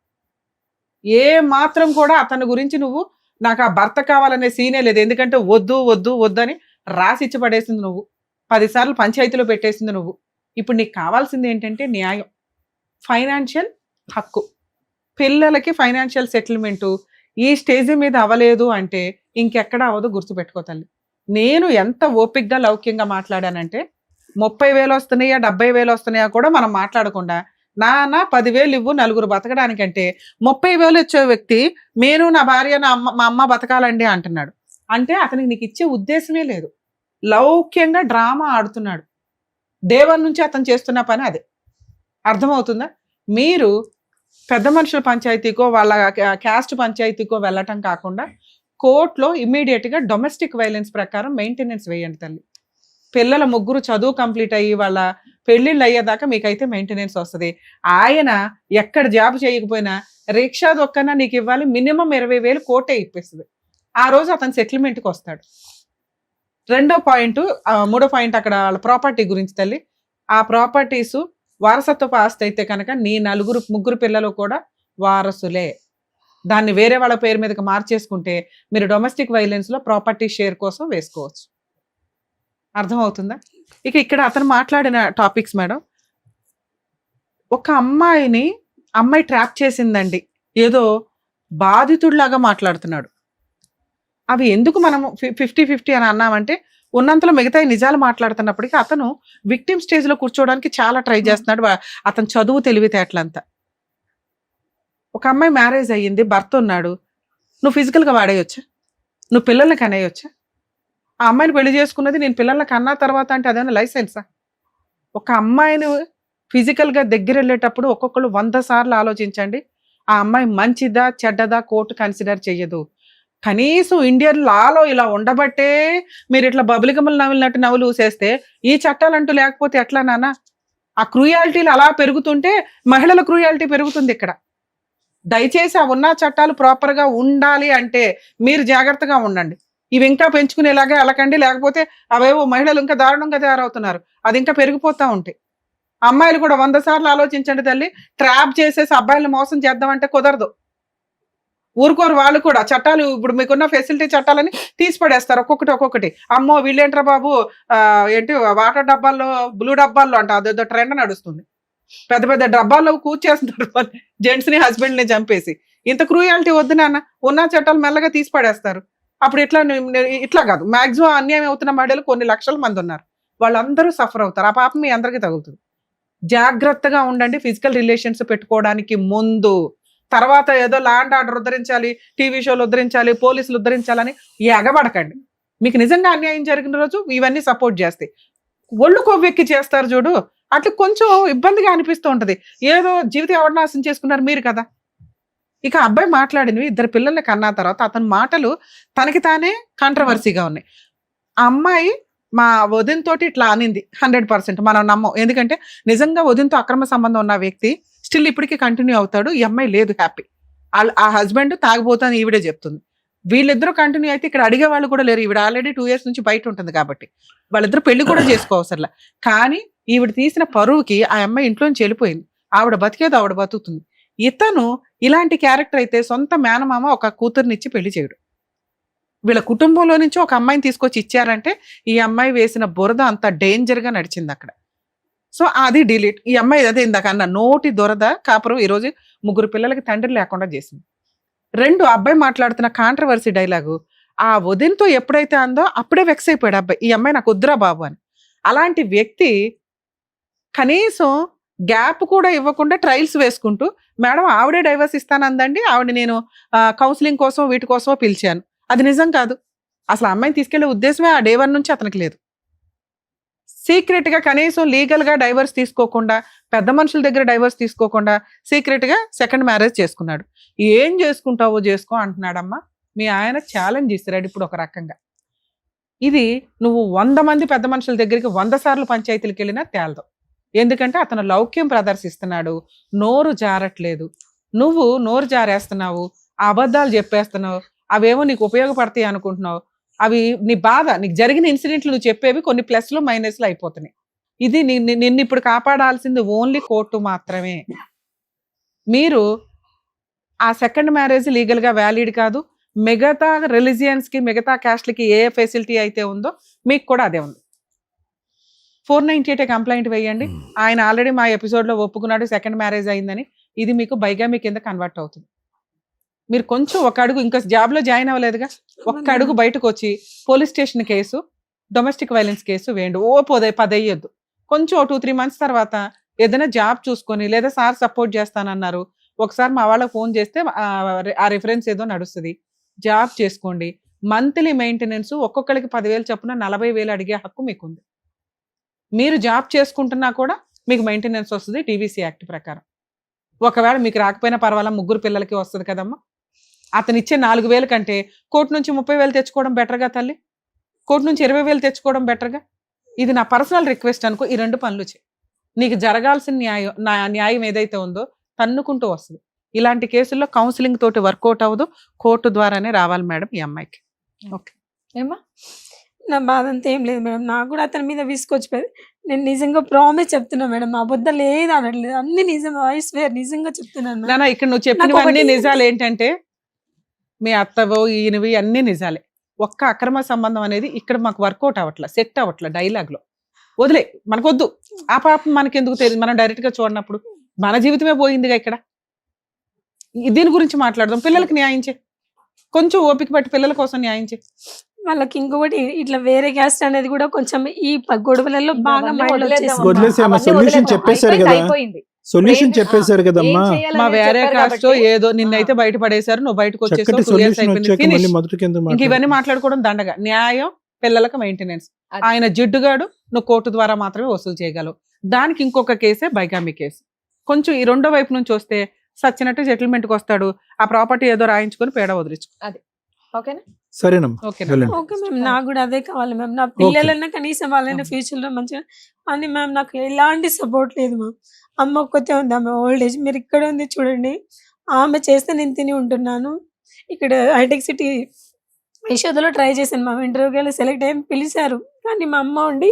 ఏ మాత్రం కూడా అతని గురించి నువ్వు నాకు ఆ భర్త కావాలనే సీనే లేదు. ఎందుకంటే వద్దు వద్దు వద్దని రాసిచ్చి పడేసింది నువ్వు. 10 సార్లు పంచాయతీలో పెట్టేసింది నువ్వు. ఇప్పుడు నీకు కావాల్సింది ఏంటంటే న్యాయం, ఫైనాన్షియల్ హక్కు. పిల్లలకి ఫైనాన్షియల్ సెటిల్మెంటు ఈ స్టేజ్ మీద అవ్వలేదు అంటే ఇంకెక్కడ అవ్వదు. గుర్తుపెట్టుకో తల్లి. నేను ఎంత ఓపిక్గా లౌక్యంగా మాట్లాడానంటే 30,000 వస్తున్నాయా 70,000 వస్తున్నాయా కూడా మనం మాట్లాడకుండా నాన్న 10,000 ఇవ్వు 4 బతకడానికంటే 30,000 వచ్చే వ్యక్తి నేను నా భార్య మా అమ్మ బతకాలండి అంటున్నాడు. అంటే అతనికి నీకు ఇచ్చే ఉద్దేశమే లేదు. లౌక్యంగా డ్రామా ఆడుతున్నాడు. దేవన్ నుంచి అతను చేస్తున్న పని అదే. అర్థమవుతుందా? మీరు పెద్ద మనుషుల పంచాయతీకో వాళ్ళ క్యాస్ట్ పంచాయతీకో వెళ్ళటం కాకుండా కోర్టులో ఇమ్మీడియట్గా డొమెస్టిక్ వైలెన్స్ ప్రకారం మెయింటెనెన్స్ వేయండి తల్లి. పిల్లల 3 చదువు కంప్లీట్ అయ్యి వాళ్ళ పెళ్ళిళ్ళు అయ్యేదాకా మీకైతే మెయింటెనెన్స్ వస్తుంది. ఆయన ఎక్కడ జాబ్ చేయకపోయినా రిక్షా దొక్కన నీకు ఇవ్వాలి. మినిమం 20,000 కోటే ఇప్పిస్తుంది. ఆ రోజు అతను సెటిల్మెంట్కి వస్తాడు. 2వ పాయింట్, 3వ పాయింట్ అక్కడ వాళ్ళ ప్రాపర్టీ గురించి తల్లి. ఆ ప్రాపర్టీస్ వారసత్వపు ఆస్తి అయితే కనుక నీ 3 పిల్లలు కూడా వారసులే. దాన్ని వేరే వాళ్ళ పేరు మీదకి మార్చేసుకుంటే మీరు డొమెస్టిక్ వైలెన్స్లో ప్రాపర్టీ షేర్ కోసం వేసుకోవచ్చు. అర్థమవుతుందా? ఇక్కడ అతను మాట్లాడిన టాపిక్స్ మేడం, ఒక అమ్మాయి ట్రాప్ చేసిందండి, ఏదో బాధితుడిలాగా మాట్లాడుతున్నాడు. అవి ఎందుకు మనము 50-50 అని అన్నామంటే ఉన్నంతలో మిగతా నిజాలు మాట్లాడుతున్నప్పటికీ అతను విక్టిమ్ స్టేజ్లో కూర్చోవడానికి చాలా ట్రై చేస్తున్నాడు. అతను చదువు తెలివితేటలంతా. ఒక అమ్మాయి మ్యారేజ్ అయ్యింది, భర్త ఉన్నాడు. నువ్వు ఫిజికల్గా వాడేయొచ్చా? నువ్వు పిల్లల్ని కనేయొచ్చా? ఆ అమ్మాయిని పెళ్లి చేసుకున్నది నేను పిల్లల్ని కన్నా తర్వాత అంటే అదేమన్నా లైసెన్సా? ఒక అమ్మాయిని ఫిజికల్గా దగ్గర వెళ్ళేటప్పుడు ఒక్కొక్కరు 100 సార్లు ఆలోచించండి. ఆ అమ్మాయి మంచిదా చెడ్డదా కోర్టు కన్సిడర్ చెయ్యదు. కనీసం ఇండియన్ లాలో ఇలా ఉండబట్టే మీరు ఇట్లా బబులికములు నవ్వినట్టు నవ్వులు ఊసేస్తే ఈ చట్టాలంటూ లేకపోతే ఎట్లా నాన్న? ఆ క్రూయాలిటీలు అలా పెరుగుతుంటే మహిళల క్రూయాలిటీ పెరుగుతుంది ఇక్కడ. దయచేసి ఆ ఉన్న చట్టాలు ప్రాపర్గా ఉండాలి అంటే మీరు జాగ్రత్తగా ఉండండి. ఇవి ఇంకా పెంచుకునేలాగా వెళ్ళకండి. లేకపోతే అవేవో మహిళలు ఇంకా దారుణంగా తయారవుతున్నారు. అది ఇంకా పెరిగిపోతూ ఉంటాయి. అమ్మాయిలు కూడా 100 సార్లు ఆలోచించండి తల్లి. ట్రాప్ చేసేసి అబ్బాయిలను మోసం చేద్దామంటే కుదరదు. ఊరుకోరు వాళ్ళు కూడా. చట్టాలు ఇప్పుడు మీకున్న ఫెసిలిటీ చట్టాలని తీసి పడేస్తారు ఒక్కొక్కటి. అమ్మో వీళ్ళేంట్రా బాబు ఏంటి వాటర్ డబ్బాల్లో బ్లూ డబ్బాల్లో అంట అదేదో ట్రెండ్ నడుస్తుంది. పెద్ద డబ్బాల్లో కూర్చేస్తున్నారు జెంట్స్ని హస్బెండ్ని చంపేసి. ఇంత క్రూయాలిటీ వద్దు నాన్న. ఉన్న చట్టాలు మెల్లగా తీసి పడేస్తారు. అప్పుడు ఇట్లా కాదు. మాక్సిమం అన్యాయం అవుతున్న మహిళలు కొన్ని లక్షల మంది ఉన్నారు. వాళ్ళందరూ సఫర్ అవుతారు. ఆ పాపం మీ అందరికీ తగులుతుంది. జాగ్రత్తగా ఉండండి ఫిజికల్ రిలేషన్స్ పెట్టుకోవడానికి ముందు. తర్వాత ఏదో ల్యాండ్ ఆర్డర్ ఉద్ధరించాలి, టీవీ షోలు ఉద్ధరించాలి, పోలీసులు ఉద్ధరించాలని ఎగబడకండి. మీకు నిజంగా అన్యాయం జరిగిన రోజు ఇవన్నీ సపోర్ట్ చేస్తాయి. ఒళ్ళు కొవ్వెక్కి చేస్తారు చూడు, అట్లా కొంచెం ఇబ్బందిగా అనిపిస్తూ ఉంటుంది. ఏదో జీవితం ఎవరు నాశనం చేసుకున్నారు మీరు కదా. ఇక అబ్బాయి మాట్లాడినవి 2 పిల్లల్ని కన్నా తర్వాత అతని మాటలు తనకి తానే కాంట్రవర్సీగా ఉన్నాయి. ఆ అమ్మాయి మా వదిన తోటి ఇట్లా అనింది 100% మనం నమ్మం. ఎందుకంటే నిజంగా వదినతో అక్రమ సంబంధం ఉన్న వ్యక్తి స్టిల్ ఇప్పటికీ కంటిన్యూ అవుతాడు. ఈ అమ్మాయి లేదు హ్యాపీ. ఆ హస్బెండ్ తాగిపోతాను ఈవిడే చెప్తుంది. వీళ్ళిద్దరూ కంటిన్యూ అయితే ఇక్కడ అడిగే వాళ్ళు కూడా లేరు. ఈవిడ ఆల్రెడీ 2 years నుంచి బయట ఉంటుంది కాబట్టి వాళ్ళిద్దరు పెళ్లి కూడా చేసుకోవసరలా. కానీ ఈవిడ తీసిన పరువుకి ఆ అమ్మాయి ఇంట్లోంచి వెళ్ళిపోయింది. ఆవిడ బతికేదో ఆవిడ బతుకుతుంది. ఇతను ఇలాంటి క్యారెక్టర్ అయితే సొంత మేనమామ ఒక కూతుర్నిచ్చి పెళ్లి చేయడు. వీళ్ళ కుటుంబంలో నుంచి ఒక అమ్మాయిని తీసుకొచ్చి ఇచ్చారంటే ఈ అమ్మాయి వేసిన బురద అంత డేంజర్ గా నడిచింది అక్కడ. సో అది డిలీట్. ఈ అమ్మాయి అదే ఇందాక అన్న నోటి దొరద కాపురం ఈరోజు 3 పిల్లలకి తండ్రి లేకుండా చేసింది. 2 అబ్బాయి మాట్లాడుతున్న కాంట్రవర్సీ డైలాగు ఆ వదినతో ఎప్పుడైతే అందో అప్పుడే వెక్స్ అయిపోయాడు అబ్బాయి, ఈ అమ్మాయి నాకు వద్దురా బాబు అని. అలాంటి వ్యక్తి కనీసం గ్యాప్ కూడా ఇవ్వకుండా ట్రయల్స్ వేసుకుంటూ మేడం ఆవిడే డైవర్స్ ఇస్తానందండి, ఆవిడ నేను కౌన్సిలింగ్ కోసం వీటి కోసమో పిలిచాను. అది నిజం కాదు. అసలు అమ్మాయిని తీసుకెళ్లే ఉద్దేశమే ఆ డే 1 నుంచి అతనికి లేదు. సీక్రెట్ గా కనీసం లీగల్ గా డైవర్స్ తీసుకోకుండా, పెద్ద మనుషుల దగ్గర డైవర్స్ తీసుకోకుండా సీక్రెట్ గా సెకండ్ మ్యారేజ్ చేసుకున్నాడు. ఏం చేసుకుంటావో చేసుకో అంటున్నాడమ్మా. మీ ఆయన ఛాలెంజ్ ఇస్తున్నాడు ఇప్పుడు ఒక రకంగా. ఇది నువ్వు 100 మంది పెద్ద మనుషుల దగ్గరికి 100 సార్లు పంచాయతీలకు వెళ్ళినా తేలదు. ఎందుకంటే అతను లౌక్యం ప్రదర్శిస్తున్నాడు, నోరు జారట్లేదు. నువ్వు నోరు జారేస్తున్నావు, ఆ అబద్ధాలు చెప్పేస్తున్నావు, అవేమో నీకు ఉపయోగపడతాయి అనుకుంటున్నావు. అవి నీ బాధ, నీకు జరిగిన ఇన్సిడెంట్లు నువ్వు చెప్పేవి కొన్ని ప్లస్లు మైనస్లు అయిపోతున్నాయి. ఇది నిన్ను ఇప్పుడు కాపాడాల్సింది ఓన్లీ కోర్టు మాత్రమే. మీరు ఆ సెకండ్ మ్యారేజ్ లీగల్ గా వ్యాలిడ్ కాదు. మిగతా రిలీజియన్స్ కి మిగతా క్యాస్ట్లకి ఏ ఫెసిలిటీ అయితే ఉందో మీకు కూడా అదే ఉంది. 498 కంప్లైంట్ వేయండి. ఆయన ఆల్రెడీ మా ఎపిసోడ్ లో ఒప్పుకున్నాడు సెకండ్ మ్యారేజ్ అయిందని. ఇది మీకు బైగామి కింద కన్వర్ట్ అవుతుంది. మీరు కొంచెం ఒక అడుగు, ఇంకా జాబ్ లో జాయిన్ అవ్వలేదుగా, ఒక్క అడుగు బయటకు వచ్చి police station case, domestic violence case వేయండి. 10 అయ్యొద్దు. కొంచెం 2-3 months తర్వాత ఏదైనా జాబ్ చూసుకొని, లేదా సార్ సపోర్ట్ చేస్తానన్నారు, ఒకసారి మా వాళ్ళకి ఫోన్ చేస్తే ఆ రిఫరెన్స్ ఏదో నడుస్తుంది, జాబ్ చేసుకోండి. మంత్లీ మెయింటెనెన్స్ ఒక్కొక్కరికి 10,000 చొప్పున 40,000 అడిగే హక్కు మీకుంది. మీరు జాబ్ చేసుకుంటున్నా కూడా మీకు మెయింటెనెన్స్ వస్తుంది టీవీసీ యాక్ట్ ప్రకారం. ఒకవేళ మీకు రాకపోయినా పర్వాలా, 3 పిల్లలకి వస్తుంది కదమ్మా. అతను ఇచ్చే 4,000 కంటే కోర్టు నుంచి 30,000 తెచ్చుకోవడం బెటర్గా తల్లి, కోర్టు నుంచి 20,000 తెచ్చుకోవడం బెటర్గా. ఇది నా పర్సనల్ రిక్వెస్ట్ అనుకో. ఈ 2 పనులు చేయి. నీకు జరగాల్సిన న్యాయం ఏదైతే ఉందో తన్నుకుంటూ వస్తుంది. ఇలాంటి కేసుల్లో కౌన్సిలింగ్ తోటి వర్కౌట్ అవ్వదు, కోర్టు ద్వారానే రావాలి మేడం ఈ అమ్మాయికి. ఓకే ఏమ్మా నా బాధ అంతా ఏం లేదు మేడం. నాకు కూడా అతని మీద విసుకొచ్చిపోయింది. నేను నిజంగా ప్రామిస్ చెప్తున్నా మేడం, అబద్ధం లేదు అనట్లేదు, అన్ని నిజం. ఐ స్వేర్ నిజంగా చెప్తున్నాను మేడం. నానా ఇక్కడ నువ్వు చెప్పినవన్నీ నాకు నిజాలు. ఏంటంటే మీ అత్తవో ఈయనవి అన్ని నిజాలే. ఒక్క అక్రమ సంబంధం అనేది ఇక్కడ మాకు వర్కౌట్ అవ్వట్లే, సెట్ అవ్వట్లే. డైలాగ్ లో వదిలే, మనకొద్దు. ఆ పాపం మనకెందుకు తెలియదు, మనం డైరెక్ట్ గా చూడనప్పుడు మన జీవితమే పోయిందిగా. ఇక్కడ దీని గురించి మాట్లాడదాం. పిల్లలకి న్యాయం చేయి, కొంచెం ఓపిక పట్టి పిల్లల కోసం న్యాయం చేయి. వాళ్ళకి ఇంకొకటి ఇట్లా వేరే క్యాస్ట్ అనేది కూడా కొంచెం ఈ గొడవలలో ఇంకా బాగా అవన్నీ మైండ్ వదిలేద్దాం వచ్చేసింది. వదిలేసేయమ్మా, అవన్నీ solution వదిలేద్దాం. చెప్పేశారు అయిపోయింది, కదా. అయిపోయింది. సొల్యూషన్ ఏం- చెప్పేశారు కదమ్మా. ఏం చేయాలని మా వేరే చెప్పారు కాస్ట్ కాబట్టి. ఏదో నిన్నైతే బయట పడేశారు, నువ్వు బయటకు వచ్చేసావు, చక్కటి 2 years సొల్యూషన్ అయిపోయింది, వచ్చాక finish. మళ్ళీ మొదటికి ఎందుకు ఇంక ఇవన్నీ మాట్లాడతారు? మాట్లాడుకోవడం దండగా. న్యాయం, పిల్లలకు మెయింటెనెన్స్. అది. ఆయన జిడ్డుగాడు, నువ్వు కోర్టు ద్వారా మాత్రమే వసూలు చేయగలవు. దానికి ఇంకొక కేసే బైగామి కేసు. కొంచెం ఈ రెండో వైపు నుంచి వస్తే సచ్చినట్టు సెటిల్మెంట్కి వస్తాడు. ఆ ప్రాపర్టీ ఏదో రాయించుకొని పేడ వదిలించు. ఓకేనా సరేనమ్మా, ఓకేనా? వెళ్ళండి. ఓకే మ్యామ్, నాకు కూడా అదే కావాలి మ్యామ్. నా పిల్లలన్నా కనీసం వాళ్ళైనా ఫ్యూచర్ లో మంచిగా. అని మ్యామ్ నాకు ఎలాంటి సపోర్ట్ లేదు మ్యామ్. అమ్మ ఒక్కతే ఉంది, ఆమె ఓల్డ్ ఏజ్. మీరు ఇక్కడ ఉంది చూడండి, ఆమె చేస్తే నేను తిని ఉంటున్నాను. ఇక్కడ హైటెక్ సిటీ యశోదలో ట్రై చేశాను మ్యామ్, ఇంటర్వ్యూకి వెళ్ళి సెలెక్ట్ అయ్యి పిలిచారు. కానీ మా అమ్మ ఉండి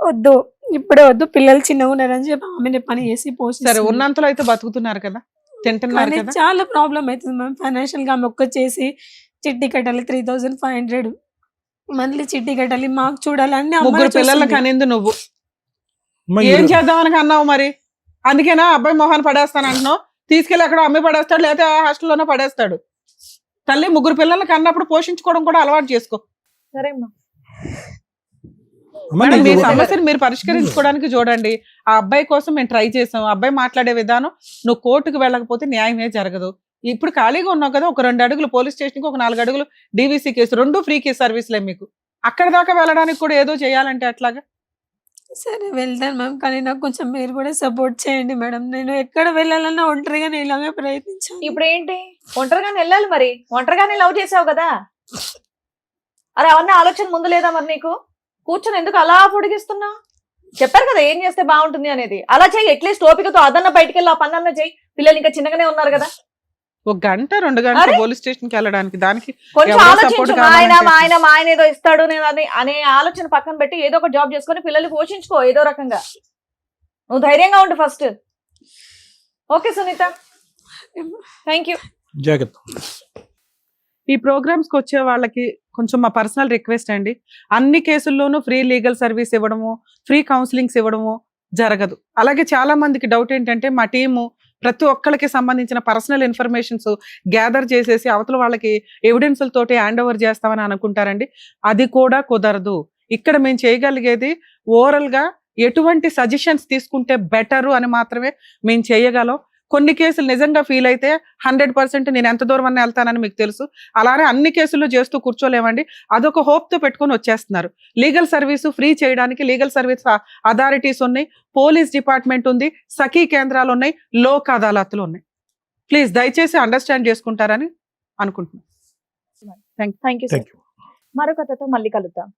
వద్దు, ఇప్పుడే వద్దు, పిల్లలు చిన్నగా ఉన్నారని చెప్పి ఆమెనే పని చేసి సరే, పోస్ట్ ఉన్నంతలో అయితే బతుకుతున్నారు కదా, తింటున్నారు కానీ కదా. చాలా ప్రాబ్లం అవుతుంది మ్యామ్. ఫైనాన్షియల్ గా ఆమె ఒక్క చేసి చిట్టి కట్టాలి 3,500 మంత్లీ చిట్టి కట్టాలి, మాకు చూడాలి అన్ని 3 పిల్లలకి అనేది నువ్వు అమ్మా, ఏం చేద్దామని అన్నావు మరి? అందుకేనా అబ్బాయి మొహాన్ని పడేస్తాను అంటున్నావు? తీసుకెళ్ళి అక్కడ అమ్మాయి పడేస్తాడు, లేకపోతే హాస్టల్లోనే పడేస్తాడు. తల్లి 3 పిల్లలకి అన్నప్పుడు పోషించుకోవడం కూడా అలవాటు చేసుకో. సరే అమ్మా. అమ్మా, మేడం, మీ నీకు- సమస్యను మీరు పరిష్కరించుకోవడానికి చూడండి. ఆ అబ్బాయి కోసం మేము ట్రై చేసాం. అబ్బాయి మాట్లాడే విధానం, నువ్వు కోర్టుకు వెళ్ళకపోతే న్యాయమే జరగదు. ఇప్పుడు ఖాళీగా ఉన్నావు కదా, ఒక 2 అడుగులు పోలీస్ స్టేషన్కి, ఒక 4 అడుగులు డీవీసీ కేసు, 2 ఫ్రీ కేసు సర్వీస్లే మీకు. అక్కడ దాకా వెళ్ళడానికి కూడా ఏదో చేయాలంటే అట్లాగా. సరే వెళ్తాను మ్యామ్, కానీ నాకు కొంచెం మీరు కూడా సపోర్ట్ చేయండి మేడం. నేను ఎక్కడ వెళ్ళాలన్నా ఒంటరిగానే ఇలాగే ప్రయత్నించాను. ఇప్పుడు ఏంటి, ఒంటరిగానే వెళ్ళాలి మరి. ఒంటరిగానే లవ్ చేసావు కదా, అరే అవన్నీ ఆలోచన ముందు లేదా మరి నీకు? కూర్చొని ఎందుకు అలా పొడిగిస్తున్నా? చెప్పారు కదా ఏం చేస్తే బాగుంటుంది అనేది. అలా చెయ్యి, అట్లీస్ట్ ఓపికతో అదన్న బయటికి వెళ్ళి ఆ పనులన్న చెయ్యి. పిల్లలు ఇంకా చిన్నగానే ఉన్నారు కదా. 1 గంట 2 గంటలు అరే! పోలీస్ స్టేషన్ కి వెళ్ళడానికి దానికి కొంచెం ఎవరో ఆలోచించు. support మా ఆయన కావాలంటే మా ఆయన మా ఆయన ఏదో ఇస్తాడు నేను అనే ఆలోచన పక్కన పెట్టి ఏదో ఒక జాబ్ చేసుకొని పిల్లల్ని పోషించుకో ఏదో రకంగా. నువ్వు ధైర్యంగా ఉండు first. Okay Sunitha, thank you. జాగ్రత్త. ఈ ప్రోగ్రామ్స్ కి వచ్చే వాళ్ళకి కొంచెం మా పర్సనల్ రిక్వెస్ట్ అండి, అన్ని కేసుల్లోనూ ఫ్రీ లీగల్ సర్వీస్ ఇవ్వడము, ఫ్రీ కౌన్సిలింగ్స్ ఇవ్వడము జరగదు. అలాగే చాలా మందికి డౌట్ ఏంటంటే మా టీము ప్రతి ఒక్కరికి సంబంధించిన పర్సనల్ ఇన్ఫర్మేషన్స్ గ్యాదర్ చేసేసి అవతల వాళ్ళకి ఎవిడెన్స్లతోటి హ్యాండ్ ఓవర్ చేస్తామని అనుకుంటారండి. అది కూడా కుదరదు. ఇక్కడ మేము చేయగలిగేది ఓవరాల్ గా ఎటువంటి సజెషన్స్ తీసుకుంటే బెటరు అని మాత్రమే మేము చేయగలం. కొన్ని కేసులు నిజంగా ఫీల్ అయితే 100% నేను ఎంత దూరం అన్న వెళ్తానని మీకు తెలుసు. అలానే అన్ని కేసుల్లో చేస్తూ కూర్చోలేమండి. అదొక హోప్ తో పెట్టుకొని వచ్చేస్తున్నారు. లీగల్ సర్వీసు ఫ్రీ చేయడానికి లీగల్ సర్వీస్ అథారిటీస్ ఉన్నాయి, పోలీస్ డిపార్ట్మెంట్ ఉంది, సఖీ కేంద్రాలు ఉన్నాయి, లోక్ అదాలత్లు ఉన్నాయి. ప్లీజ్ దయచేసి అండర్స్టాండ్ చేసుకుంటారని అనుకుంటున్నాను. Thank you. Thank you. మరో కథతో మళ్ళీ కలుద్దాం.